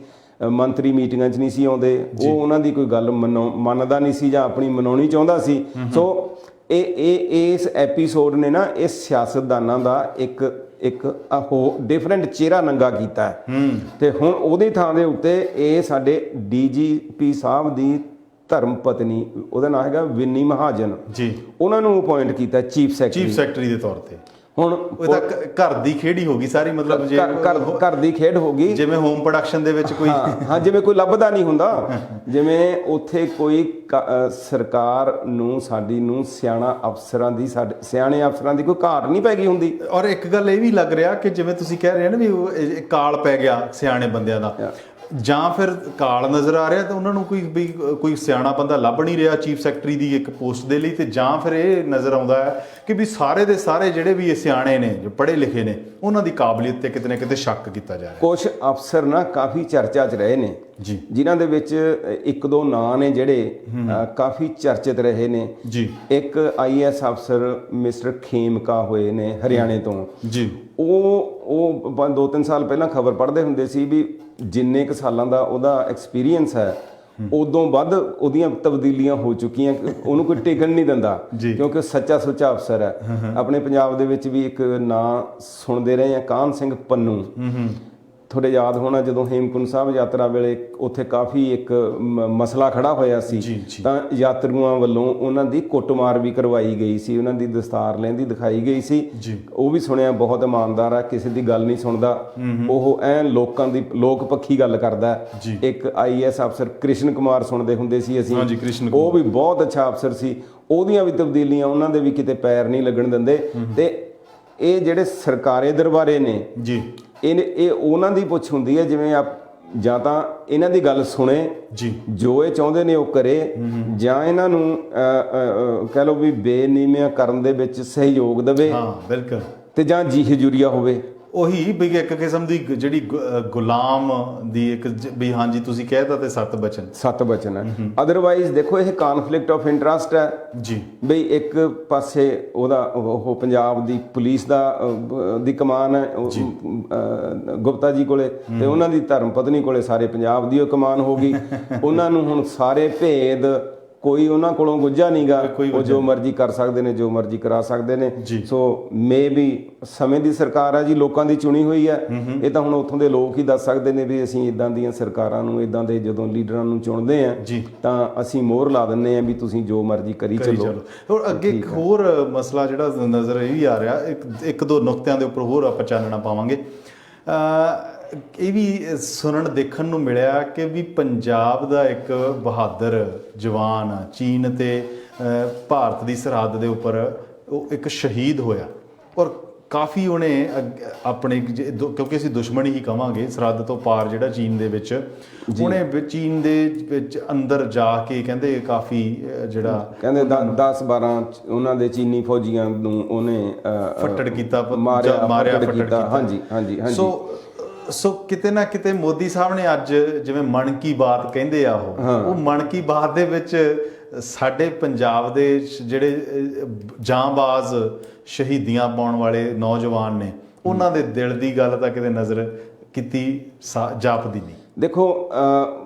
Speaker 2: ਮੰਤਰੀ ਮੀਟਿੰਗਾਂ 'ਚ ਨਹੀਂ ਸੀ ਆਉਂਦੇ, ਉਹ ਉਹਨਾਂ ਦੀ ਕੋਈ ਗੱਲ ਮੰਨਦਾ ਨਹੀਂ ਸੀ ਜਾਂ ਆਪਣੀ ਮਨਾਉਣੀ ਚਾਹੁੰਦਾ ਸੀ। ਸੋ ਇਸ ਐਪੀਸੋਡ ਨੇ ਨਾ ਇਹ ਸਿਆਸਤਦਾਨਾਂ ਦਾ ਇੱਕ ਡਿਫਰੈਂਟ ਚਿਹਰਾ ਨੰਗਾ ਕੀਤਾ ਹੈ। ਤੇ ਹੁਣ ਉਹਦੀ ਥਾਂ ਦੇ ਉੱਤੇ ਇਹ ਸਾਡੇ DGP ਸਾਹਿਬ ਦੀ ਧਰਮ ਪਤਨੀ, ਉਹਦਾ ਨਾਮ ਹੈਗਾ ਵਿੰਨੀ ਮਹਾਜਨ, ਉਹਨਾਂ ਨੂੰ ਅਪੁਆਇੰਟ ਕੀਤਾ ਚੀਫ
Speaker 1: ਸੈਕਟਰੀ ਦੇ ਤੌਰ ਤੇ।
Speaker 2: ਹੁਣ
Speaker 1: ਉਹਦਾ ਘਰ ਦੀ ਖੇਡ ਹੀ ਹੋ ਗਈ ਸਾਰੀ, ਮਤਲਬ ਜੇ
Speaker 2: ਘਰ ਦੀ ਖੇਡ ਹੋ ਗਈ, ਜਿਵੇਂ
Speaker 1: ਹੋਮ ਪ੍ਰੋਡਕਸ਼ਨ ਦੇ ਵਿੱਚ ਕੋਈ
Speaker 2: ਜਿਵੇਂ ਕੋਈ ਲੱਭਦਾ ਨਹੀਂ ਹੁੰਦਾ, ਜਿਵੇਂ ਉੱਥੇ ਕੋਈ ਸਰਕਾਰ ਨੂੰ ਸਾਡੀ ਨੂੰ ਸਿਆਣੇ ਅਫਸਰਾਂ ਦੀ ਕੋਈ ਘਾਟ ਨਹੀਂ ਪੈ ਗਈ ਹੁੰਦੀ।
Speaker 1: ਔਰ ਇੱਕ ਗੱਲ ਇਹ ਵੀ ਲੱਗ ਰਿਹਾ ਕਿ ਜਿਵੇਂ ਤੁਸੀਂ ਕਹਿ ਰਹੇ ਹੋ ਨਾ ਵੀ ਕਾਲ ਪੈ ਗਿਆ ਸਿਆਣੇ ਬੰਦਿਆਂ ਦਾ, ਜਾਂ ਫਿਰ ਕਾਲ ਨਜ਼ਰ ਆ ਰਿਹਾ ਤਾਂ ਉਹਨਾਂ ਨੂੰ ਕੋਈ ਸਿਆਣਾ ਬੰਦਾ ਲੱਭ ਨਹੀਂ ਰਿਹਾ ਚੀਫ ਸੈਕਟਰੀ ਦੀ ਇੱਕ ਪੋਸਟ ਦੇ ਲਈ, ਤੇ ਜਾਂ ਫਿਰ ਇਹ ਨਜ਼ਰ ਆਉਂਦਾ ਹੈ ਕਿ ਵੀ ਸਾਰੇ ਦੇ ਸਾਰੇ ਜਿਹੜੇ ਵੀ ਇਹ ਸਿਆਣੇ ਨੇ, ਜੋ ਪੜ੍ਹੇ ਲਿਖੇ ਨੇ, ਉਹਨਾਂ ਦੀ ਕਾਬਲੀਅਤ ਤੇ ਕਿਤੇ ਨਾ ਕਿਤੇ ਸ਼ੱਕ ਕੀਤਾ ਜਾ ਰਿਹਾ।
Speaker 2: ਕੁਝ ਅਫਸਰ ਨਾ ਕਾਫੀ ਚਰਚਾ 'ਚ ਰਹੇ ਨੇ, ਜਿਨ੍ਹਾਂ ਦੇ ਵਿੱਚ ਇੱਕ ਦੋ ਨਾਂ ਨੇ ਜਿਹੜੇ ਕਾਫੀ ਚਰਚਿਤ ਰਹੇ ਨੇ। ਇੱਕ IAS ਅਫਸਰ ਮਿਸਟਰ ਖੇਮਕਾ ਹੋਏ ਨੇ ਹਰਿਆਣੇ ਤੋਂ। ਉਹ 2-3 ਸਾਲ ਪਹਿਲਾਂ ਖਬਰ ਪੜ੍ਹਦੇ ਹੁੰਦੇ ਸੀ ਵੀ ਜਿੰਨੇ ਕੁ ਸਾਲਾਂ ਦਾ ਉਹਦਾ ਐਕਸਪੀਰੀਅੰਸ ਹੈ, ਉਦੋਂ ਵੱਧ ਉਹਦੀਆਂ ਤਬਦੀਲੀਆਂ ਹੋ ਚੁੱਕੀਆਂ, ਉਹਨੂੰ ਕੋਈ ਟਿਕਣ ਨਹੀਂ ਦਿੰਦਾ, ਕਿਉਂਕਿ ਸੱਚਾ ਸੁੱਚਾ ਅਫਸਰ ਹੈ। ਆਪਣੇ ਪੰਜਾਬ ਦੇ ਵਿੱਚ ਵੀ ਇੱਕ ਨਾਂ ਸੁਣਦੇ ਰਹੇ ਆ, ਕਾਹਨ ਸਿੰਘ ਪੰਨੂ। ਤੁਹਾਡੇ ਯਾਦ ਹੋਣਾ ਜਦੋਂ ਹੇਮਕੁੰਟ ਸਾਹਿਬ ਯਾਤਰਾ ਵੇਲੇ ਉੱਥੇ ਕਾਫੀ ਇੱਕ ਮਸਲਾ ਖੜਾ ਹੋਇਆ ਸੀ, ਤਾਂ ਯਾਤਰੂਆਂ ਵੱਲੋਂ ਉਹਨਾਂ ਦੀ ਕੁੱਟਮਾਰ ਵੀ ਕਰਵਾਈ ਗਈ ਸੀ, ਉਹਨਾਂ ਦੀ ਦਸਤਾਰ ਲਹਿੰਦੀ ਦਿਖਾਈ ਗਈ ਸੀ। ਉਹ ਵੀ ਸੁਣਿਆ ਬਹੁਤ ਇਮਾਨਦਾਰ ਆ, ਕਿਸੇ ਦੀ ਗੱਲ ਨਹੀਂ ਸੁਣਦਾ, ਉਹ ਐਨ ਲੋਕਾਂ ਦੀ ਲੋਕ ਪੱਖੀ ਗੱਲ ਕਰਦਾ। ਇੱਕ IAS ਅਫਸਰ ਕ੍ਰਿਸ਼ਨ ਕੁਮਾਰ ਸੁਣਦੇ ਹੁੰਦੇ ਸੀ ਅਸੀਂ, ਉਹ ਵੀ ਬਹੁਤ ਅੱਛਾ ਅਫਸਰ ਸੀ। ਉਹਦੀਆਂ ਵੀ ਤਬਦੀਲੀਆਂ, ਉਹਨਾਂ ਦੇ ਵੀ ਕਿਤੇ ਪੈਰ ਨਹੀਂ ਲੱਗਣ ਦਿੰਦੇ। ਤੇ ਇਹ ਜਿਹੜੇ ਸਰਕਾਰੀ ਦਰਬਾਰੇ ਨੇ, ਇਹ ਉਹਨਾਂ ਦੀ ਪੁੱਛ ਹੁੰਦੀ ਹੈ, ਜਿਵੇਂ ਜਾਂ ਤਾਂ ਇਹਨਾਂ ਦੀ ਗੱਲ ਸੁਣੇ, ਜੋ ਇਹ ਚਾਹੁੰਦੇ ਨੇ ਉਹ ਕਰੇ, ਜਾਂ ਇਹਨਾਂ ਨੂੰ ਕਹਿ ਲਓ ਵੀ ਬੇਨੀਮੀਆਂ ਕਰਨ ਦੇ ਵਿੱਚ ਸਹਿਯੋਗ ਦੇਵੇ, ਤੇ ਜਾਂ ਜੀ ਹਜ਼ੂਰੀਆ ਹੋਵੇ।
Speaker 1: ਉਹੀ ਵੀ ਇੱਕ ਕਿਸਮ ਦੀ ਜਿਹੜੀ ਗੁਲਾਮ ਦੀ ਇੱਕ ਵੀ, ਹਾਂਜੀ ਤੁਸੀਂ ਕਹਿਤਾ, ਤੇ ਸੱਤ ਬਚਨ ਹੈ।
Speaker 2: ਅਦਰਵਾਈਜ਼ ਦੇਖੋ ਇਹ ਕਾਨਫਲਿਕਟ ਆਫ ਇੰਟਰਸਟ ਹੈ ਬਈ ਇੱਕ ਪਾਸੇ ਉਹ ਪੰਜਾਬ ਦੀ ਪੁਲਿਸ ਦੀ ਕਮਾਨ ਹੈ ਗੁਪਤਾ ਜੀ ਕੋਲੇ, ਤੇ ਉਹਨਾਂ ਦੀ ਧਰਮ ਪਤਨੀ ਕੋਲੇ ਸਾਰੇ ਪੰਜਾਬ ਦੀ ਉਹ ਕਮਾਨ ਹੋ ਗਈ। ਉਹਨਾਂ ਨੂੰ ਹੁਣ ਸਾਰੇ ਭੇਦ ਕੋਈ ਉਹਨਾਂ ਕੋਲੋਂ ਗੁੱਝਾ ਨਹੀਂਗਾ, ਉਹ ਜੋ ਮਰਜ਼ੀ ਕਰ ਸਕਦੇ ਨੇ, ਜੋ ਮਰਜ਼ੀ ਕਰਾ ਸਕਦੇ ਨੇ। ਸੋ ਮੇ ਵੀ ਸਮੇਂ ਦੀ ਸਰਕਾਰ ਹੈ ਜੀ, ਲੋਕਾਂ ਦੀ ਚੁਣੀ ਹੋਈ ਹੈ। ਇਹ ਤਾਂ ਹੁਣ ਉੱਥੋਂ ਦੇ ਲੋਕ ਹੀ ਦੱਸ ਸਕਦੇ ਨੇ ਵੀ ਅਸੀਂ ਇਦਾਂ ਦੀਆਂ ਸਰਕਾਰਾਂ ਨੂੰ, ਇਦਾਂ ਦੇ ਜਦੋਂ ਲੀਡਰਾਂ ਨੂੰ ਚੁਣਦੇ ਆ ਤਾਂ ਅਸੀਂ ਮੋਹਰ ਲਾ ਦਿੰਦੇ ਆ ਵੀ ਤੁਸੀਂ ਜੋ ਮਰਜ਼ੀ ਕਰੀ ਚੱਲੋ।
Speaker 1: ਹੋਰ ਅੱਗੇ ਇੱਕ ਹੋਰ ਮਸਲਾ ਜਿਹੜਾ ਨਜ਼ਰ ਇਹ ਵੀ ਆ ਰਿਹਾ, ਇੱਕ ਦੋ ਨੁਕਤਿਆਂ ਦੇ ਉੱਪਰ ਹੋਰ ਆਪਾਂ ਚਾਨਣਾ ਪਾਵਾਂਗੇ। ਇਹ ਵੀ ਸੁਣਨ ਦੇਖਣ ਨੂੰ ਮਿਲਿਆ ਕਿ ਵੀ ਪੰਜਾਬ ਦਾ ਇੱਕ ਬਹਾਦਰ ਜਵਾਨ ਚੀਨ ਤੇ ਭਾਰਤ ਦੀ ਸਰਹੱਦ ਦੇ ਉੱਪਰ ਉਹ ਇੱਕ ਸ਼ਹੀਦ ਹੋਇਆ, ਔਰ ਕਾਫੀ ਉਹਨੇ ਆਪਣੇ ਕਿਉਂਕਿ ਅਸੀਂ ਦੁਸ਼ਮਣ ਹੀ ਕਵਾਂਗੇ, ਸਰਹੱਦ ਤੋਂ ਪਾਰ ਜਿਹੜਾ ਚੀਨ ਦੇ ਵਿੱਚ, ਉਹਨੇ ਚੀਨ ਦੇ ਵਿੱਚ ਅੰਦਰ ਜਾ ਕੇ ਕਹਿੰਦੇ ਕਾਫੀ ਜਿਹੜਾ
Speaker 2: ਕਹਿੰਦੇ 10-12 ਉਹਨਾਂ ਦੇ ਚੀਨੀ ਫੌਜੀਆਂ ਨੂੰ ਉਹਨੇ
Speaker 1: ਫੱਟੜ ਕੀਤਾ,
Speaker 2: ਮਾਰਿਆ ਫੱਟੜ ਕੀਤਾ। ਹਾਂਜੀ ਹਾਂਜੀ ਹਾਂਜੀ।
Speaker 1: ਸੋ ਕਿਤੇ ਨਾ ਕਿਤੇ ਮੋਦੀ ਸਾਹਿਬ ਨੇ ਅੱਜ ਜਿਵੇਂ ਮਨ ਕੀ ਬਾਤ ਕਹਿੰਦੇ ਆ, ਉਹ ਮਨ ਕੀ ਬਾਤ ਦੇ ਵਿੱਚ ਸਾਡੇ ਪੰਜਾਬ ਦੇ ਜਿਹੜੇ ਜਾਂਬਾਜ਼ ਸ਼ਹੀਦੀਆਂ ਪਾਉਣ ਵਾਲੇ ਨੌਜਵਾਨ ਨੇ, ਉਹਨਾਂ ਦੇ ਦਿਲ ਦੀ ਗੱਲ ਤਾਂ ਕਿਤੇ ਨਜ਼ਰ ਕੀਤੀ ਜਾਪਦੀ ਨਹੀਂ।
Speaker 2: ਦੇਖੋ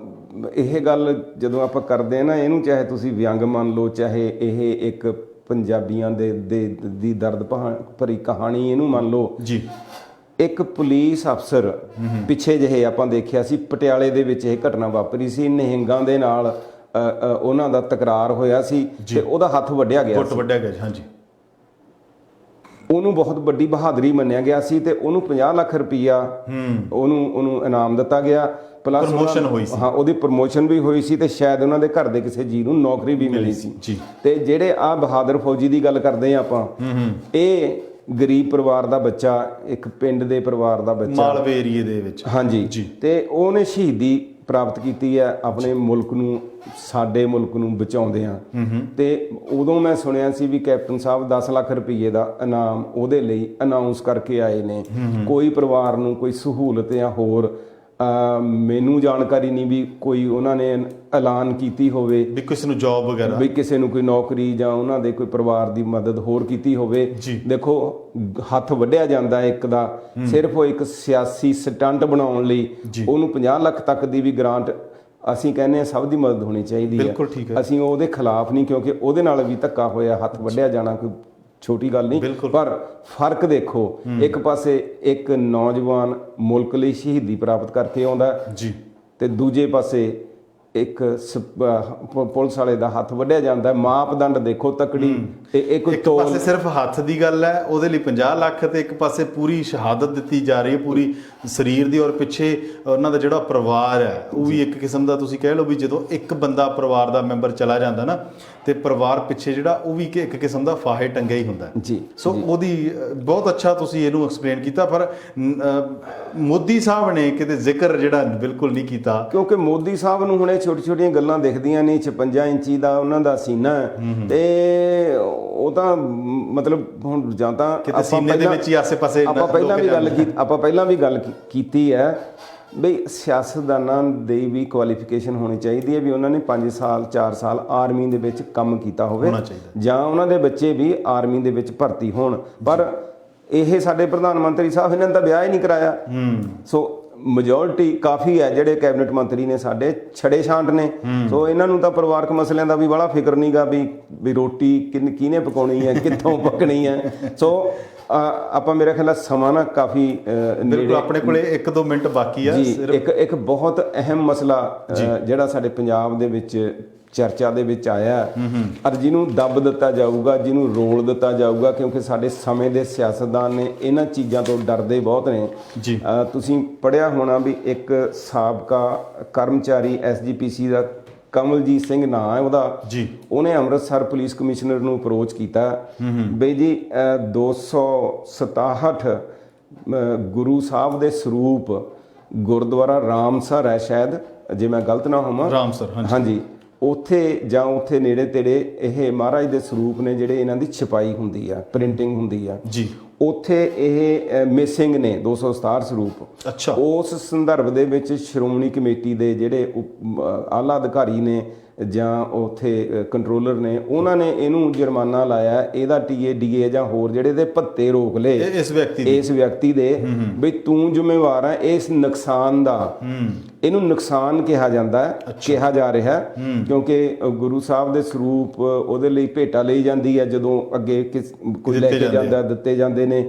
Speaker 2: ਇਹ ਗੱਲ ਜਦੋਂ ਆਪਾਂ ਕਰਦੇ ਆ ਨਾ, ਇਹਨੂੰ ਚਾਹੇ ਤੁਸੀਂ ਵਿਅੰਗ ਮੰਨ ਲਓ, ਚਾਹੇ ਇਹ ਇੱਕ ਪੰਜਾਬੀਆਂ ਦੀ ਦਰਦ ਭਰੀ ਕਹਾਣੀ ਇਹਨੂੰ ਮੰਨ ਲਓ
Speaker 1: ਜੀ।
Speaker 2: ਇੱਕ ਪੁਲਿਸ ਅਫਸਰ ਪਿੱਛੇ ਜਿਹੇ ਆਪਾਂ ਦੇਖਿਆ ਸੀ, ਪਟਿਆਲੇ ਦੇ ਵਿੱਚ ਇਹ ਘਟਨਾ ਵਾਪਰੀ ਸੀ, ਨਿਹੰਗਾਂ ਦੇ ਨਾਲ ਉਹਨਾਂ ਦਾ ਤਕਰਾਰ ਹੋਇਆ ਸੀ ਤੇ ਉਹਦਾ ਹੱਥ ਵੱਢਿਆ ਗਿਆ ਸੀ।
Speaker 1: ਹਾਂਜੀ।
Speaker 2: ਉਹਨੂੰ ਬਹੁਤ ਵੱਡੀ ਬਹਾਦਰੀ ਮੰਨਿਆ ਗਿਆ ਸੀ ਤੇ ਉਹਨੂੰ 50 ਲੱਖ ਰੁਪਈਆ ਉਹਨੂੰ ਇਨਾਮ ਦਿੱਤਾ ਗਿਆ, ਪਲੱਸ
Speaker 1: ਪ੍ਰਮੋਸ਼ਨ ਹੋਈ ਸੀ।
Speaker 2: ਹਾਂ, ਉਹਦੀ ਪ੍ਰਮੋਸ਼ਨ ਵੀ ਹੋਈ ਸੀ ਤੇ ਸ਼ਾਇਦ ਉਹਨਾਂ ਦੇ ਘਰ ਦੇ ਕਿਸੇ ਜੀ ਨੂੰ ਨੌਕਰੀ ਵੀ ਮਿਲੀ ਸੀ। ਤੇ ਜਿਹੜੇ ਆ ਬਹਾਦਰ ਫੌਜੀ ਦੀ ਗੱਲ ਕਰਦੇ ਆ ਆਪਾਂ, ਇਹ ਗਰੀਬ ਪਰਿਵਾਰ ਦਾ ਬੱਚਾ, ਇੱਕ ਪਿੰਡ ਦੇ ਪਰਿਵਾਰ ਦਾ ਬੱਚਾ,
Speaker 1: ਮਾਲਵੇ ਏਰੀਏ ਦੇ ਵਿੱਚ।
Speaker 2: ਹਾਂਜੀ। ਤੇ ਉਹਨੇ ਸ਼ਹੀਦੀ ਪ੍ਰਾਪਤ ਕੀਤੀ ਹੈ ਆਪਣੇ ਮੁਲਕ ਨੂੰ, ਸਾਡੇ ਮੁਲਕ ਨੂੰ ਬਚਾਉਂਦੇ ਆ। ਤੇ ਉਦੋਂ ਮੈਂ ਸੁਣਿਆ ਸੀ ਵੀ ਕੈਪਟਨ ਸਾਹਿਬ 10 ਲੱਖ ਰੁਪਏ ਦਾ ਇਨਾਮ ਉਹਦੇ ਲਈ ਅਨਾਉਂਸ ਕਰਕੇ ਆਏ ਨੇ। ਕੋਈ ਪਰਿਵਾਰ ਨੂੰ ਕੋਈ ਸਹੂਲਤ ਜਾਂ ਹੋਰ ਮੈਨੂੰ ਜਾਣਕਾਰੀ ਨਹੀਂ ਵੀ ਕੋਈ ਉਹਨਾਂ ਨੇ ਐਲਾਨ ਕੀਤੀ ਹੋਵੇ
Speaker 1: ਵੀ ਕਿਸੇ ਨੂੰ ਜੌਬ ਵਗੈਰਾ,
Speaker 2: ਵੀ ਕਿਸੇ ਨੂੰ ਕੋਈ ਨੌਕਰੀ ਜਾਂ ਉਹਨਾਂ ਦੇ ਕੋਈ ਪਰਿਵਾਰ ਦੀ ਮਦਦ ਹੋਰ ਕੀਤੀ ਹੋਵੇ। ਦੇਖੋ ਹੱਥ ਵੱਢਿਆ ਜਾਂਦਾ ਇੱਕ ਦਾ, ਸਿਰਫ ਉਹ ਇੱਕ ਸਿਆਸੀ ਸਟੰਟ ਬਣਾਉਣ ਲਈ ਉਹਨੂੰ 50 ਲੱਖ ਤੱਕ ਦੀ ਵੀ ਗ੍ਰਾਂਟ, ਅਸੀਂ ਕਹਿੰਦੇ ਹਾਂ ਸਭ ਦੀ ਮਦਦ ਹੋਣੀ ਚਾਹੀਦੀ ਹੈ। ਅਸੀਂ ਉਹਦੇ ਖਿਲਾਫ ਨਹੀਂ, ਕਿਉਂਕਿ ਉਹਦੇ ਨਾਲ ਵੀ ਧੱਕਾ ਹੋਇਆ, ਹੱਥ ਵੱਢਿਆ ਜਾਣਾ ਕੋਈ ਛੋਟੀ ਗੱਲ ਨਹੀਂ। ਪਰ ਫਰਕ ਦੇਖੋ, ਇੱਕ ਪਾਸੇ ਇੱਕ ਨੌਜਵਾਨ ਮੁਲਕ ਲਈ ਸ਼ਹੀਦੀ ਪ੍ਰਾਪਤ ਕਰਕੇ ਆਉਂਦਾ ਤੇ ਦੂਜੇ ਪਾਸੇ ਇੱਕ ਪੁਲਿਸ ਵਾਲੇ ਦਾ ਹੱਥ ਵੱਢਿਆ ਜਾਂਦਾ। ਮਾਪਦੰਡ ਦੇਖੋ ਤਕੜੀ। ਇੱਕ
Speaker 1: ਪਾਸੇ ਸਿਰਫ ਹੱਥ ਦੀ ਗੱਲ ਹੈ, ਉਹਦੇ ਲਈ 50 ਲੱਖ, ਤੇ ਇੱਕ ਪਾਸੇ ਪੂਰੀ ਸ਼ਹਾਦਤ ਦਿੱਤੀ ਜਾ ਰਹੀ ਹੈ ਪੂਰੀ ਸਰੀਰ ਦੀ, ਔਰ ਪਿੱਛੇ ਉਹਨਾਂ ਦਾ ਜਿਹੜਾ ਪਰਿਵਾਰ ਹੈ ਉਹ ਵੀ ਇੱਕ ਕਿਸਮ ਦਾ ਤੁਸੀਂ ਕਹਿ ਲਓ ਵੀ ਜਦੋਂ ਇੱਕ ਬੰਦਾ ਪਰਿਵਾਰ ਦਾ ਮੈਂਬਰ ਚਲਾ ਜਾਂਦਾ ਨਾ, ਤੇ ਪਰਿਵਾਰ ਪਿੱਛੇ ਜਿਹੜਾ ਉਹ ਵੀ ਇੱਕ ਕਿਸਮ ਦਾ ਫਾਹੇ ਟੰਗਿਆ ਹੀ ਹੁੰਦਾ
Speaker 2: ਜੀ।
Speaker 1: ਸੋ ਉਹਦੀ ਬਹੁਤ ਅੱਛਾ ਤੁਸੀਂ ਇਹਨੂੰ ਐਕਸਪਲੇਨ ਕੀਤਾ, ਪਰ ਮੋਦੀ ਸਾਹਿਬ ਨੇ ਕਿਤੇ ਜ਼ਿਕਰ ਜਿਹੜਾ ਬਿਲਕੁਲ ਨਹੀਂ ਕੀਤਾ,
Speaker 2: ਕਿਉਂਕਿ ਮੋਦੀ ਸਾਹਿਬ ਨੂੰ ਹੁਣ ਇਹ ਛੋਟੀ-ਛੋਟੀਆਂ ਗੱਲਾਂ ਦਿਖਦੀਆਂ ਨਹੀਂ। 56 ਇੰਚੀ ਦਾ ਉਹਨਾਂ ਦਾ ਸੀਨਾ ਤੇ ਉਹ ਤਾਂ ਮਤਲਬ ਹੁਣ ਜਾਂ ਤਾਂ
Speaker 1: ਕਿਤੇ ਸੀਨੇ ਦੇ ਵਿੱਚ ਹੀ ਆਸੇ-ਪਾਸੇ
Speaker 2: ਆਪਾਂ ਪਹਿਲਾਂ ਵੀ ਗੱਲ ਕੀਤੀ ਹੈ ਬਈ ਸਿਆਸਤਦਾਨਾਂ ਦੀ ਵੀ ਕੁਆਲੀਫਿਕੇਸ਼ਨ ਹੋਣੀ ਚਾਹੀਦੀ ਹੈ, ਵੀ ਉਹਨਾਂ ਨੇ 5 ਸਾਲ 4 ਸਾਲ ਆਰਮੀ ਦੇ ਵਿੱਚ ਕੰਮ ਕੀਤਾ ਹੋਵੇ, ਜਾਂ ਉਹਨਾਂ ਦੇ ਬੱਚੇ ਵੀ ਆਰਮੀ ਦੇ ਵਿੱਚ ਭਰਤੀ ਹੋਣ। ਪਰ ਇਹ ਸਾਡੇ ਪ੍ਰਧਾਨ ਮੰਤਰੀ ਸਾਹਿਬ ਇਹਨਾਂ ਨੇ ਤਾਂ ਵਿਆਹ ਹੀ ਨਹੀਂ ਕਰਾਇਆ। ਸੋ ਮੈਜੋਰਟੀ ਕਾਫੀ ਹੈ ਜਿਹੜੇ ਕੈਬਨਿਟ ਮੰਤਰੀ ਨੇ ਸਾਡੇ ਛੜੇ ਛਾਂਟ ਨੇ। ਸੋ ਇਹਨਾਂ ਨੂੰ ਤਾਂ ਪਰਿਵਾਰਕ ਮਸਲਿਆਂ ਦਾ ਵੀ ਬੜਾ ਫਿਕਰ ਨਹੀਂਗਾ ਵੀ ਰੋਟੀ ਕਿਹਨੇ ਪਕਾਉਣੀ ਹੈ, ਕਿੱਥੋਂ ਪਕਣੀ ਹੈ। ਸੋ ਆਪਾਂ ਮੇਰੇ ਖਿਆਲ ਸਮਾਂ ਨਾ ਕਾਫੀ
Speaker 1: ਬਿਲਕੁਲ ਆਪਣੇ ਕੋਲੇ 1-2 ਮਿੰਟ ਬਾਕੀ ਆ।
Speaker 2: ਇੱਕ ਬਹੁਤ ਅਹਿਮ ਮਸਲਾ ਜਿਹੜਾ ਸਾਡੇ ਪੰਜਾਬ ਦੇ ਵਿੱਚ ਚਰਚਾ ਦੇ ਵਿੱਚ ਆਇਆ, ਔਰ ਜਿਹਨੂੰ ਦੱਬ ਦਿੱਤਾ ਜਾਊਗਾ, ਜਿਹਨੂੰ ਰੋਲ ਦਿੱਤਾ ਜਾਊਗਾ, ਕਿਉਂਕਿ ਸਾਡੇ ਸਮੇਂ ਦੇ ਸਿਆਸਤਦਾਨ ਨੇ ਇਹਨਾਂ ਚੀਜ਼ਾਂ ਤੋਂ ਡਰਦੇ ਬਹੁਤ ਨੇ। ਤੁਸੀਂ ਪੜ੍ਹਿਆ ਹੋਣਾ ਵੀ ਇੱਕ ਸਾਬਕਾ ਕਰਮਚਾਰੀ SGPC ਦਾ ਕਮਲਜੀਤ ਸਿੰਘ ਨਾਂ ਹੈ ਉਹਦਾ, ਉਹਨੇ ਅੰਮ੍ਰਿਤਸਰ ਪੁਲਿਸ ਕਮਿਸ਼ਨਰ ਨੂੰ ਅਪਰੋਚ ਕੀਤਾ ਬਈ ਜੀ 267 ਗੁਰੂ ਸਾਹਿਬ ਦੇ ਸਰੂਪ ਗੁਰਦੁਆਰਾ ਰਾਮਸਰ ਹੈ, ਸ਼ਾਇਦ ਜੇ ਮੈਂ ਗਲਤ ਨਾ ਹੋਵਾਂ,
Speaker 1: ਰਾਮਸਰ,
Speaker 2: ਹਾਂਜੀ, ਉੱਥੇ ਨੇੜੇ ਤੇੜੇ ਇਹ ਮਹਾਰਾਜ ਦੇ ਸਰੂਪ ਨੇ ਜਿਹੜੇ ਇਹਨਾਂ ਦੀ ਛਪਾਈ ਹੁੰਦੀ ਆ, ਪ੍ਰਿੰਟਿੰਗ ਹੁੰਦੀ ਆ ਜੀ, ਉੱਥੇ ਇਹ ਮਿਸਿੰਗ ਨੇ 267 ਸਰੂਪ।
Speaker 1: ਅੱਛਾ।
Speaker 2: ਉਸ ਸੰਦਰਭ ਦੇ ਵਿੱਚ ਸ਼੍ਰੋਮਣੀ ਕਮੇਟੀ ਦੇ ਜਿਹੜੇ ਆਲਾ ਅਧਿਕਾਰੀ ਨੇ ਜਾਂ ਉੱਥੇ ਕੰਟਰੋਲਰ ਨੇ, ਉਹਨਾਂ ਨੇ ਇਹਨੂੰ ਜੁਰਮਾਨਾ ਲਾਇਆ, ਇਹਦਾ ਟੀਏ ਡੀਏ ਜਾਂ ਹੋਰ ਜਿਹੜੇ ਦੇ ਭੱਤੇ ਰੋਕ ਲਏ ਇਸ ਵਿਅਕਤੀ ਦੇ ਵੀ ਤੂੰ ਜ਼ਿੰਮੇਵਾਰ ਹੈ ਇਸ ਨੁਕਸਾਨ ਦਾ। ਇਹਨੂੰ ਨੁਕਸਾਨ ਕਿਹਾ ਜਾਂਦਾ ਹੈ, ਕਿਹਾ ਜਾ ਰਿਹਾ, ਕਿਉਂਕਿ ਗੁਰੂ ਸਾਹਿਬ ਦੇ ਸਰੂਪ ਉਹਦੇ ਲਈ ਭੇਟਾ ਲਈ ਜਾਂਦੀ ਹੈ, ਜਦੋਂ ਅੱਗੇ ਕੋਈ ਲੈ ਕੇ ਜਾਂਦਾ ਦਿੱਤੇ ਜਾਂਦੇ ਨੇ।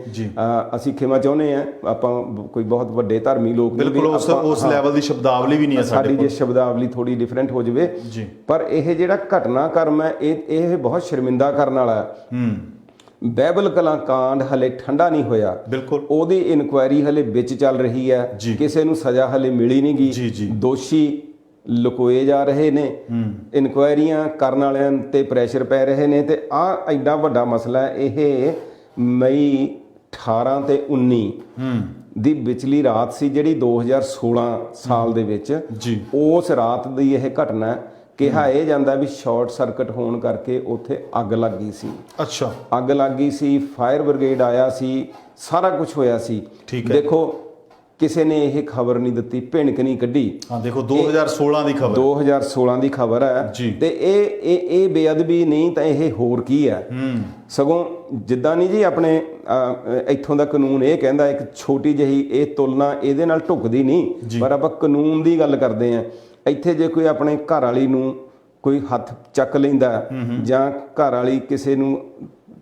Speaker 2: ਅਸੀਂ ਖਿਮਾ ਚਾਹੁੰਦੇ ਆ, ਆਪਾਂ ਕੋਈ ਬਹੁਤ ਵੱਡੇ ਧਾਰਮੀ ਲੋਕ
Speaker 1: ਬਿਲਕੁਲ ਉਸ ਲੈਵਲ ਦੀ ਸ਼ਬਦਾਵਲੀ ਵੀ ਨਹੀਂ ਹੈ
Speaker 2: ਸਾਡੀ, ਜੇ ਸ਼ਬਦਾਵਲੀ ਥੋੜੀ ਡਿਫਰੈਂਟ ਹੋ ਜਾਵੇ। ਪਰ ਇਹ ਜਿਹੜਾ ਘਟਨਾਕ੍ਰਮ ਹੈ ਇਹ ਬਹੁਤ ਸ਼ਰਮਿੰਦਾ ਕਰਨ ਵਾਲਾ ਹੈ। ਬਾਈਬਲ ਕਲਾਂ ਕਾਂਡ ਹਲੇ ਠੰਡਾ ਨਹੀਂ ਹੋਇਆ,
Speaker 1: ਬਿਲਕੁਲ
Speaker 2: ਉਹਦੀ ਇਨਕੁਆਇਰੀ ਹਲੇ ਵਿੱਚ ਚੱਲ ਰਹੀ ਹੈ, ਕਿਸੇ ਨੂੰ ਸਜ਼ਾ ਹਲੇ ਮਿਲੀ ਨਹੀਂ ਗੀ, ਦੋਸ਼ੀ ਲੁਕੋਏ ਜਾ ਰਹੇ ਨੇ, ਇਨਕੁਆਇਰੀਆਂ ਕਰਨ ਵਾਲਿਆਂ ਤੇ ਪ੍ਰੈਸ਼ਰ ਪੈ ਰਹੇ ਨੇ। ਤੇ ਆਹ ਐਡਾ ਵੱਡਾ ਮਸਲਾ ਹੈ। ਇਹ ਮਈ 18 ਤੇ 19 ਦੀ ਵਿਚਲੀ ਰਾਤ ਸੀ, ਜਿਹੜੀ 2016 ਸਾਲ ਦੇ ਵਿੱਚ ਉਸ ਰਾਤ ਦੀ ਇਹ ਘਟਨਾ ਹੈ। ਕਿਹਾ ਇਹ ਜਾਂਦਾ ਵੀ ਸ਼ਾਰਟ ਸਰਕਟ ਹੋਣ ਕਰਕੇ ਉੱਥੇ ਅੱਗ ਲੱਗ ਗਈ ਸੀ।
Speaker 1: ਅੱਛਾ,
Speaker 2: ਅੱਗ ਲੱਗ ਗਈ ਸੀ, ਫਾਇਰ ਬ੍ਰਿਗੇਡ ਆਇਆ ਸੀ, ਸਾਰਾ ਕੁਝ ਹੋਇਆ ਸੀ। ਦੇਖੋ ਕਿਸੇ ਨੇ ਇਹ ਖਬਰ ਨਹੀਂ ਦਿੱਤੀ, ਭਿਣਕ ਨਹੀਂ ਕੱਢੀ।
Speaker 1: ਹਾਂ ਦੇਖੋ 2016 ਦੀ ਖਬਰ,
Speaker 2: 2016 ਦੀ ਖਬਰ ਹੈ। ਤੇ ਇਹ ਬੇਅਦਬੀ ਨਹੀਂ ਤਾਂ ਇਹ ਹੋਰ ਕੀ ਹੈ। ਸਗੋਂ ਜਿੱਦਾਂ ਨਹੀਂ ਜੀ ਆਪਣੇ ਇੱਥੋਂ ਦਾ ਕਾਨੂੰਨ ਇਹ ਕਹਿੰਦਾ, ਇੱਕ ਛੋਟੀ ਜਿਹੀ ਇਹ ਤੁਲਨਾ ਇਹਦੇ ਨਾਲ ਢੁੱਕਦੀ ਨਹੀਂ, ਪਰ ਆਪਾਂ ਕਾਨੂੰਨ ਦੀ ਗੱਲ ਕਰਦੇ ਹਾਂ। ਇੱਥੇ ਜੇ ਕੋਈ ਆਪਣੇ ਘਰ ਵਾਲੀ ਨੂੰ ਕੋਈ ਹੱਥ ਚੱਕ ਲੈਂਦਾ ਜਾਂ ਘਰ ਵਾਲੀ ਕਿਸੇ ਨੂੰ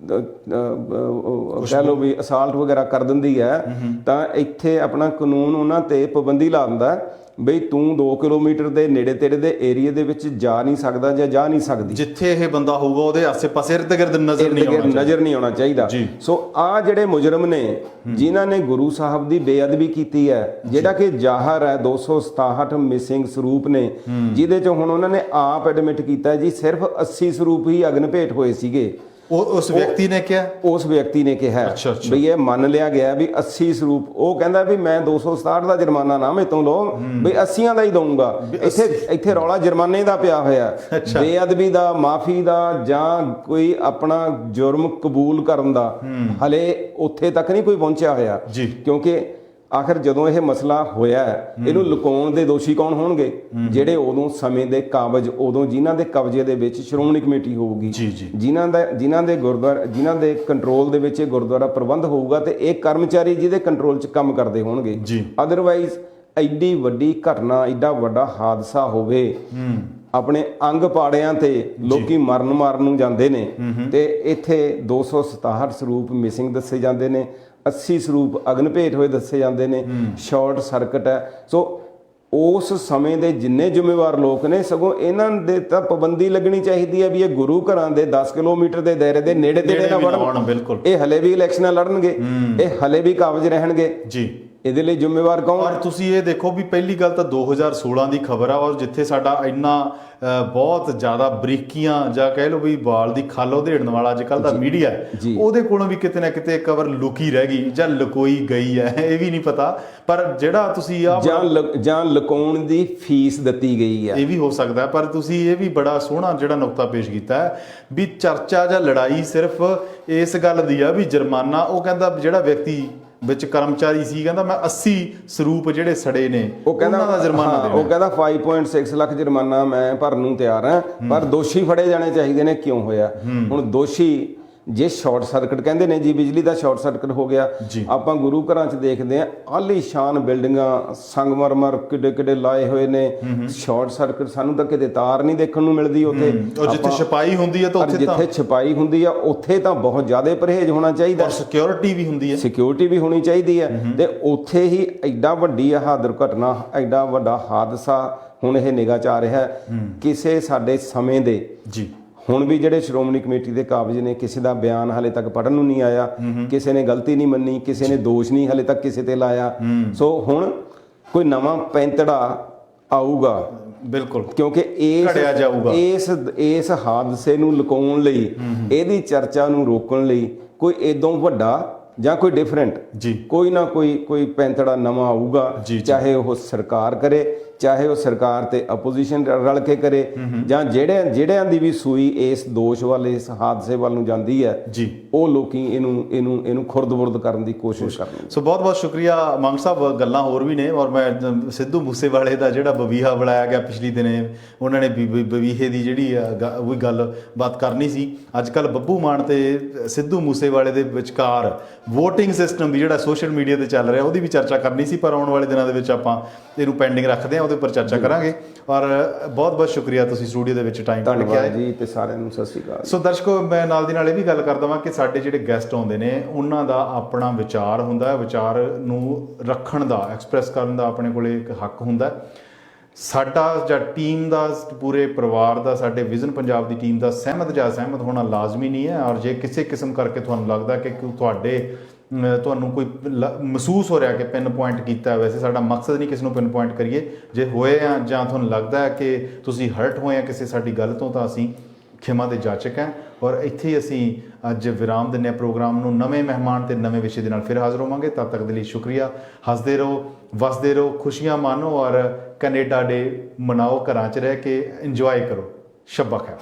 Speaker 2: ਕਹਿ ਲਓ ਵੀ ਅਸਾਲਟ ਵਗੈਰਾ ਕਰ ਦਿੰਦੀ ਹੈ, ਤਾਂ ਇੱਥੇ ਆਪਣਾ ਕਾਨੂੰਨ ਉਹਨਾਂ ਤੇ ਪਾਬੰਦੀ ਲਾ ਦਿੰਦਾ ਬਈ ਤੂੰ 2 ਕਿਲੋਮੀਟਰ ਦੇ ਨੇੜੇ ਤੇੜੇ ਦੇ ਏਰੀਏ ਦੇ ਵਿੱਚ ਜਾ ਨਹੀਂ ਸਕਦਾ ਜਾਂ ਜਾ ਨਹੀਂ ਸਕਦੀ।
Speaker 1: ਜਿੱਥੇ ਇਹ ਬੰਦਾ ਹੋਊਗਾ ਉਹਦੇ ਆਸੇ-ਪਾਸੇ ਇਰਦ-ਗਿਰਦ ਨਜ਼ਰ ਨਹੀਂ ਆਉਣਾ
Speaker 2: ਚਾਹੀਦਾ। ਸੋ ਆ ਜਿਹੜੇ ਮੁਜਰਮ ਨੇ ਜਿਨ੍ਹਾਂ ਨੇ ਗੁਰੂ ਸਾਹਿਬ ਦੀ ਬੇਅਦਬੀ ਕੀਤੀ ਹੈ, ਜਿਹੜਾ ਕਿ ਜ਼ਾਹਰ ਹੈ 267 ਮਿਸਿੰਗ ਸਰੂਪ ਨੇ, ਜਿਹਦੇ ਚ ਹੁਣ ਉਹਨਾਂ ਨੇ ਆਪ ਐਡਮਿਟ ਕੀਤਾ ਜੀ ਸਿਰਫ 80 ਸਰੂਪ ਹੀ ਅਗਨ ਭੇਟ ਹੋਏ ਸੀਗੇ।
Speaker 1: ਉਸ ਵਿਅਕਤੀ ਨੇ ਕਿਹਾ
Speaker 2: ਵੀ ਇਹ ਮੰਨ ਲਿਆ ਗਿਆ ਵੀ 80 ਸਰੂਪ। ਉਹ ਕਹਿੰਦਾ ਵੀ ਮੈਂ 267 ਦਾ ਜੁਰਮਾਨਾ ਨਾ ਮੇਰੇ ਤੋਂ ਲਓ, ਵੀ 80 ਦਾ ਹੀ ਦਊਂਗਾ। ਇੱਥੇ ਰੌਲਾ ਜੁਰਮਾਨੇ ਦਾ ਪਿਆ ਹੋਇਆ, ਬੇਅਦਬੀ ਦਾ, ਮਾਫੀ ਦਾ ਜਾਂ ਕੋਈ ਆਪਣਾ ਜੁਰਮ ਕਬੂਲ ਕਰਨ ਦਾ ਹਲੇ ਉੱਥੇ ਤੱਕ ਨਹੀਂ ਕੋਈ ਪਹੁੰਚਿਆ ਹੋਇਆ। ਕਿਉਂਕਿ ਆਖਿਰ ਜਦੋਂ ਇਹ ਮਸਲਾ ਹੋਇਆ, ਇਹਨੂੰ ਲੁਕਾਉਣ ਦੇ ਦੋਸ਼ੀ ਕੌਣ ਹੋਣਗੇ? ਜਿਹੜੇ ਉਦੋਂ ਸਮੇਂ ਦੇ ਕਾਬਜ, ਉਦੋਂ ਜਿਨ੍ਹਾਂ ਦੇ ਕਬਜ਼ੇ ਦੇ ਵਿੱਚ ਸ਼੍ਰੋਮਣੀ ਕਮੇਟੀ ਹੋਊਗੀ, ਜਿਨ੍ਹਾਂ ਦੇ ਗੁਰਦੁਆਰਾ, ਜਿਨ੍ਹਾਂ ਦੇ ਕੰਟਰੋਲ ਦੇ ਵਿੱਚ ਇਹ ਗੁਰਦੁਆਰਾ ਪ੍ਰਬੰਧ ਹੋਊਗਾ, ਤੇ ਇਹ ਕਰਮਚਾਰੀ ਜਿਹਦੇ ਕੰਟਰੋਲ 'ਚ ਕੰਮ ਕਰਦੇ ਹੋਣਗੇ। ਅਦਰਵਾਈਜ਼ ਐਡੀ ਵੱਡੀ ਘਟਨਾ, ਐਡਾ ਵੱਡਾ ਹਾਦਸਾ ਹੋਵੇ, ਆਪਣੇ ਅੰਗ ਪਾੜਿਆਂ ਤੇ ਲੋਕੀ ਮਰਨ ਨੂੰ ਜਾਂਦੇ ਨੇ, ਤੇ ਇੱਥੇ 267 ਸਰੂਪ ਮਿਸਿੰਗ ਦੱਸੇ ਜਾਂਦੇ ਨੇ, 80 ਸਰੂਪ ਅਗਨ ਭੇਟ ਹੋਏ ਦੱਸੇ ਜਾਂਦੇ ਨੇ, ਸ਼ਾਰਟ ਸਰਕਟ ਹੈ। ਸੋ ਉਸ ਸਮੇਂ ਦੇ ਜਿੰਨੇ ਜ਼ਿੰਮੇਵਾਰ ਲੋਕ ਨੇ, ਸਗੋਂ ਇਹਨਾਂ ਦੇ ਤਾਂ ਪਾਬੰਦੀ ਲੱਗਣੀ ਚਾਹੀਦੀ ਹੈ ਵੀ ਇਹ ਗੁਰੂ ਘਰਾਂ ਦੇ 10 ਕਿਲੋਮੀਟਰ ਦੇ ਦਾਇਰੇ ਦੇ ਨੇੜੇ ਤੇੜੇ ਨਾ ਵੜਨ। ਇਹ ਹਲੇ ਵੀ ਇਲੈਕਸ਼ਨਾਂ ਲੜਨਗੇ, ਇਹ ਹਲੇ ਵੀ ਕਾਬਜ ਰਹਿਣਗੇ। ਇਹਦੇ ਲਈ ਜ਼ਿੰਮੇਵਾਰ ਕੌਣ?
Speaker 1: ਔਰ ਤੁਸੀਂ ਇਹ ਦੇਖੋ ਵੀ ਪਹਿਲੀ ਗੱਲ ਤਾਂ 2016 ਦੀ ਖਬਰ ਆ, ਔਰ ਜਿੱਥੇ ਸਾਡਾ ਇੰਨਾ ਬਹੁਤ ਜ਼ਿਆਦਾ ਬਰੀਕੀਆਂ ਜਾਂ ਕਹਿ ਲਓ ਵੀ ਵਾਲ ਦੀ ਖੱਲ ਉਧੇੜਨ ਵਾਲਾ ਅੱਜ ਕੱਲ੍ਹ ਦਾ ਮੀਡੀਆ, ਉਹਦੇ ਕੋਲੋਂ ਵੀ ਕਿਤੇ ਨਾ ਕਿਤੇ ਖਬਰ ਲੁਕੀ ਰਹਿ ਗਈ ਜਾਂ ਲੁਕੋਈ ਗਈ ਹੈ, ਇਹ ਵੀ ਨਹੀਂ ਪਤਾ। ਪਰ ਜਿਹੜਾ ਤੁਸੀਂ
Speaker 2: ਜਾਂ ਲੁਕਾਉਣ ਦੀ ਫੀਸ ਦਿੱਤੀ ਗਈ ਹੈ,
Speaker 1: ਇਹ ਵੀ ਹੋ ਸਕਦਾ। ਪਰ ਤੁਸੀਂ ਇਹ ਵੀ ਬੜਾ ਸੋਹਣਾ ਜਿਹੜਾ ਨੁਕਤਾ ਪੇਸ਼ ਕੀਤਾ ਹੈ ਵੀ ਚਰਚਾ ਜਾਂ ਲੜਾਈ ਸਿਰਫ ਇਸ ਗੱਲ ਦੀ ਆ ਵੀ ਜੁਰਮਾਨਾ, ਉਹ ਕਹਿੰਦਾ ਜਿਹੜਾ ਵਿਅਕਤੀ ਵਿੱਚ ਕਰਮਚਾਰੀ ਸੀ, ਕਹਿੰਦਾ ਮੈਂ 80 ਸਰੂਪ ਜਿਹੜੇ ਸੜੇ ਨੇ ਉਹਨਾਂ ਦਾ ਜੁਰਮਾਨਾ ਦੇਣਾ।
Speaker 2: ਉਹ ਕਹਿੰਦਾ 5.6 ਲੱਖ ਜੁਰਮਾਨਾ ਮੈਂ ਭਰਨ ਨੂੰ ਤਿਆਰ ਹਾਂ, ਪਰ ਦੋਸ਼ੀ ਫੜੇ ਜਾਣੇ ਚਾਹੀਦੇ ਨੇ। ਕਿਉਂ ਹੋਇਆ? ਹੁਣ ਦੋਸ਼ੀ ਜੇ ਸ਼ਾਰਟ ਸਰਕਟ ਕਹਿੰਦੇ ਨੇ ਜੀ, ਬਿਜਲੀ ਦਾ ਸ਼ਾਰਟ ਸਰਕਟ ਹੋ ਗਿਆ। ਆਪਾਂ ਗੁਰੂ ਘਰਾਂ 'ਚ ਦੇਖਦੇ ਹਾਂ ਆਲੀਸ਼ਾਨ ਬਿਲਡਿੰਗਾਂ, ਸੰਗਮਰਮਰ ਕਿੱਡੇ ਕਿੱਡੇ ਲਾਏ ਹੋਏ ਨੇ, ਸ਼ਾਰਟ ਸਰਕਟ ਸਾਨੂੰ ਤਾਂ ਕਿਤੇ ਤਾਰ ਨਹੀਂ ਦੇਖਣ ਨੂੰ ਮਿਲਦੀ ਉੱਥੇ।
Speaker 1: ਜਿੱਥੇ ਛਪਾਈ ਹੁੰਦੀ ਹੈ ਤਾਂ
Speaker 2: ਜਿੱਥੇ ਛਪਾਈ ਹੁੰਦੀ ਆ ਉੱਥੇ ਤਾਂ ਬਹੁਤ ਜ਼ਿਆਦਾ ਪਰਹੇਜ਼ ਹੋਣਾ ਚਾਹੀਦਾ,
Speaker 1: ਸਿਕਿਉਰਿਟੀ ਵੀ ਹੁੰਦੀ ਹੈ,
Speaker 2: ਸਿਕਿਉਰਿਟੀ ਵੀ ਹੋਣੀ ਚਾਹੀਦੀ ਹੈ। ਤੇ ਉੱਥੇ ਹੀ ਐਡਾ ਵੱਡੀ ਆਹ ਦੁਰਘਟਨਾ, ਐਡਾ ਵੱਡਾ ਹਾਦਸਾ ਹੁਣ ਇਹ ਨਿਗਾਹ 'ਚ ਆ ਰਿਹਾ। ਕਿਸੇ ਸਾਡੇ ਸਮੇਂ ਦੇ ਹੁਣ ਵੀ ਜਿਹੜੇ ਸ਼੍ਰੋਮਣੀ ਕਮੇਟੀ ਦੇ ਕਾਬਜ਼ ਨੇ, ਕਿਸੇ ਦਾ ਬਿਆਨ ਹਾਲੇ ਤੱਕ ਪੜ੍ਹਨ ਨੂੰ ਨਹੀਂ ਆਇਆ, ਕਿਸੇ ਨੇ ਗਲਤੀ ਨਹੀਂ ਮੰਨੀ, ਕਿਸੇ ਨੇ ਦੋਸ਼ ਨਹੀਂ ਹਾਲੇ ਤੱਕ ਕਿਸੇ ਤੇ ਲਾਇਆ। ਸੋ ਹੁਣ ਕੋਈ ਨਵਾਂ ਪੈਂਤੜਾ ਆਊਗਾ, ਬਿਲਕੁਲ, ਕਿਉਂਕਿ ਇਸ ਹਾਦਸੇ ਨੂੰ ਲੁਕਾਉਣ ਲਈ, ਇਹਦੀ ਚਰਚਾ ਨੂੰ ਰੋਕਣ ਲਈ ਕੋਈ ਇਦੋਂ ਵੱਡਾ ਜਾਂ ਕੋਈ ਡਿਫਰੈਂਟ ਕੋਈ ਨਾ ਕੋਈ ਪੈਂਤੜਾ ਨਵਾਂ ਆਊਗਾ, ਚਾਹੇ ਉਹ ਸਰਕਾਰ ਕਰੇ, ਚਾਹੇ ਉਹ ਸਰਕਾਰ ਤੇ ਆਪੋਜੀਸ਼ਨ ਰਲ ਕੇ ਕਰੇ ਜਾਂ ਜਿਹੜਿਆਂ ਦੀ ਵੀ ਸੂਈ ਇਸ ਦੋਸ਼ ਵੱਲ ਇਸ ਹਾਦਸੇ ਵੱਲ ਨੂੰ ਜਾਂਦੀ ਹੈ
Speaker 1: ਜੀ,
Speaker 2: ਉਹ ਲੋਕੀ ਇਹਨੂੰ ਖੁਰਦ-ਬੁਰਦ ਕਰਨ ਦੀ ਕੋਸ਼ਿਸ਼ ਕਰਨ।
Speaker 1: ਸੋ ਬਹੁਤ ਬਹੁਤ ਸ਼ੁਕਰੀਆ ਮੰਗ ਸਾਹਿਬ। ਗੱਲਾਂ ਹੋਰ ਵੀ ਨੇ, ਔਰ ਮੈਂ ਸਿੱਧੂ ਮੂਸੇਵਾਲੇ ਦਾ ਜਿਹੜਾ ਬਵੀਹਾ ਬਣਾਇਆ ਗਿਆ ਪਿਛਲੀ ਦਿਨੇ, ਉਹਨਾਂ ਨੇ ਬਵੀਹੇ ਦੀ ਜਿਹੜੀ ਉਹ ਗੱਲ ਬਾਤ ਕਰਨੀ ਸੀ। ਅੱਜ ਕੱਲ੍ਹ ਬੱਬੂ ਮਾਨ ਤੇ ਸਿੱਧੂ ਮੂਸੇਵਾਲੇ ਦੇ ਵਿਚਕਾਰ ਵੋਟਿੰਗ ਸਿਸਟਮ ਵੀ ਜਿਹੜਾ ਸੋਸ਼ਲ ਮੀਡੀਆ ਤੇ ਚੱਲ ਰਿਹਾ, ਉਹਦੀ ਵੀ ਚਰਚਾ ਕਰਨੀ ਸੀ, ਪਰ ਆਉਣ ਵਾਲੇ ਦਿਨਾਂ ਦੇ ਵਿੱਚ ਆਪਾਂ ਇਹਨੂੰ ਪੈਂਡਿੰਗ ਰੱਖਦੇ ਹਾਂ, ਉਹਦੇ ਉੱਪਰ ਚਰਚਾ ਕਰਾਂਗੇ। ਔਰ ਬਹੁਤ ਬਹੁਤ ਸ਼ੁਕਰੀਆ, ਤੁਸੀਂ ਸਟੂਡੀਓ ਦੇ ਵਿੱਚ ਟਾਈਮ ਕੱਢ ਕੇ ਆਏ
Speaker 2: ਜੀ, ਤੇ ਸਾਰਿਆਂ ਨੂੰ ਸਤਿ ਸ਼੍ਰੀ ਅਕਾਲ।
Speaker 1: ਸੋ ਦਰਸ਼ਕੋ, ਮੈਂ ਨਾਲ ਦੀ ਨਾਲ ਇਹ ਵੀ ਗੱਲ ਕਰ ਦੇਵਾਂ ਕਿ ਸਾਡੇ ਜਿਹੜੇ ਗੈਸਟ ਆਉਂਦੇ ਨੇ, ਉਹਨਾਂ ਦਾ ਆਪਣਾ ਵਿਚਾਰ ਹੁੰਦਾ ਹੈ, ਵਿਚਾਰ ਨੂੰ ਰੱਖਣ ਦਾ, ਐਕਸਪ੍ਰੈਸ ਕਰਨ ਦਾ ਆਪਣੇ ਕੋਲੇ ਇੱਕ ਹੱਕ ਹੁੰਦਾ। ਸਾਡਾ ਜਾਂ ਟੀਮ ਦਾ, ਪੂਰੇ ਪਰਿਵਾਰ ਦਾ, ਸਾਡੇ ਵਿਜ਼ਨ ਪੰਜਾਬ ਦੀ ਟੀਮ ਦਾ ਸਹਿਮਤ ਜਾਂ ਅਸਹਿਮਤ ਹੋਣਾ ਲਾਜ਼ਮੀ ਨਹੀਂ ਹੈ। ਔਰ ਜੇ ਕਿਸੇ ਕਿਸਮ ਕਰਕੇ ਤੁਹਾਨੂੰ ਲੱਗਦਾ ਕਿ ਤੁਹਾਨੂੰ ਕੋਈ ਮਹਿਸੂਸ ਹੋ ਰਿਹਾ ਕਿ ਪਿੰਨ ਪੁਆਇੰਟ ਕੀਤਾ, ਵੈਸੇ ਸਾਡਾ ਮਕਸਦ ਨਹੀਂ ਕਿਸੇ ਨੂੰ ਪਿੰਨ ਪੁਆਇੰਟ ਕਰੀਏ, ਜੇ ਹੋਏ ਆ ਜਾਂ ਤੁਹਾਨੂੰ ਲੱਗਦਾ ਹੈ ਕਿ ਤੁਸੀਂ ਹਰਟ ਹੋਏ ਆ ਕਿਸੇ ਸਾਡੀ ਗੱਲ ਤੋਂ, ਤਾਂ ਅਸੀਂ ਖਿਮਾ ਦੇ ਜਾਚਕ ਹੈ। ਔਰ ਇੱਥੇ ਹੀ ਅਸੀਂ ਅੱਜ ਵਿਰਾਮ ਦਿੰਦੇ ਹਾਂ ਪ੍ਰੋਗਰਾਮ ਨੂੰ। ਨਵੇਂ ਮਹਿਮਾਨ ਤੇ ਨਵੇਂ ਵਿਸ਼ੇ ਦੇ ਨਾਲ ਫਿਰ ਹਾਜ਼ਰ ਹੋਵਾਂਗੇ। ਤਦ ਤੱਕ ਦੇ ਲਈ ਸ਼ੁਕਰੀਆ। ਹੱਸਦੇ ਰਹੋ, ਵਸਦੇ ਰਹੋ, ਖੁਸ਼ੀਆਂ ਮਾਣੋ ਔਰ ਕੈਨੇਡਾ ਡੇ ਮਨਾਓ, ਘਰਾਂ 'ਚ ਰਹਿ ਕੇ ਇੰਜੋਏ ਕਰੋ। ਸ਼ੱਬਾ ਖੈਰ।